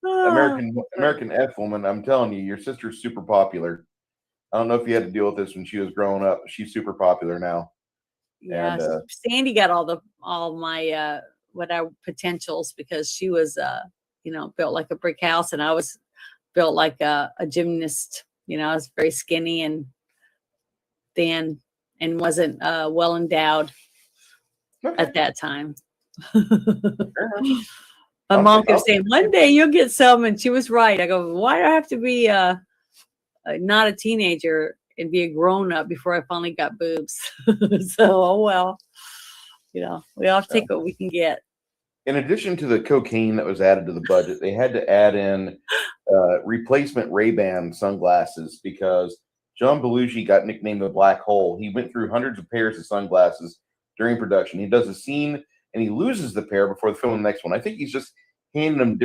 American F woman, I'm telling you, your sister's super popular. I don't know if you had to deal with this when she was growing up. She's super popular now. Yeah, And, Sandy got all my potentials because she was built like a brick house, and I was built like a gymnast. I was very skinny and thin and wasn't well endowed at that time. My mom kept saying, "One day you'll get some," and she was right. I go, "Why do I have to be not a teenager and be a grown up before I finally got boobs?" So, oh well, we all have to take what we can get. In addition to the cocaine that was added to the budget, they had to add in replacement Ray-Ban sunglasses because John Belushi got nicknamed the Black Hole. He went through hundreds of pairs of sunglasses during production. He does a scene and he loses the pair before the film the next one. I think he's just handing them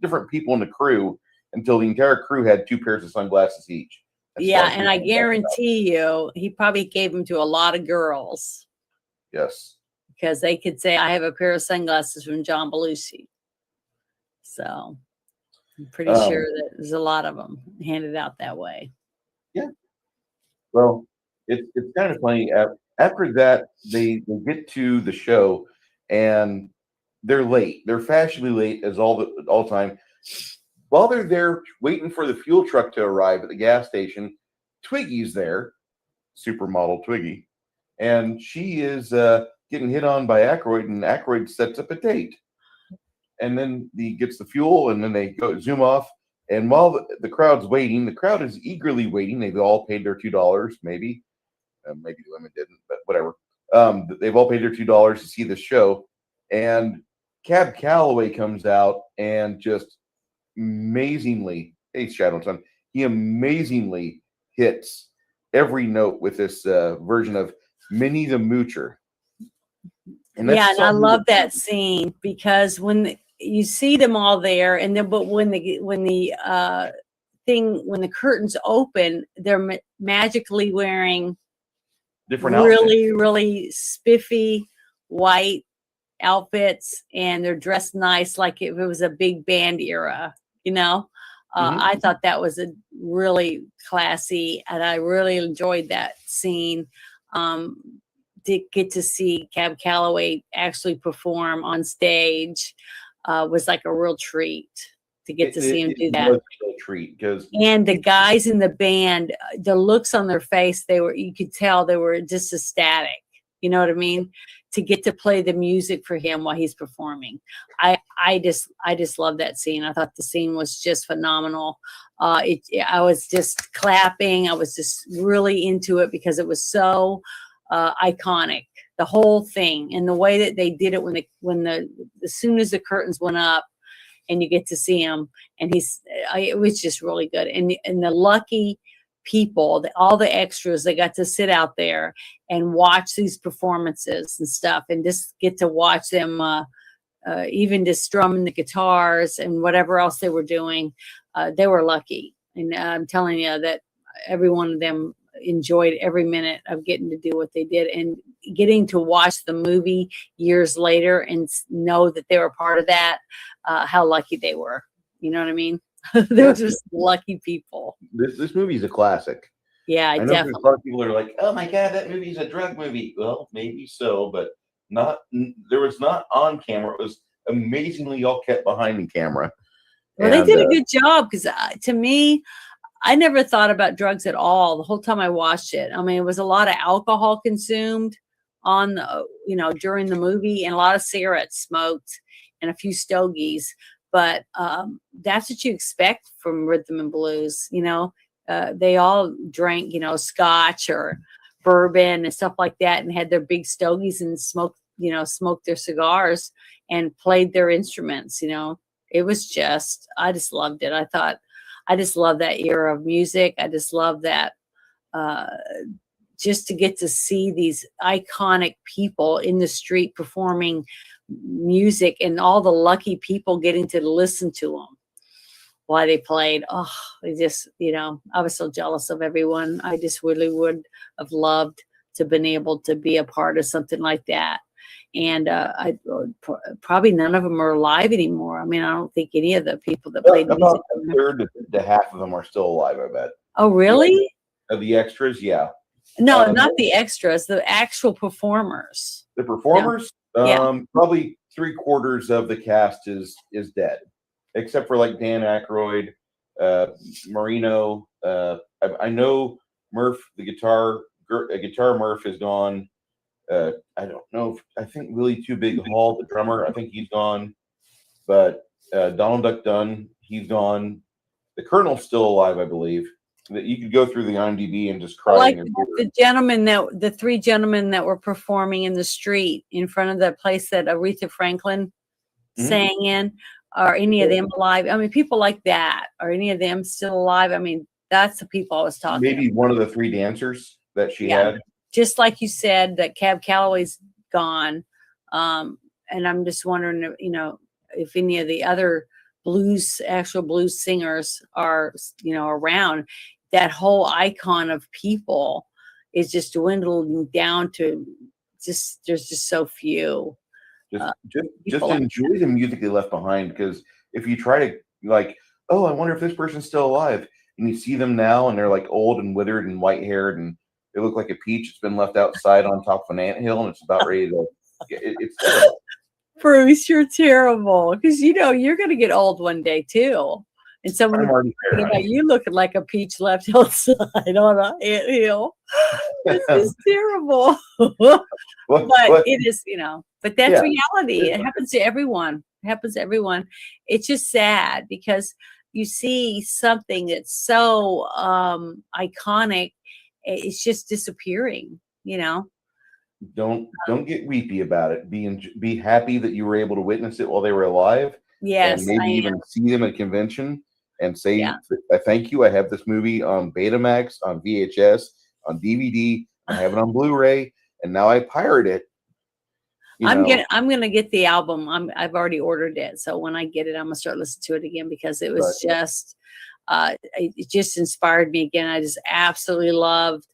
different people in the crew until the entire crew had 2 pairs of sunglasses each. Yeah, and I guarantee you, he probably gave them to a lot of girls. Yes. Because they could say, "I have a pair of sunglasses from John Belushi." So I'm pretty sure that there's a lot of them handed out that way. Yeah. Well, it's kind of funny. After that, they get to the show and they're late. They're fashionably late as all time. While they're there waiting for the fuel truck to arrive at the gas station, Twiggy's there, supermodel Twiggy, and she is getting hit on by Aykroyd, and Aykroyd sets up a date. And then he gets the fuel, and then they go zoom off. And while the crowd's waiting, the crowd is eagerly waiting. They've all paid their $2, maybe. Maybe the women didn't, but whatever. They've all paid their $2 to see the show. And Cab Calloway comes out and just amazingly, hey, Shadow Son, he amazingly hits every note with this version of Minnie the Moocher. And I love that scene because when you see them all there, and then but when the curtains open, they're magically wearing different really, really spiffy white outfits, and they're dressed nice, like if it was a big band era. I thought that was a really classy, and I really enjoyed that scene. To get to see Cab Calloway actually perform on stage was like a real treat to get to see him do that. Was a real treat and the guys in the band, the looks on their face, you could tell they were just ecstatic. You know what I mean? To get to play the music for him while he's performing. I just love that scene. I thought the scene was just phenomenal. I was just clapping. I was just really into it because it was so iconic, the whole thing, and the way that they did it as soon as the curtains went up and you get to see him, and it was just really good. And the lucky people, all the extras, they got to sit out there and watch these performances and stuff, and just get to watch them even just strumming the guitars and whatever else they were doing. They were lucky, and I'm telling you that every one of them enjoyed every minute of getting to do what they did, and getting to watch the movie years later and know that they were part of that. How lucky they were. You know what I mean? They were just lucky people. This movie is a classic. Yeah, I know there's a definitely. lot of people that are like, "Oh my god, that movie's a drug movie." Well, maybe so, but not. There was not on camera. It was amazingly all kept behind the camera. Well, they And did a good job because to me, I never thought about drugs at all the whole time I watched it. I mean, it was a lot of alcohol consumed on the, during the movie, and a lot of cigarettes smoked and a few stogies. But that's what you expect from rhythm and blues. They all drank, scotch or bourbon and stuff like that, and had their big stogies and smoked their cigars and played their instruments. It was just, I just loved it. I just love that era of music. I just love that, just to get to see these iconic people in the street performing music, and all the lucky people getting to listen to them while they played. Oh, it just, I was so jealous of everyone. I just really would have loved to been able to be a part of something like that. And probably none of them are alive anymore. I mean, I don't think any of the people that played music. About a third to half of them are still alive, I bet. Oh, really? Of the extras, yeah. No, not the extras, the actual performers. The performers, Yeah. probably 3/4 of the cast is dead, except for like Dan Aykroyd, Marino. I know Murph, the guitar Murph is gone. I don't know. I think Willie Too Big Hall, the drummer, I think he's gone. But Donald Duck Dunn, he's gone. The Colonel's still alive, I believe. That you could go through the IMDb and just cry. Like the three gentlemen that were performing in the street in front of the place that Aretha Franklin sang in. Are any of them alive? I mean, people like that. Are any of them still alive? I mean, that's the people I was talking Maybe about. one of the three dancers that she had. Just like you said, that Cab Calloway's gone. And I'm just wondering, if any of the other actual blues singers are, around. That whole icon of people is just dwindling down to there's just so few. Just enjoy the music they left behind, because if you try to like, oh, I wonder if this person's still alive, and you see them now and they're like old and withered and white haired and they look like a peach that's been left outside on top of an anthill and it's about ready to. It's terrible. Bruce, you're terrible, because you're going to get old one day too. And someone about you looking like a peach left outside on an anthill. This is terrible. But it is, but that's reality. It happens to everyone. It's just sad because you see something that's so iconic, it's just disappearing, Don't get weepy about it. Be happy that you were able to witness it while they were alive. Yes, and maybe even see them at a convention and say, I thank you. I have this movie on Betamax, on VHS, on DVD. I have it on Blu-ray, and now I pirate it. I'm gonna get the album. I've already ordered it, so when I get it, I'm gonna start listening to it again, because it was just it just inspired me again. I just absolutely loved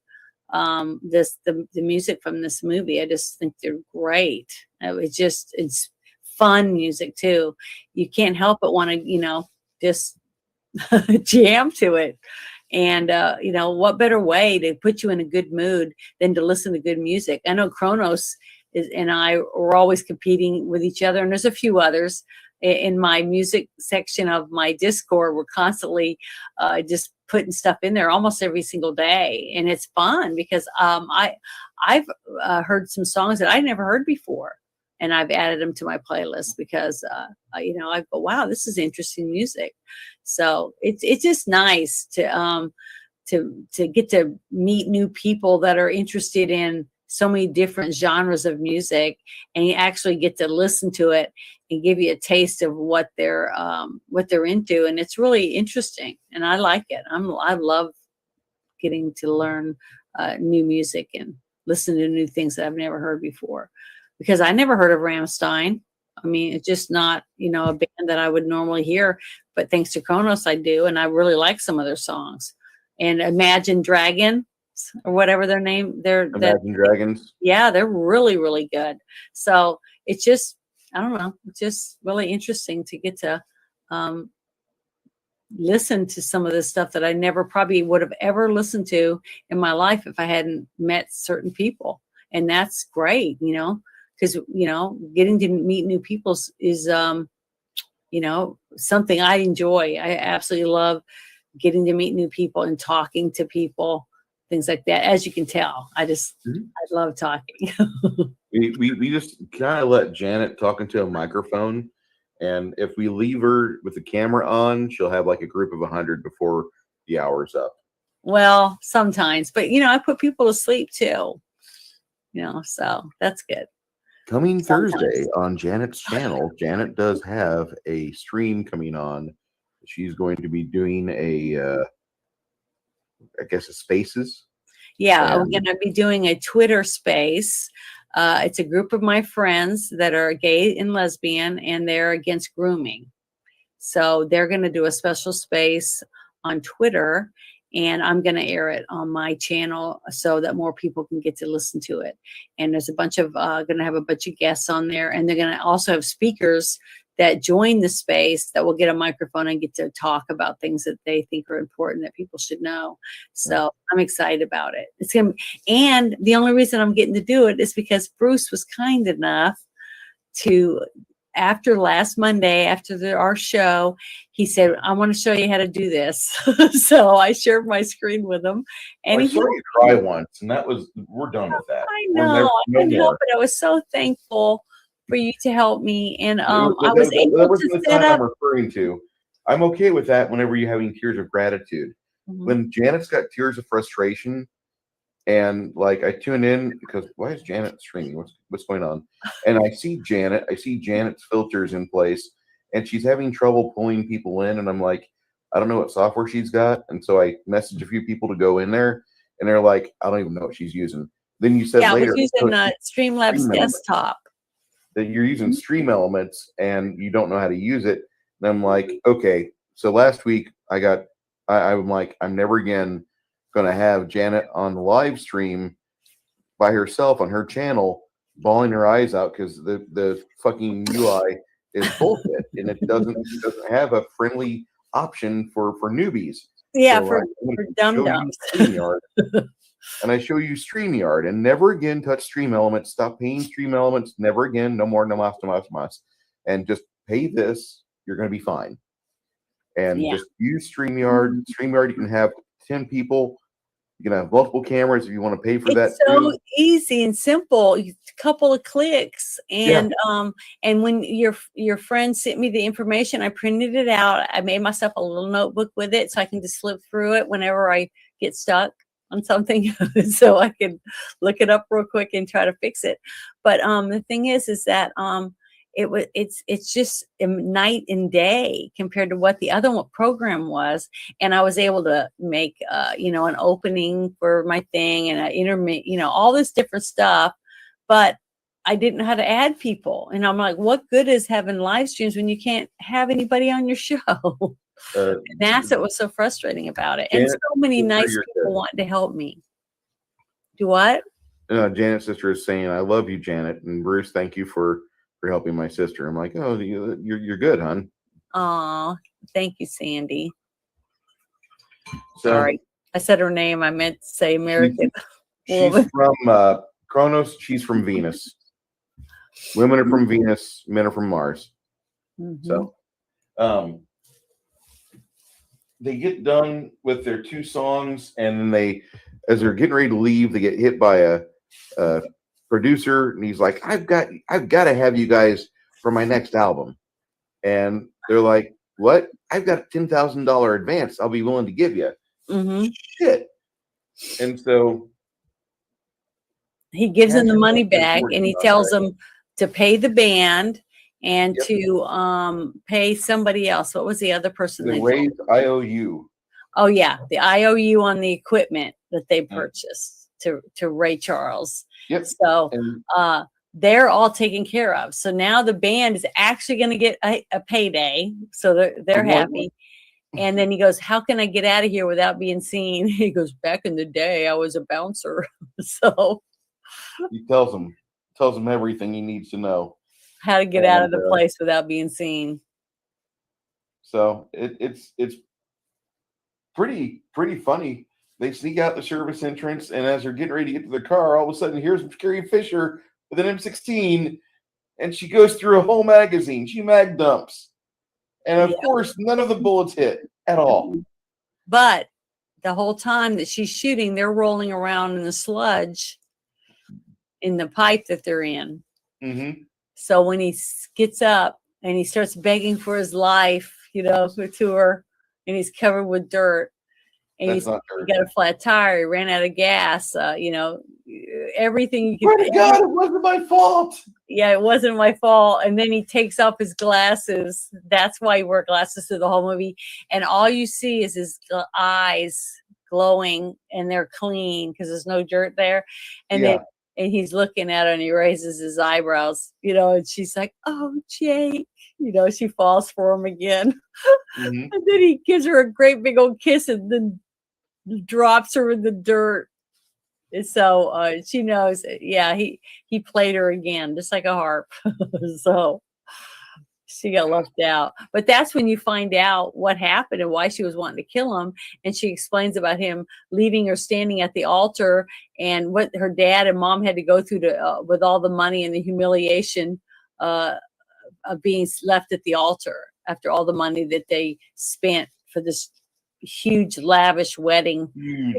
the music from this movie. I just think they're great. It's fun music too. You can't help but want to just jam to it. And what better way to put you in a good mood than to listen to good music? I know Kronos and I were always competing with each other, and there's a few others in my music section of my Discord. We're constantly just putting stuff in there almost every single day, and it's fun because I've heard some songs that I never heard before, and I've added them to my playlist because I go, wow, this is interesting music. So it's just nice to get to meet new people that are interested in so many different genres of music, and you actually get to listen to it and give you a taste of what they're into, and it's really interesting, and I like it. I love getting to learn new music and listen to new things that I've never heard before, because I never heard of Rammstein. I mean, it's just not a band that I would normally hear, but thanks to Kronos, I do, and I really like some of their songs. And Imagine Dragons, or whatever their name, Imagine Dragons. Yeah, they're really, really good. So it's just, I don't know, it's just really interesting to get to listen to some of the stuff that I never probably would have ever listened to in my life if I hadn't met certain people. And that's great, because, getting to meet new people is, something I enjoy. I absolutely love getting to meet new people and talking to people, things like that. As you can tell, I love talking. We just kind of let Janet talk into a microphone, and if we leave her with the camera on, she'll have like a group of 100 before the hour's up. Well, sometimes, but I put people to sleep too. So that's good. Coming Sometimes. Thursday on Janet's channel, Janet does have a stream coming on. She's going to be doing a spaces. Yeah, I'm going to be doing a Twitter space. It's a group of my friends that are gay and lesbian, and they're against grooming. So they're going to do a special space on Twitter, and I'm going to air it on my channel so that more people can get to listen to it. And there's a bunch of, going to have a bunch of guests on there, and they're going to also have speakers that join the space that will get a microphone and get to talk about things that they think are important that people should know. So I'm excited about it. And the only reason I'm getting to do it is because Bruce was kind enough to, after last Monday, after our show, he said, I want to show you how to do this. So I shared my screen with him. And I saw you try once, and we're done with that. I know. I couldn't help it. I was so thankful for you to help me. And I was able to set up. I'm referring to. I'm okay with that whenever you're having tears of gratitude. Mhm. When Janet's got tears of frustration, and like I tune in because why is Janet streaming? What's going on? And I see Janet's filters in place, and she's having trouble pulling people in. And I'm like, I don't know what software she's got. And so I messaged a few people to go in there, and they're like, I don't even know what she's using. Then you said later, I was using Streamlabs desktop. That you're using Stream Elements and you don't know how to use it. And I'm like, okay. So last week I'm like, I'm never again going to have Janet on the live stream by herself on her channel, bawling her eyes out because the fucking UI is bullshit and it doesn't have a friendly option for newbies. Yeah, so for dum-dums. And I show you StreamYard, and never again touch Stream Elements. Stop paying Stream Elements. Never again. No more. No mas. And just pay this. You're going to be fine. And just use StreamYard. StreamYard, you can have 10 people. You can have multiple cameras if you want to pay for that. It's so easy and simple. A couple of clicks, and and when your friend sent me the information, I printed it out. I made myself a little notebook with it, so I can just flip through it whenever I get stuck on something, so I can look it up real quick and try to fix it. But the thing is that it's just night and day compared to what the other program was. And I was able to make an opening for my thing, and all this different stuff, but I didn't know how to add people. And I'm like, what good is having live streams when you can't have anybody on your show? And that's what was so frustrating about it. And Janet, so many nice people wanting to help me. Do what? Janet's sister is saying, I love you, Janet. And Bruce, thank you for helping my sister. I'm like, oh, you're good, hon. Oh, thank you, Sandy. So, sorry, I said her name. I meant to say American. She's from Kronos. She's from Venus. Women are from Venus. Men are from Mars. Mm-hmm. So, they get done with their 2 songs, and then as they're getting ready to leave, they get hit by a producer, and he's like, I've got to have you guys for my next album. And they're like, what? I've got a $10,000 advance I'll be willing to give you. Mm-hmm. Shit. And so he gives them the money back, and he tells them to pay the band and to pay somebody else. What was the other person? The raised IOU. Oh yeah, the IOU on the equipment that they purchased to Ray Charles. Yep. So they're all taken care of. So now the band is actually going to get a payday. So they're happy. And then he goes, how can I get out of here without being seen? He goes, back in the day, I was a bouncer. So he tells him everything he needs to know. How to get out of the place without being seen. So it's pretty funny. They sneak out the service entrance, and as they're getting ready to get to their car, all of a sudden, here's Carrie Fisher with an M16, and she goes through a whole magazine. She mag dumps. And of course, none of the bullets hit at all. But the whole time that she's shooting, they're rolling around in the sludge in the pipe that they're in. Mm-hmm. So when he gets up and he starts begging for his life, to her, and he's covered with dirt, and he got a flat tire, he ran out of gas, everything you could. Oh God, it wasn't my fault. Yeah, it wasn't my fault. And then he takes off his glasses. That's why he wore glasses through the whole movie. And all you see is his eyes glowing, and they're clean because there's no dirt there. And then he's looking at her, and he raises his eyebrows, and she's like, "Oh, Jake," she falls for him again. Mm-hmm. And then he gives her a great big old kiss, and then drops her in the dirt. So she knows, he played her again, just like a harp. So she got left out. But that's when you find out what happened and why she was wanting to kill him. And she explains about him leaving her standing at the altar, and what her dad and mom had to go through with all the money and the humiliation of being left at the altar after all the money that they spent for this huge lavish wedding he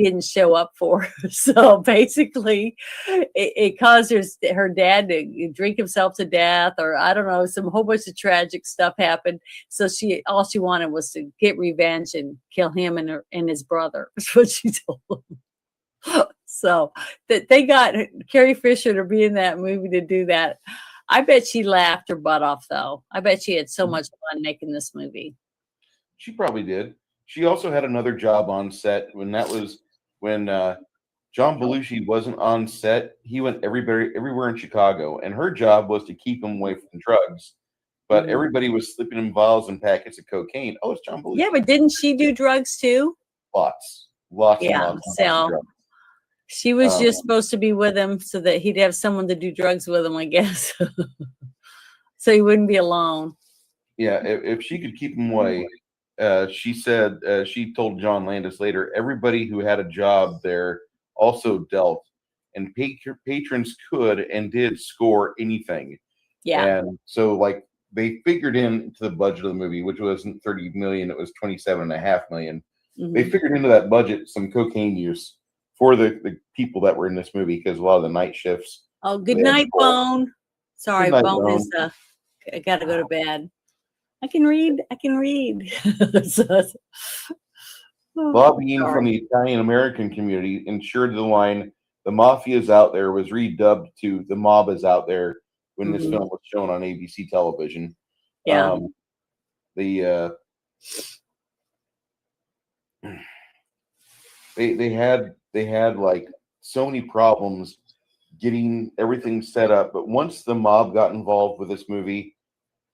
didn't show up for. So basically it caused her dad to drink himself to death, or I don't know, some whole bunch of tragic stuff happened. So all she wanted was to get revenge and kill him and his brother. That's what she told him. So that they got Carrie Fisher to be in that movie to do that. I bet she laughed her butt off, though. I bet she had so much fun making this movie. She probably did. She also had another job on set when John Belushi wasn't on set. He went everywhere in Chicago, and her job was to keep him away from drugs. But everybody was slipping him vials and packets of cocaine. Oh, it's John Belushi. Yeah, but didn't she do drugs too? Lots. Yeah, and lots so of drugs. She was just supposed to be with him so that he'd have someone to do drugs with him, I guess. So he wouldn't be alone. Yeah, if she could keep him away. She said, she told John Landis later, everybody who had a job there also dealt, and patrons could and did score anything. Yeah. And so they figured into the budget of the movie, which wasn't 30 million, it was 27.5 million. Mm-hmm. They figured into that budget some cocaine use for the people that were in this movie, because a lot of the night shifts. Oh, good night, Bone. Sorry, Bone is I gotta go to bed. I can read. Lobbying from the Italian American community ensured the line "The Mafia is out there" was redubbed to "The Mob is out there" when this film was shown on ABC television. Yeah. They had like so many problems getting everything set up, but once the mob got involved with this movie,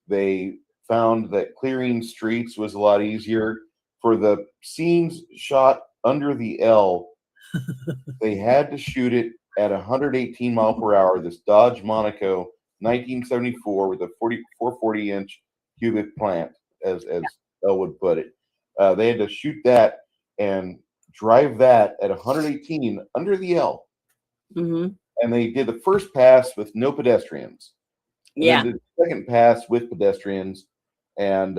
they found that clearing streets was a lot easier. For the scenes shot under the L, they had to shoot it at 118 mile per hour. This Dodge Monaco 1974 with a 440-inch cubic plant, as Elle would put it. They had to shoot that and drive that at 118 under the L. Mm-hmm. And they did the first pass with no pedestrians. And yeah. They did the second pass with pedestrians, and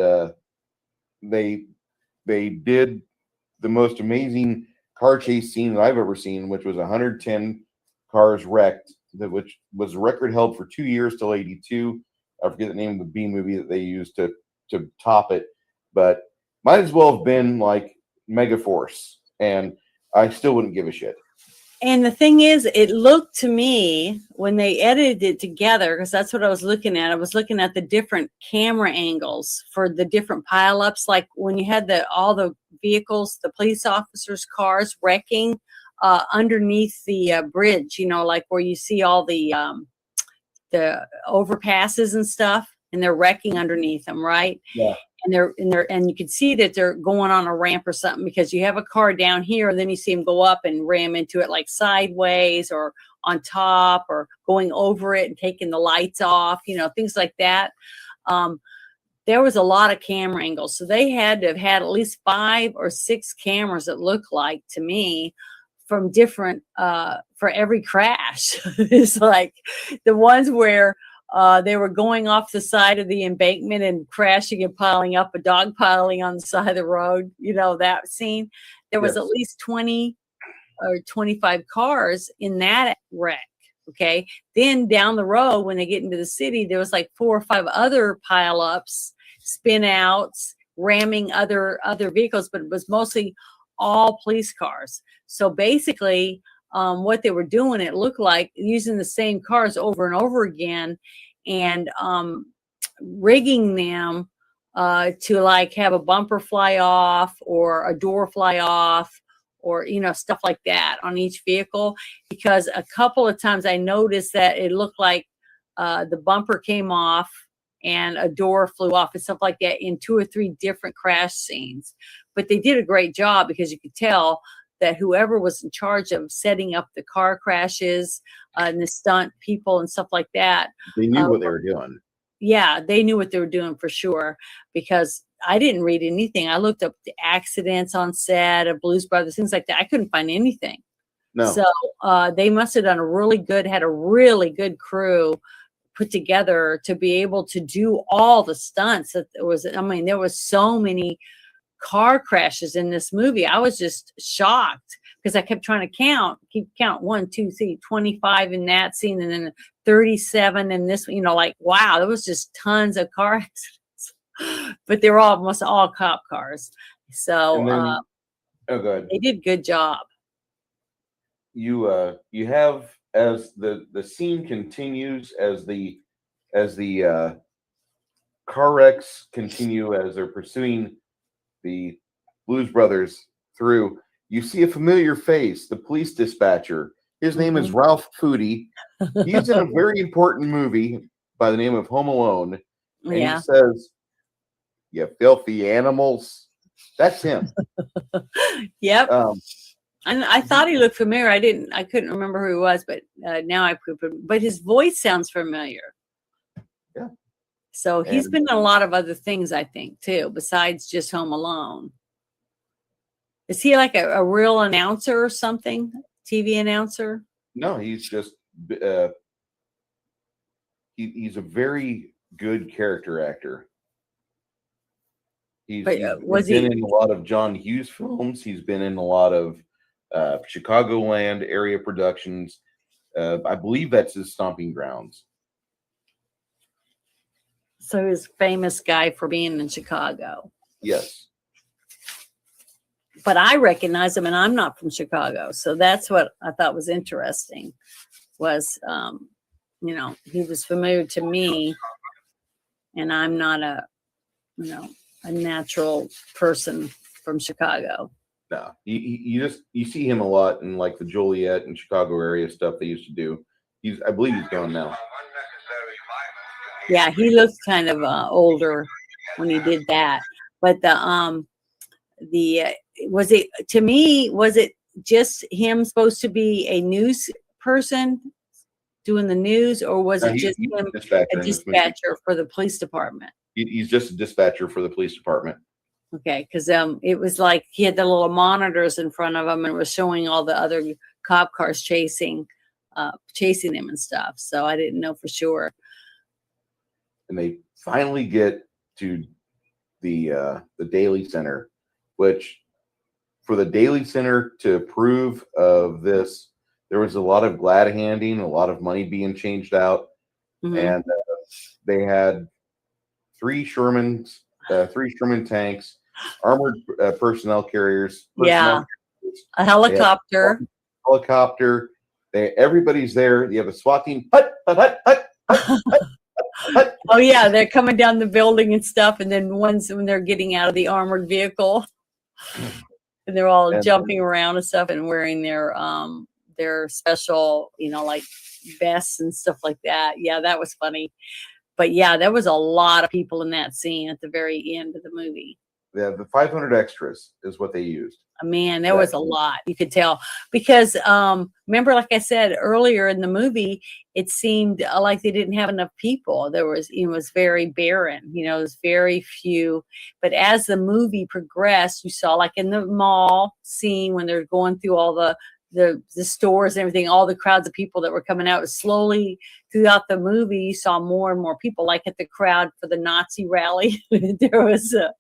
they did the most amazing car chase scene that I've ever seen, which was 110 cars wrecked, which was a record held for 2 years till 82. I forget the name of the B movie that they used to top it, but might as well have been like Megaforce, and I still wouldn't give a shit. And the thing is, it looked to me when they edited it together, because that's what I was looking at. I was looking at the different camera angles for the different pileups. Like when you had all the vehicles, the police officers' cars wrecking underneath the bridge, like where you see all the overpasses and stuff, and they're wrecking underneath them, right? Yeah. And you can see that they're going on a ramp or something, because you have a car down here and then you see them go up and ram into it like sideways or on top or going over it and taking the lights off, things like that. there was a lot of camera angles. So they had to have had at least 5 or 6 cameras, it looked like to me, from different, for every crash. It's like the ones where they were going off the side of the embankment and crashing and piling up, a dog piling on the side of the road, that scene. There was Yes. at least 20 or 25 cars in that wreck. Okay. Then down the road, when they get into the city, there was like 4 or 5 other pileups, spin outs, ramming other vehicles, but it was mostly all police cars. So basically, what they were doing, it looked like using the same cars over and over again, and rigging them to like have a bumper fly off or a door fly off, or stuff like that on each vehicle. Because a couple of times I noticed that it looked like the bumper came off and a door flew off and stuff like that in 2 or 3 different crash scenes. But they did a great job, because you could tell that whoever was in charge of setting up the car crashes and the stunt people and stuff like that, They knew what they were doing. yeah, they knew what they were doing for sure. Because I didn't read anything. I looked up the accidents on set of Blues Brothers, things like that. I couldn't find anything. No. So they must have done had a really good crew put together to be able to do all the stunts. That there was so many car crashes in this movie. I was just shocked, because I kept trying to keep count 1, 2, 3, 25 in that scene, and then 37 in this, like, wow, there was just tons of car accidents. But they were almost all cop cars. So Oh, go ahead. they did a good job. You have, as the scene continues, as the car wrecks continue, as they're pursuing the Blues Brothers through, you see a familiar face, the police dispatcher. His name is Ralph Foodie. He's in a very important movie by the name of Home Alone. And Yeah. he says, "You filthy animals." That's him. Yep. And I thought he looked familiar. I couldn't remember who he was, but now I could. But his voice sounds familiar. Yeah. So he's And- been in a lot of other things, I think, too, besides just Home Alone. Is he like a real announcer or something? TV announcer? No, he's just he's a very good character actor. He's been in a lot of John Hughes films. He's been in a lot of Chicagoland area productions. I believe that's his stomping grounds. So he's a famous guy for being in Chicago. Yes. But I recognize him, and I'm not from Chicago. So that's what I thought was interesting, was, he was familiar to me, and I'm not a natural person from Chicago. No, you see him a lot in like the Joliet and Chicago area stuff they used to do. I believe he's gone now. Yeah, he looks kind of older when he did that. But was it just him supposed to be a news person doing the news, or was it just him a dispatcher for the police department? He's just a dispatcher for the police department. Okay, because it was like he had the little monitors in front of him and was showing all the other cop cars chasing him and stuff. So I didn't know for sure. And they finally get to the Daily Center, which for the Daily Center to approve of this, there was a lot of glad handing, a lot of money being changed out, and they had 3 Sherman tanks, armored personnel carriers. A helicopter. Everybody's there. You have a SWAT team. Hut, hut, hut, hut, hut, hut. Oh yeah, they're coming down the building and stuff, and then when they're getting out of the armored vehicle, and they're all jumping around and stuff, and wearing their special, like vests and stuff like that. Yeah, that was funny. But yeah, there was a lot of people in that scene at the very end of the movie. the 500 extras is what they used. Man, there was a lot, you could tell, because remember, like I said earlier in the movie, it seemed like they didn't have enough people. It was very barren, it was very few. But as the movie progressed, you saw, like in the mall scene when they're going through all the stores and everything, all the crowds of people that were coming out. Slowly throughout the movie, you saw more and more people, like at the crowd for the Nazi rally. There was a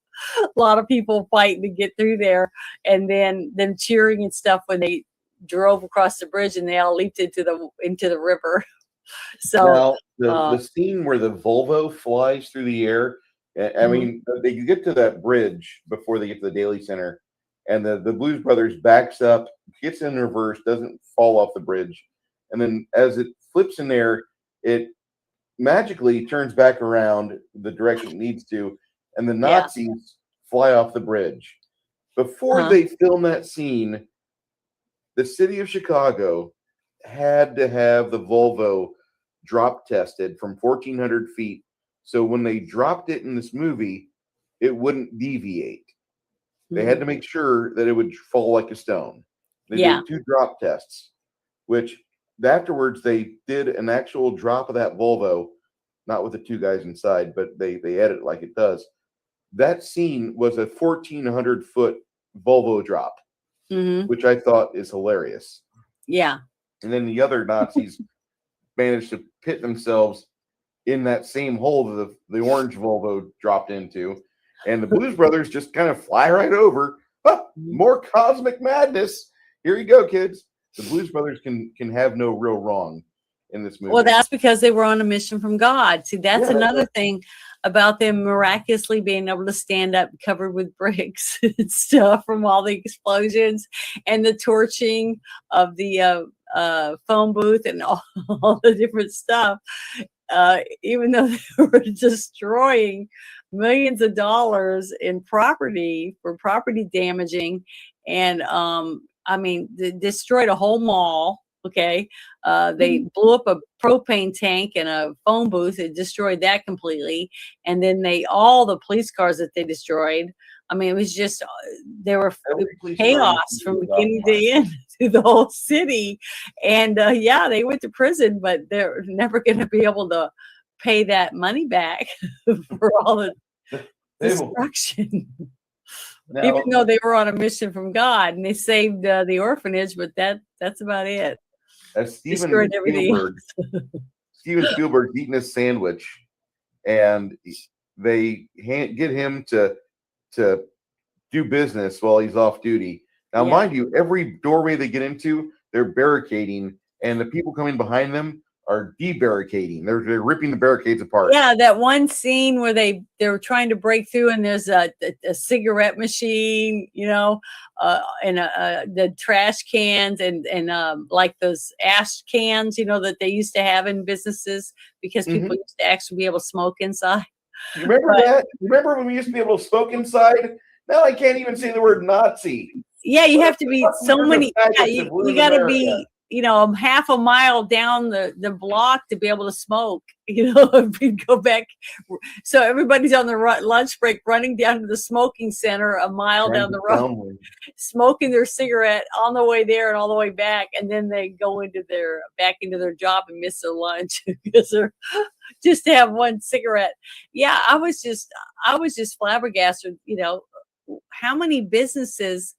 lot of people fighting to get through there, and then them cheering and stuff when they drove across the bridge and they all leaped into the river. So now, the scene where the Volvo flies through the air, I mean, they get to that bridge before they get to the Daily Center, and the Blues Brothers backs up, gets in reverse, doesn't fall off the bridge, and then as it flips in there, it magically turns back around the direction it needs to, and the Nazis fly off the bridge. Before they film that scene, the city of Chicago had to have the Volvo drop tested from 1,400 feet. So when they dropped it in this movie, it wouldn't deviate. They had to make sure that it would fall like a stone. They did 2 drop tests, which afterwards they did an actual drop of that Volvo, not with the 2 guys inside, but they edit it like it does. That scene was a 1,400 foot Volvo drop, which I thought is hilarious. Yeah. And then the other Nazis managed to pit themselves in that same hole that the orange Volvo dropped into. And the Blues Brothers just kind of fly right over. More cosmic madness. Here you go, kids. The Blues Brothers can have no real wrong in this movie. Well, that's because they were on a mission from God. See, that's another thing about them miraculously being able to stand up covered with bricks and stuff from all the explosions and the torching of the phone booth and all the different stuff. Even though they were destroying millions of dollars in property for property damaging, and I mean, they destroyed a whole mall. Okay. They blew up a propane tank and a phone booth. It destroyed that completely. And then all the police cars that they destroyed. I mean, it was just, there were chaos from beginning to end through the whole city. And they went to prison, but they're never going to be able to pay that money back for all the destruction. Now, even though they were on a mission from God and they saved the orphanage, but that's about it. As Steven Spielberg's eating a sandwich, and they get him to do business while he's off duty. Now, mind you, every doorway they get into, they're barricading, and the people coming behind them are debarricading. They're ripping the barricades apart. Yeah, that one scene where they were trying to break through, and there's a cigarette machine, and the trash cans and like those ash cans, that they used to have in businesses because people used to actually be able to smoke inside. You remember that? Remember when we used to be able to smoke inside? Now I can't even say the word Nazi. Yeah, you have to be so many. Yeah, you got to be. Half a mile down the block to be able to smoke, we'd go back. So everybody's on the lunch break running down to the smoking center a mile down the road, smoking their cigarette on the way there and all the way back. And then they go back into their job and miss their lunch because they're just to have one cigarette. Yeah, I was just flabbergasted, how many businesses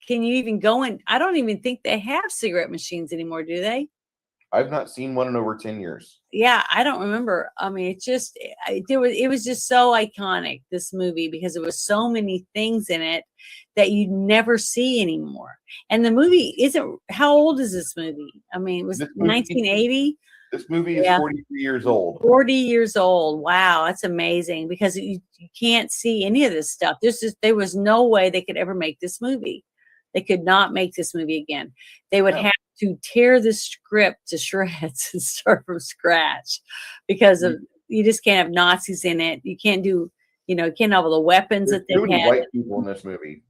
can you even go in? I don't even think they have cigarette machines anymore, do they? I've not seen one in over 10 years. Yeah, I don't remember. I mean, it was just so iconic, this movie, because there was so many things in it that you'd never see anymore. And the movie how old is this movie? I mean, it was 1980? This movie is 43 years old. 40 years old. Wow, that's amazing, because you can't see any of this stuff. There was no way they could ever make this movie. They could not make this movie again. They would have to tear the script to shreds and start from scratch, because you just can't have Nazis in it. You can't do, you can't have all the weapons that they had. Too many white people in this movie.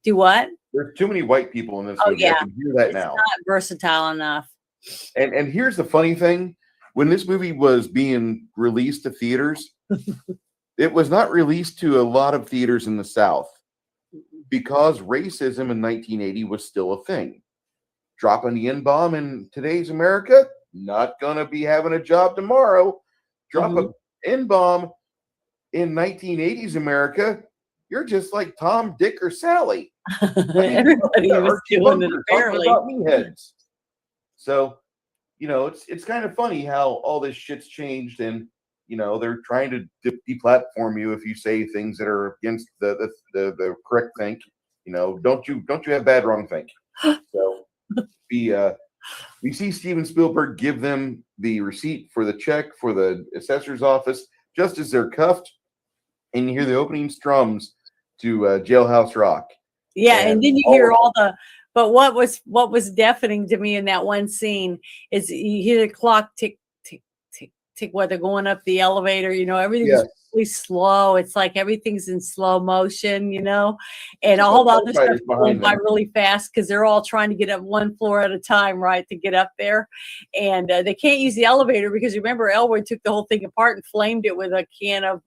Do what? There's too many white people in this movie. Yeah. I can hear that now. It's not versatile enough. And here's the funny thing. When this movie was being released to theaters, It was not released to a lot of theaters in the South because racism in 1980 was still a thing. Dropping the N-bomb in today's America, not going to be having a job tomorrow. Drop a N-bomb in 1980s America, you're just like Tom, Dick, or Sally. Everybody was doing it apparently. About me heads. So, you know, it's kind of funny how all this shit's changed, and you know they're trying to deplatform you if you say things that are against the correct think. You know, don't you have bad wrong think. So we see Steven Spielberg give them the receipt for the check for the assessor's office just as they're cuffed, and you hear the opening strums to Jailhouse Rock. Yeah, and then you hear all the. But what was deafening to me in that one scene is you hear the clock tick, tick, tick, tick while they're going up the elevator. You know, everything's really slow. It's like everything's in slow motion, you know, and all the other stuff going by really fast because they're all trying to get up one floor at a time, right, to get up there. And they can't use the elevator because remember, Aykroyd took the whole thing apart and flamed it with a can of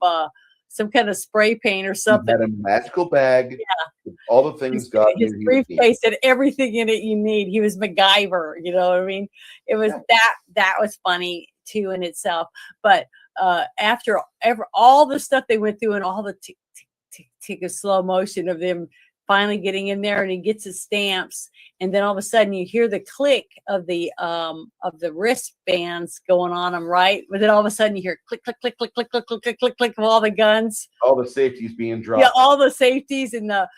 some kind of spray paint or something. He had a magical bag. With all the things his briefcase had everything in it you need. He was MacGyver, you know what I mean? It was that was funny too in itself. But after all the stuff they went through and all the tick tick tick tick of slow motion of them finally getting in there, and he gets his stamps, and then all of a sudden you hear the click of the wristbands going on them, right? But then all of a sudden you hear click click click click click click click click click click of all the guns, all the safeties being dropped. Yeah, all the safeties and the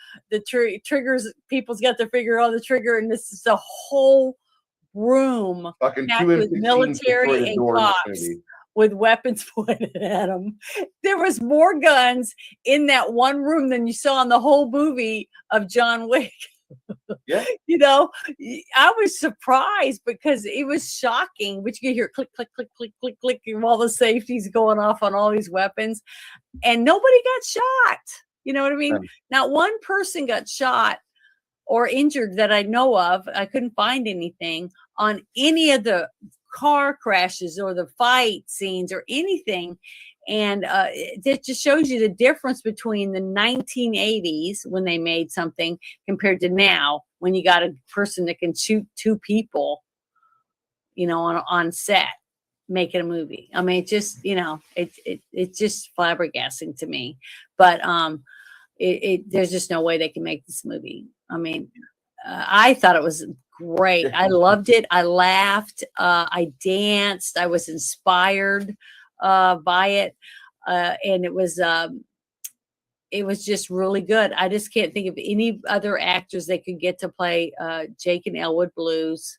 triggers. People's got their finger on the trigger, and this is a whole room packed with military and cops with weapons pointed at them. There was more guns in that one room than you saw in the whole movie of John Wick. Yeah. You know, I was surprised because it was shocking, but you could hear click, click, click, click, click, click, and all the safeties going off on all these weapons, and nobody got shot. You know what I mean? Not one person got shot or injured that I know of. I couldn't find anything on any of the car crashes or the fight scenes or anything. And it just shows you the difference between the 1980s when they made something compared to now when you got a person that can shoot two people, you know, on set making a movie. I mean, it just, you know, it's just flabbergasting to me. But there's just no way they can make this movie. I mean, I thought it was great. I loved it. I laughed. I danced. I was inspired by it. And it was just really good. I just can't think of any other actors that could get to play Jake and Elwood Blues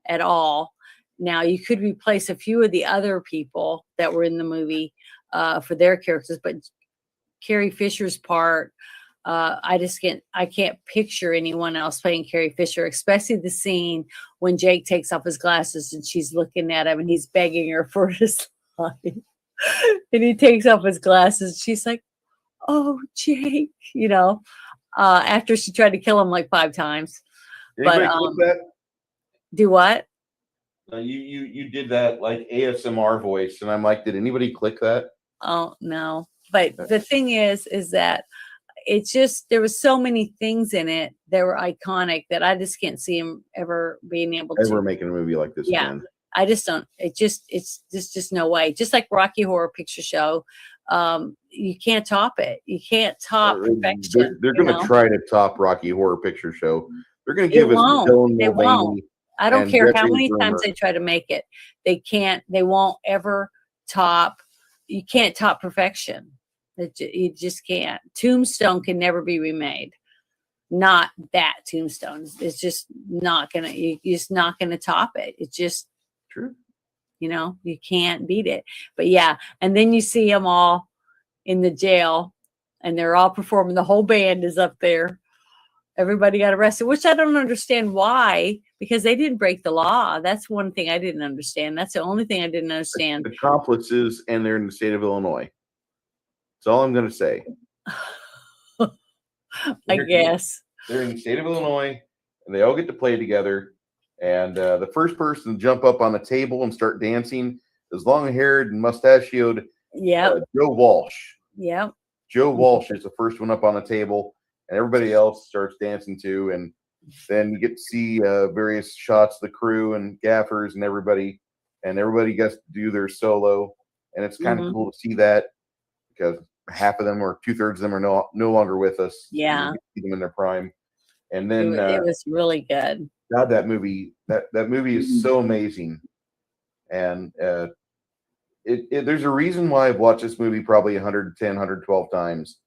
at all. Now you could replace a few of the other people that were in the movie for their characters, but Carrie Fisher's part, I can't picture anyone else playing Carrie Fisher, especially the scene when Jake takes off his glasses and she's looking at him and he's begging her for his life. And he takes off his glasses. She's like, "Oh, Jake," you know, after she tried to kill him like 5 times. Anybody But click that? do what? You did that like ASMR voice, and I'm like, did anybody click that? Oh no. But the thing is that it's just, there was so many things in it that were iconic that I just can't see him ever being able to making a movie like this again. I just don't. It's just no way. Just like Rocky Horror Picture Show, you can't top it. You can't top perfection. They're going to try to top Rocky Horror Picture Show. They're going to give us Dylan Mulvaney. I don't care how many times they try to make it. They can't. They won't ever top. You can't top perfection. You just can't. Tombstone can never be remade. Not that Tombstone. It's just not gonna. You're just not gonna top it. It's just true. You know, you can't beat it. But yeah, and then you see them all in the jail, and they're all performing. The whole band is up there. Everybody got arrested, which I don't understand why, because they didn't break the law. That's one thing I didn't understand. That's the only thing I didn't understand. Accomplices, and they're in the state of Illinois. That's all I'm going to say. I guess. They're in the state of Illinois, and they all get to play together. And the first person to jump up on a table and start dancing is long-haired and mustachioed Joe Walsh. Yeah. Joe Walsh is the first one up on the table, and everybody else starts dancing too. And then you get to see various shots of the crew and gaffers and everybody gets to do their solo. And it's kind of cool to see that because half of them or 2/3 of them are no longer with us. Yeah. You see them in their prime. And then It was really good. God, that movie is so amazing. And there's a reason why I've watched this movie probably 110, 112 times,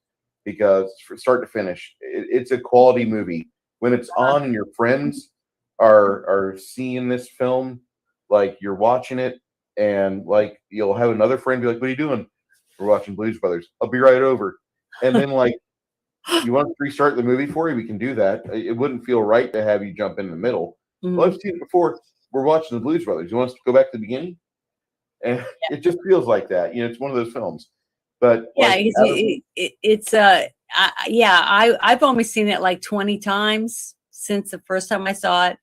because from start to finish, it's a quality movie. When it's on and your friends are seeing this film, like you're watching it, and like you'll have another friend be like, "What are you doing?" "We're watching Blues Brothers." "I'll be right over." And then like, "You want to restart the movie for you? We can do that." It wouldn't feel right to have you jump in the middle. Well, I've seen it before. We're watching the Blues Brothers. You want us to go back to the beginning? And it just feels like that. You know, it's one of those films. But Yeah, like, I've only seen it like 20 times since the first time I saw it.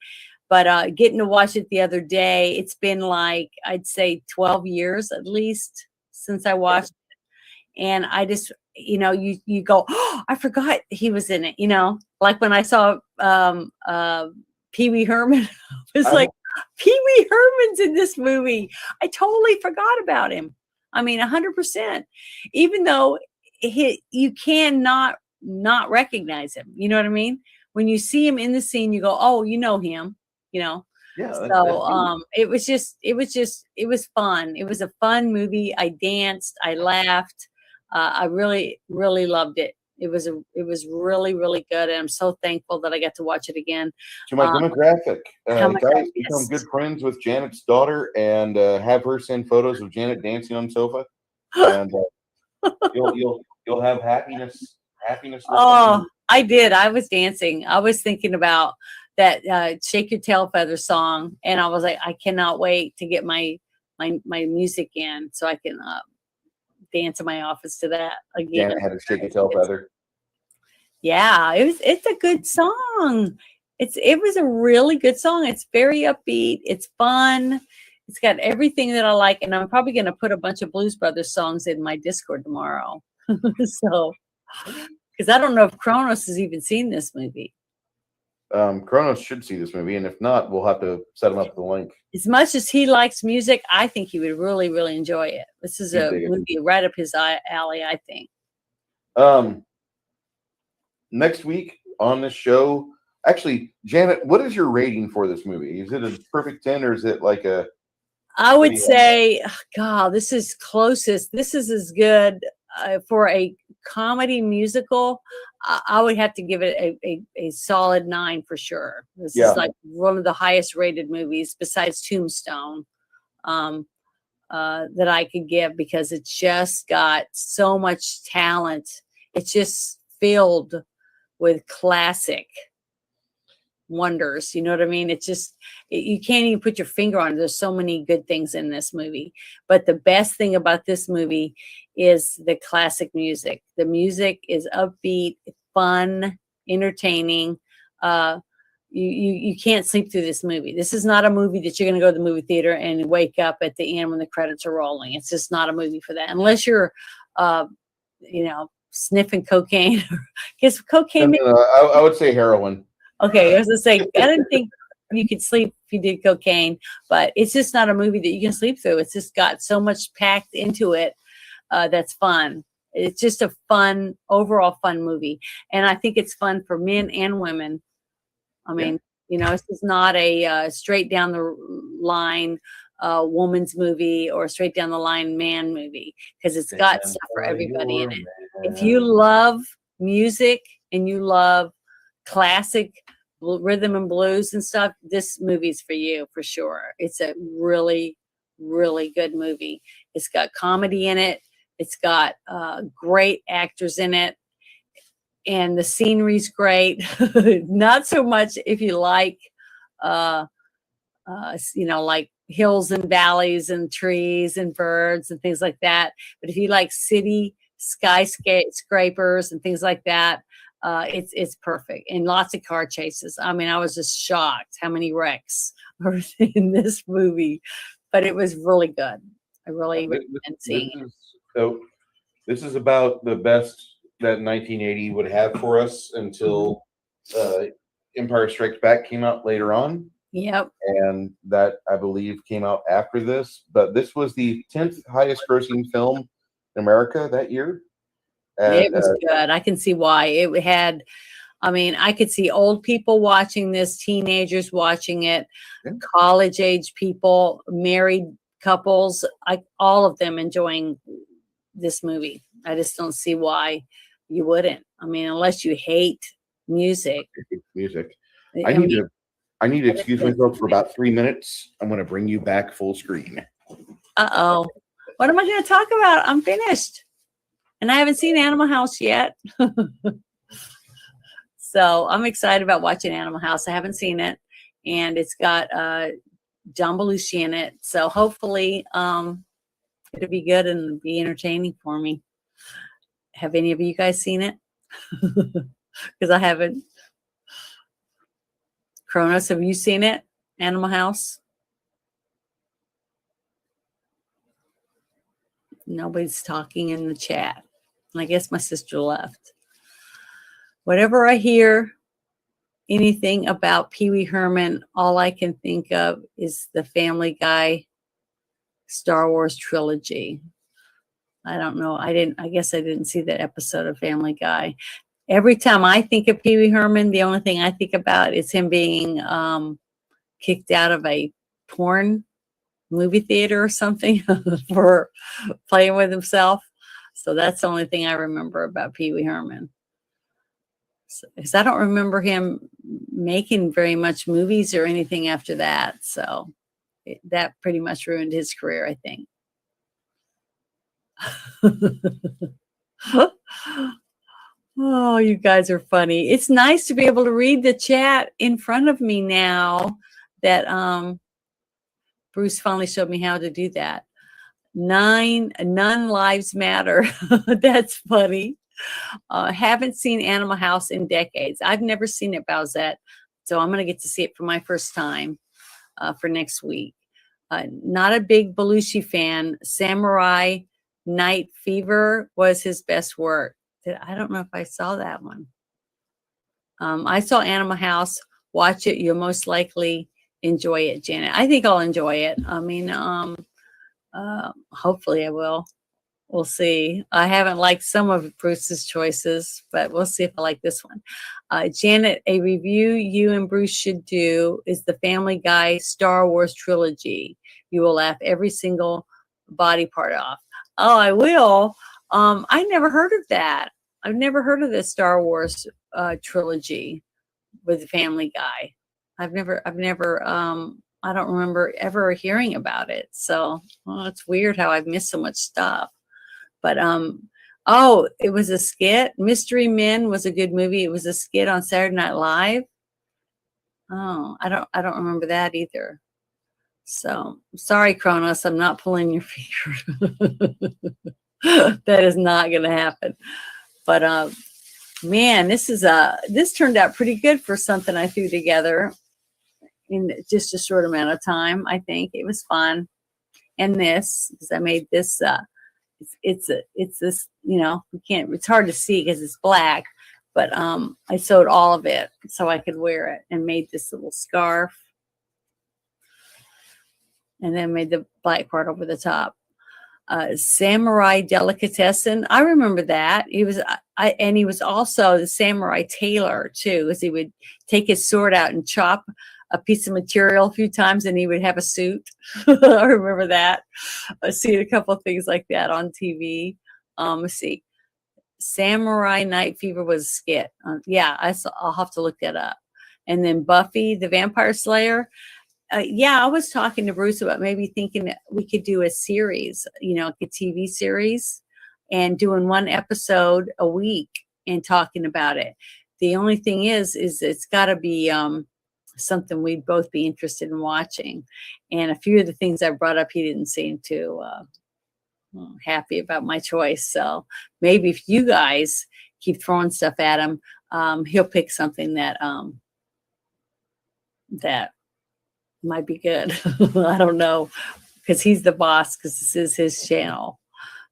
But getting to watch it the other day, it's been like, I'd say 12 years at least since I watched it. And I just, you go, "Oh, I forgot he was in it." Like when I saw Pee Wee Herman, I was like, Pee Wee Herman's in this movie. I totally forgot about him. I mean, 100%. Even though you cannot not recognize him. You know what I mean? When you see him in the scene, you go, "Oh, you know him." Yeah. So it was fun. It was a fun movie. I danced, I laughed. I really, really loved it. It was really, really good. And I'm so thankful that I got to watch it again. To my demographic, guys, yes. become good friends with Janet's daughter and have her send photos of Janet dancing on the sofa, and you'll have happiness. Oh, I did. I was dancing. I was thinking about that "Shake Your Tail Feather" song, and I was like, I cannot wait to get my music in so I can dance in my office to that again. Janet had to shake a tail feather. Yeah, it's a good song. It was a really good song. It's very upbeat. It's fun. It's got everything that I like, and I'm probably going to put a bunch of Blues Brothers songs in my Discord tomorrow. So, because I don't know if Kronos has even seen this movie. Kronos should see this movie, and if not, we'll have to set him up with a link. As much as he likes music, I think he would really, really enjoy it. This is a movie right up his alley, I think. Next week on this show, actually, Janet, what is your rating for this movie? Is it a perfect 10, or is it like a? I would say, God, this is closest. This is as good for a comedy musical. I would have to give it a solid 9 for sure. This is like one of the highest rated movies besides Tombstone that I could give, because it's just got so much talent. It's just filled with classic wonders. You know what I mean? It's just, you can't even put your finger on it. There's so many good things in this movie. But the best thing about this movie is the classic music. The music is upbeat, fun, entertaining. You can't sleep through this movie. This is not a movie that you're going to go to the movie theater and wake up at the end when the credits are rolling. It's just not a movie for that, unless you're sniffing cocaine. Guess cocaine. I would say heroin. Okay, I was gonna say, I didn't think you could sleep if you did cocaine, but it's just not a movie that you can sleep through. It's just got so much packed into it that's fun. It's just a fun, overall fun movie, and I think it's fun for men and women. I mean, it's just not a straight down the line woman's movie or straight down the line man movie, because it's got stuff for everybody in it. If you love music and you love classic rhythm and blues and stuff, this movie's for you for sure. It's a really, really good movie. It's got comedy in it. It's got great actors in it, and the scenery's great. Not so much if you like like hills and valleys and trees and birds and things like that, but if you like city skyscrapers and things like that, it's perfect. And lots of car chases. I mean, I was just shocked how many wrecks are in this movie, but it was really good. I really recommend seeing it. So This is about the best that 1980 would have for us until Empire Strikes Back came out later on. Yep. And that, I believe, came out after this. But this was the 10th highest grossing film in America that year. It was good. I can see why. It had, I mean, I could see old people watching this, teenagers watching it, college age people, married couples, all of them enjoying this movie. I just don't see why you wouldn't. I mean, unless you hate music. I need to excuse myself for about 3 minutes. I'm going to bring you back full screen. Uh-oh. What am I going to talk about? I'm finished. And I haven't seen Animal House yet. So I'm excited about watching Animal House. I haven't seen it. And it's got John Belushi in it. So hopefully it'll be good and be entertaining for me. Have any of you guys seen it? Because I haven't. Kronos, have you seen it? Animal House? Nobody's talking in the chat. I guess my sister left. Whatever I hear anything about Pee Wee Herman, all I can think of is the Family Guy Star Wars trilogy. I don't know. I guess I didn't see that episode of Family Guy. Every time I think of Pee Wee Herman, the only thing I think about is him being kicked out of a porn movie theater or something for playing with himself. So that's the only thing I remember about Pee Wee Herman. Because I don't remember him making very much movies or anything after that. So that pretty much ruined his career, I think. Oh, you guys are funny. It's nice to be able to read the chat in front of me now that Bruce finally showed me how to do that. None lives matter. That's funny. Haven't seen Animal House in decades. I've never seen it, Bowsette. So I'm going to get to see it for my first time for next week. Not a big Belushi fan. Samurai Night Fever was his best work. I don't know if I saw that one. I saw Animal House. Watch it. You'll most likely enjoy it, Janet. I think I'll enjoy it. I mean, hopefully I will. We'll see. I haven't liked some of Bruce's choices, but we'll see if I like this one. Janet, a review you and Bruce should do is the Family Guy Star Wars trilogy. You will laugh every single body part off. Oh, I will. I never heard of that. I've never heard of the Star Wars trilogy with the Family Guy. I don't remember ever hearing about it. So it's weird how I've missed so much stuff. But it was a skit. Mystery Men was a good movie. It was a skit on Saturday Night Live. Oh, I don't remember that either. So sorry, Kronos, I'm not pulling your finger. That is not going to happen. But man, this turned out pretty good for something I threw together in just a short amount of time. I think it was fun. And this, because I made this. It's this, it's hard to see because it's black, but I sewed all of it so I could wear it and made this little scarf and then made the black part over the top. Samurai Delicatessen. I remember that. He was also the samurai tailor too, as he would take his sword out and chop a piece of material a few times and he would have a suit. I remember that. I've seen a couple of things like that on TV. Let's see. Samurai Night Fever was a skit. I'll have to look that up. And then Buffy the Vampire Slayer. I was talking to Bruce about maybe thinking that we could do a series, like a TV series and doing one episode a week and talking about it. The only thing is it's got to be something we'd both be interested in watching. And a few of the things I brought up, he didn't seem too happy about my choice. So maybe if you guys keep throwing stuff at him, he'll pick something that might be good. I don't know, because he's the boss, because this is his channel.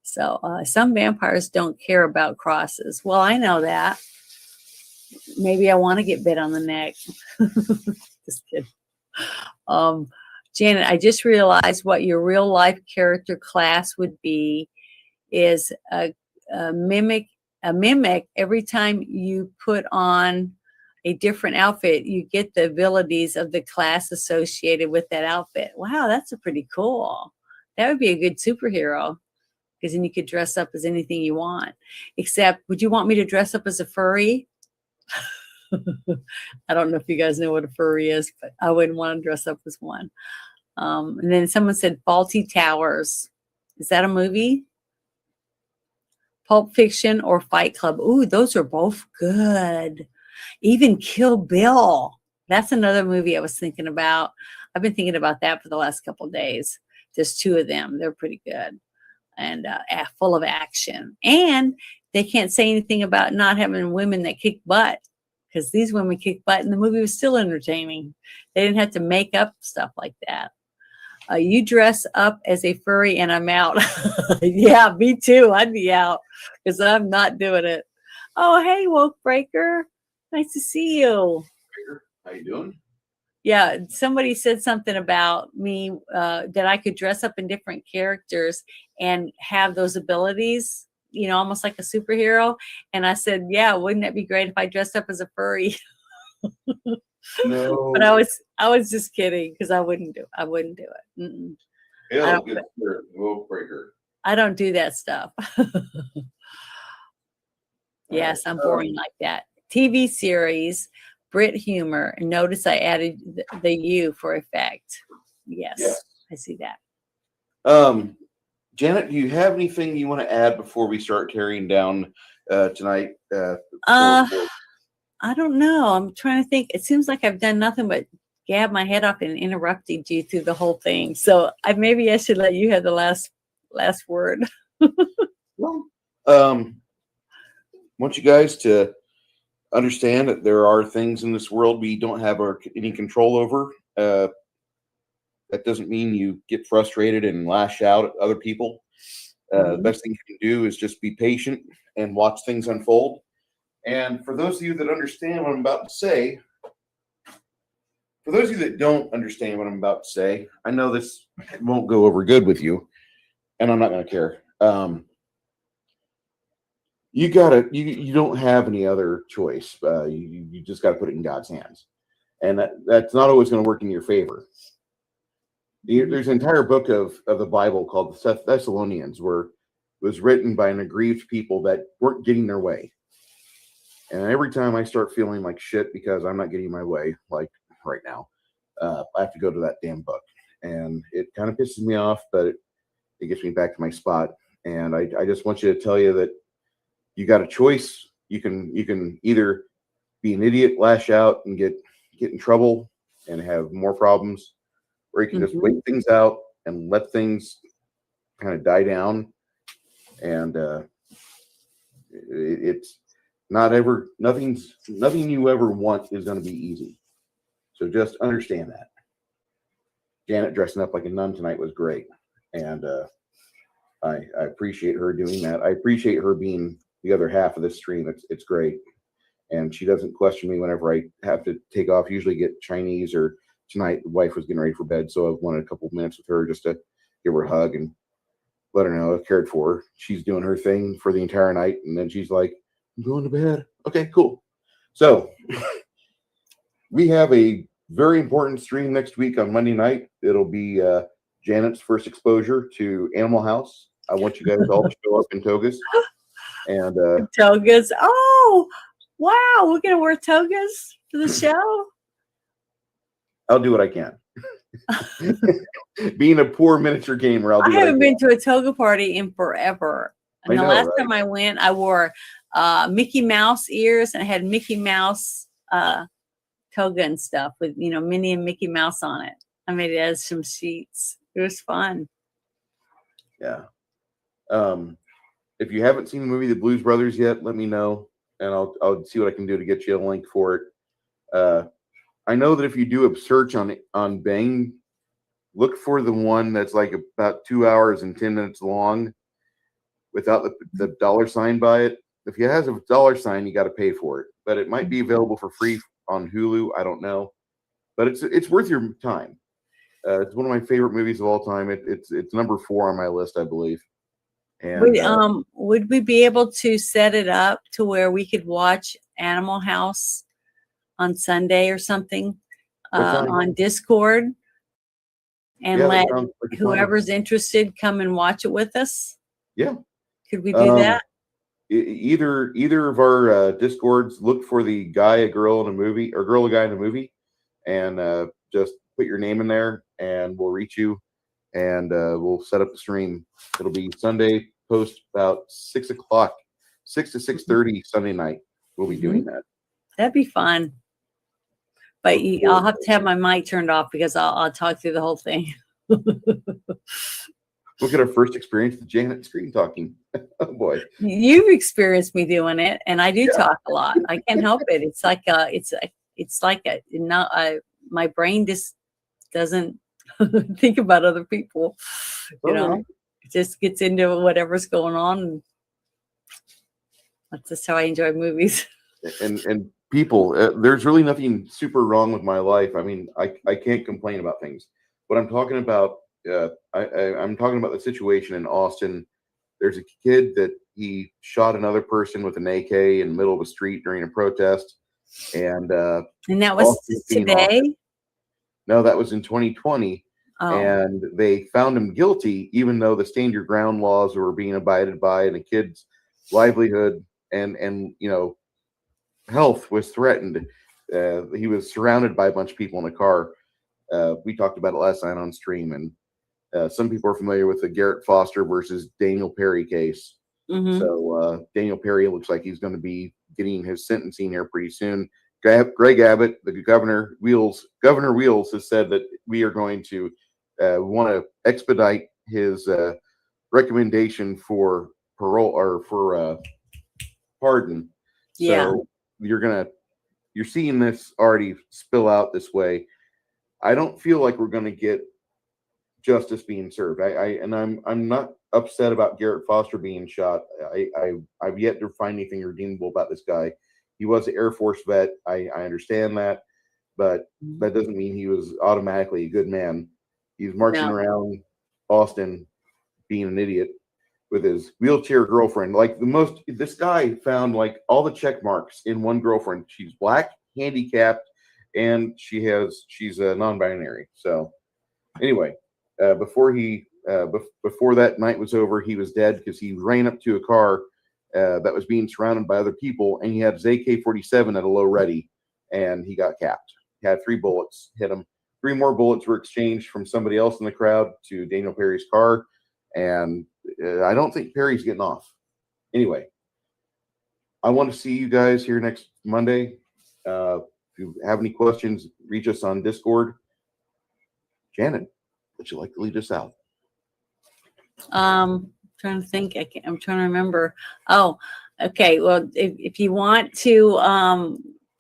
So some vampires don't care about crosses. Well, I know that. Maybe I want to get bit on the neck. Just kidding. Janet, I just realized what your real life character class would be is a mimic. Every time you put on a different outfit, you get the abilities of the class associated with that outfit. Wow, that's a pretty cool. That would be a good superhero, because then you could dress up as anything you want. Except, would you want me to dress up as a furry? I don't know if you guys know what a furry is, but I wouldn't want to dress up as one. And then someone said Faulty Towers. Is that a movie? Pulp Fiction or Fight Club? Ooh, those are both good. Even Kill Bill. That's another movie I was thinking about. I've been thinking about that for the last couple of days. There's two of them. They're pretty good and full of action. And they can't say anything about not having women that kick butt, because these women kick butt and the movie was still entertaining. They didn't have to make up stuff like that. You dress up as a furry and I'm out. Yeah, me too. I'd be out because I'm not doing it. Oh, hey, Woke Breaker. Nice to see you. How you doing? Yeah, somebody said something about me that I could dress up in different characters and have those abilities, you know, almost like a superhero. And I said, yeah, wouldn't that be great if I dressed up as a furry? No. But I was just kidding, because I wouldn't do it. Mm-mm. It'll get your Wolf Breaker. I don't do that stuff. Yes, I'm boring like that. TV series, Brit humor, and notice I added the U for effect. Yes. I see that. Janet, do you have anything you want to add before we start tearing down tonight? I don't know. I'm trying to think. It seems like I've done nothing but gab my head off and interrupted you through the whole thing. So maybe I should let you have the last word. Well, want you guys to understand that there are things in this world we don't have any control over. That doesn't mean you get frustrated and lash out at other people. The best thing you can do is just be patient and watch things unfold. And for those of you that understand what I'm about to say, for those of you that don't understand what I'm about to say, I know this won't go over good with you, and I'm not going to care. You don't have any other choice. You just got to put it in God's hands, and that's not always going to work in your favor. There's an entire book of the Bible called the Thessalonians, where it was written by an aggrieved people that weren't getting their way. And every time I start feeling like shit because I'm not getting my way, like right now, I have to go to that damn book. And it kind of pisses me off, but it gets me back to my spot. And I just want you to tell you that you got a choice. You can either be an idiot, lash out, and get in trouble and have more problems, or you can just wait things out and let things kind of die down. And it's nothing you ever want is going to be easy. So just understand that. Janet dressing up like a nun tonight was great. And I appreciate her doing that. I appreciate her being the other half of this stream. It's great. And she doesn't question me whenever I have to take off, usually get Chinese, or tonight the wife was getting ready for bed. So I wanted a couple of minutes with her just to give her a hug and let her know I cared for her. She's doing her thing for the entire night. And then she's like, I'm going to bed. Okay, cool. So we have a very important stream next week on Monday night. It'll be Janet's first exposure to Animal House. I want you guys all to show up in togas. And togas. Oh, wow. We're going to wear togas for the show? I'll do what I can. Being a poor miniature gamer, I haven't been to a toga party in forever. And the last time I went, I wore Mickey Mouse ears, and I had Mickey Mouse toga and stuff with, Minnie and Mickey Mouse on it. I made it as some sheets. It was fun. Yeah. If you haven't seen the movie The Blues Brothers yet, let me know, and I'll see what I can do to get you a link for it. I know that if you do a search on Bing, look for the one that's like about 2 hours and 10 minutes long. without the dollar sign by it. If it has a dollar sign, you got to pay for it. But it might be available for free on Hulu. I don't know, but it's worth your time. It's one of my favorite movies of all time. It's number 4 on my list, I believe. And would we be able to set it up to where we could watch Animal House on Sunday or something on Discord, and let whoever's interested come and watch it with us? Yeah. Could we do that? Either of our Discords, look for the guy, a girl in a movie, or girl, a guy in a movie, and just put your name in there, and we'll reach you, and we'll set up the stream. It'll be Sunday post about 6 o'clock, 6 to 6:30 Sunday night. We'll be doing that. That'd be fun. But I'll have to have my mic turned off because I'll talk through the whole thing. Look at our first experience with Janet screen talking. Oh boy. You've experienced me doing it, and I do talk a lot. I can't help it. It's like my brain just doesn't think about other people. You know, it just gets into whatever's going on. That's just how I enjoy movies. And people, there's really nothing super wrong with my life. I mean, I can't complain about things. What I'm talking about, I'm talking about the situation in Austin. There's a kid that he shot another person with an AK in the middle of a street during a protest, and that was today. No, that was in 2020, and they found him guilty, even though the stand your ground laws were being abided by, and the kid's livelihood and health was threatened. He was surrounded by a bunch of people in a car. We talked about it last night on stream, and some people are familiar with the Garrett Foster versus Daniel Perry case. Mm-hmm. So Daniel Perry looks like he's going to be getting his sentencing here pretty soon. Greg Abbott, the Governor Wheels has said that we are going to want to expedite his recommendation for parole or for pardon. Yeah. So you're seeing this already spill out this way. I don't feel like we're going to get justice being served. I'm not upset about Garrett Foster being shot. I've yet to find anything redeemable about this guy. He was an Air Force vet. I understand that, but that doesn't mean he was automatically a good man. He's marching around Austin being an idiot with his wheelchair girlfriend. This guy found like all the check marks in one girlfriend. She's black, handicapped, and she's a non-binary. So anyway, before that night was over, he was dead because he ran up to a car that was being surrounded by other people, and he had his AK-47 at a low ready, and he got capped. He had 3 bullets hit him. 3 more bullets were exchanged from somebody else in the crowd to Daniel Perry's car, and I don't think Perry's getting off. Anyway, I want to see you guys here next Monday. If you have any questions, reach us on Discord. Janet, would you like to lead us out? Trying to think. I'm trying to remember. Oh, okay. Well, if you want to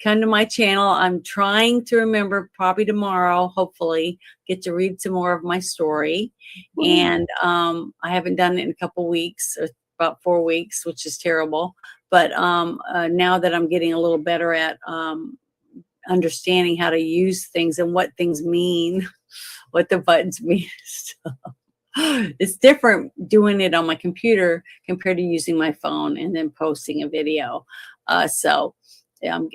come to my channel, I'm trying to remember, probably tomorrow, hopefully, get to read some more of my story. And I haven't done it in a couple weeks, about 4 weeks, which is terrible. But now that I'm getting a little better at understanding how to use things and what things mean, what the buttons mean. It's different doing it on my computer compared to using my phone and then posting a video. So I'm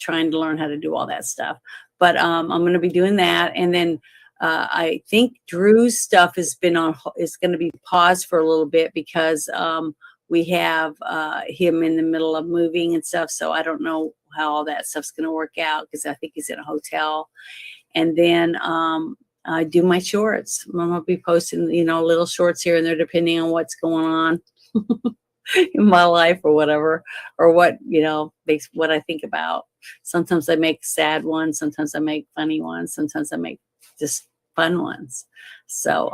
trying to learn how to do all that stuff. But I'm going to be doing that. And then I think Drew's stuff is going to be paused for a little bit because we have him in the middle of moving and stuff. So I don't know how all that stuff's going to work out because I think he's in a hotel. And then I do my shorts. I'm going to be posting, little shorts here and there, depending on what's going on in my life or whatever, or what, makes what I think about. Sometimes I make sad ones. Sometimes I make funny ones. Sometimes I make just fun ones. So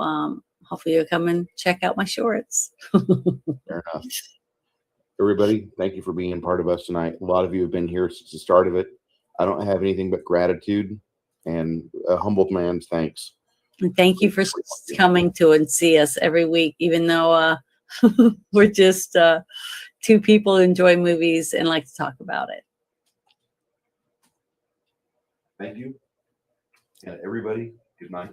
hopefully you'll come and check out my shorts. Fair enough. Everybody, thank you for being part of us tonight. A lot of you have been here since the start of it. I don't have anything but gratitude and a humbled man's thanks. And thank you for coming to and see us every week, even though We're just two people who enjoy movies and like to talk about it. Thank you. And everybody, good night.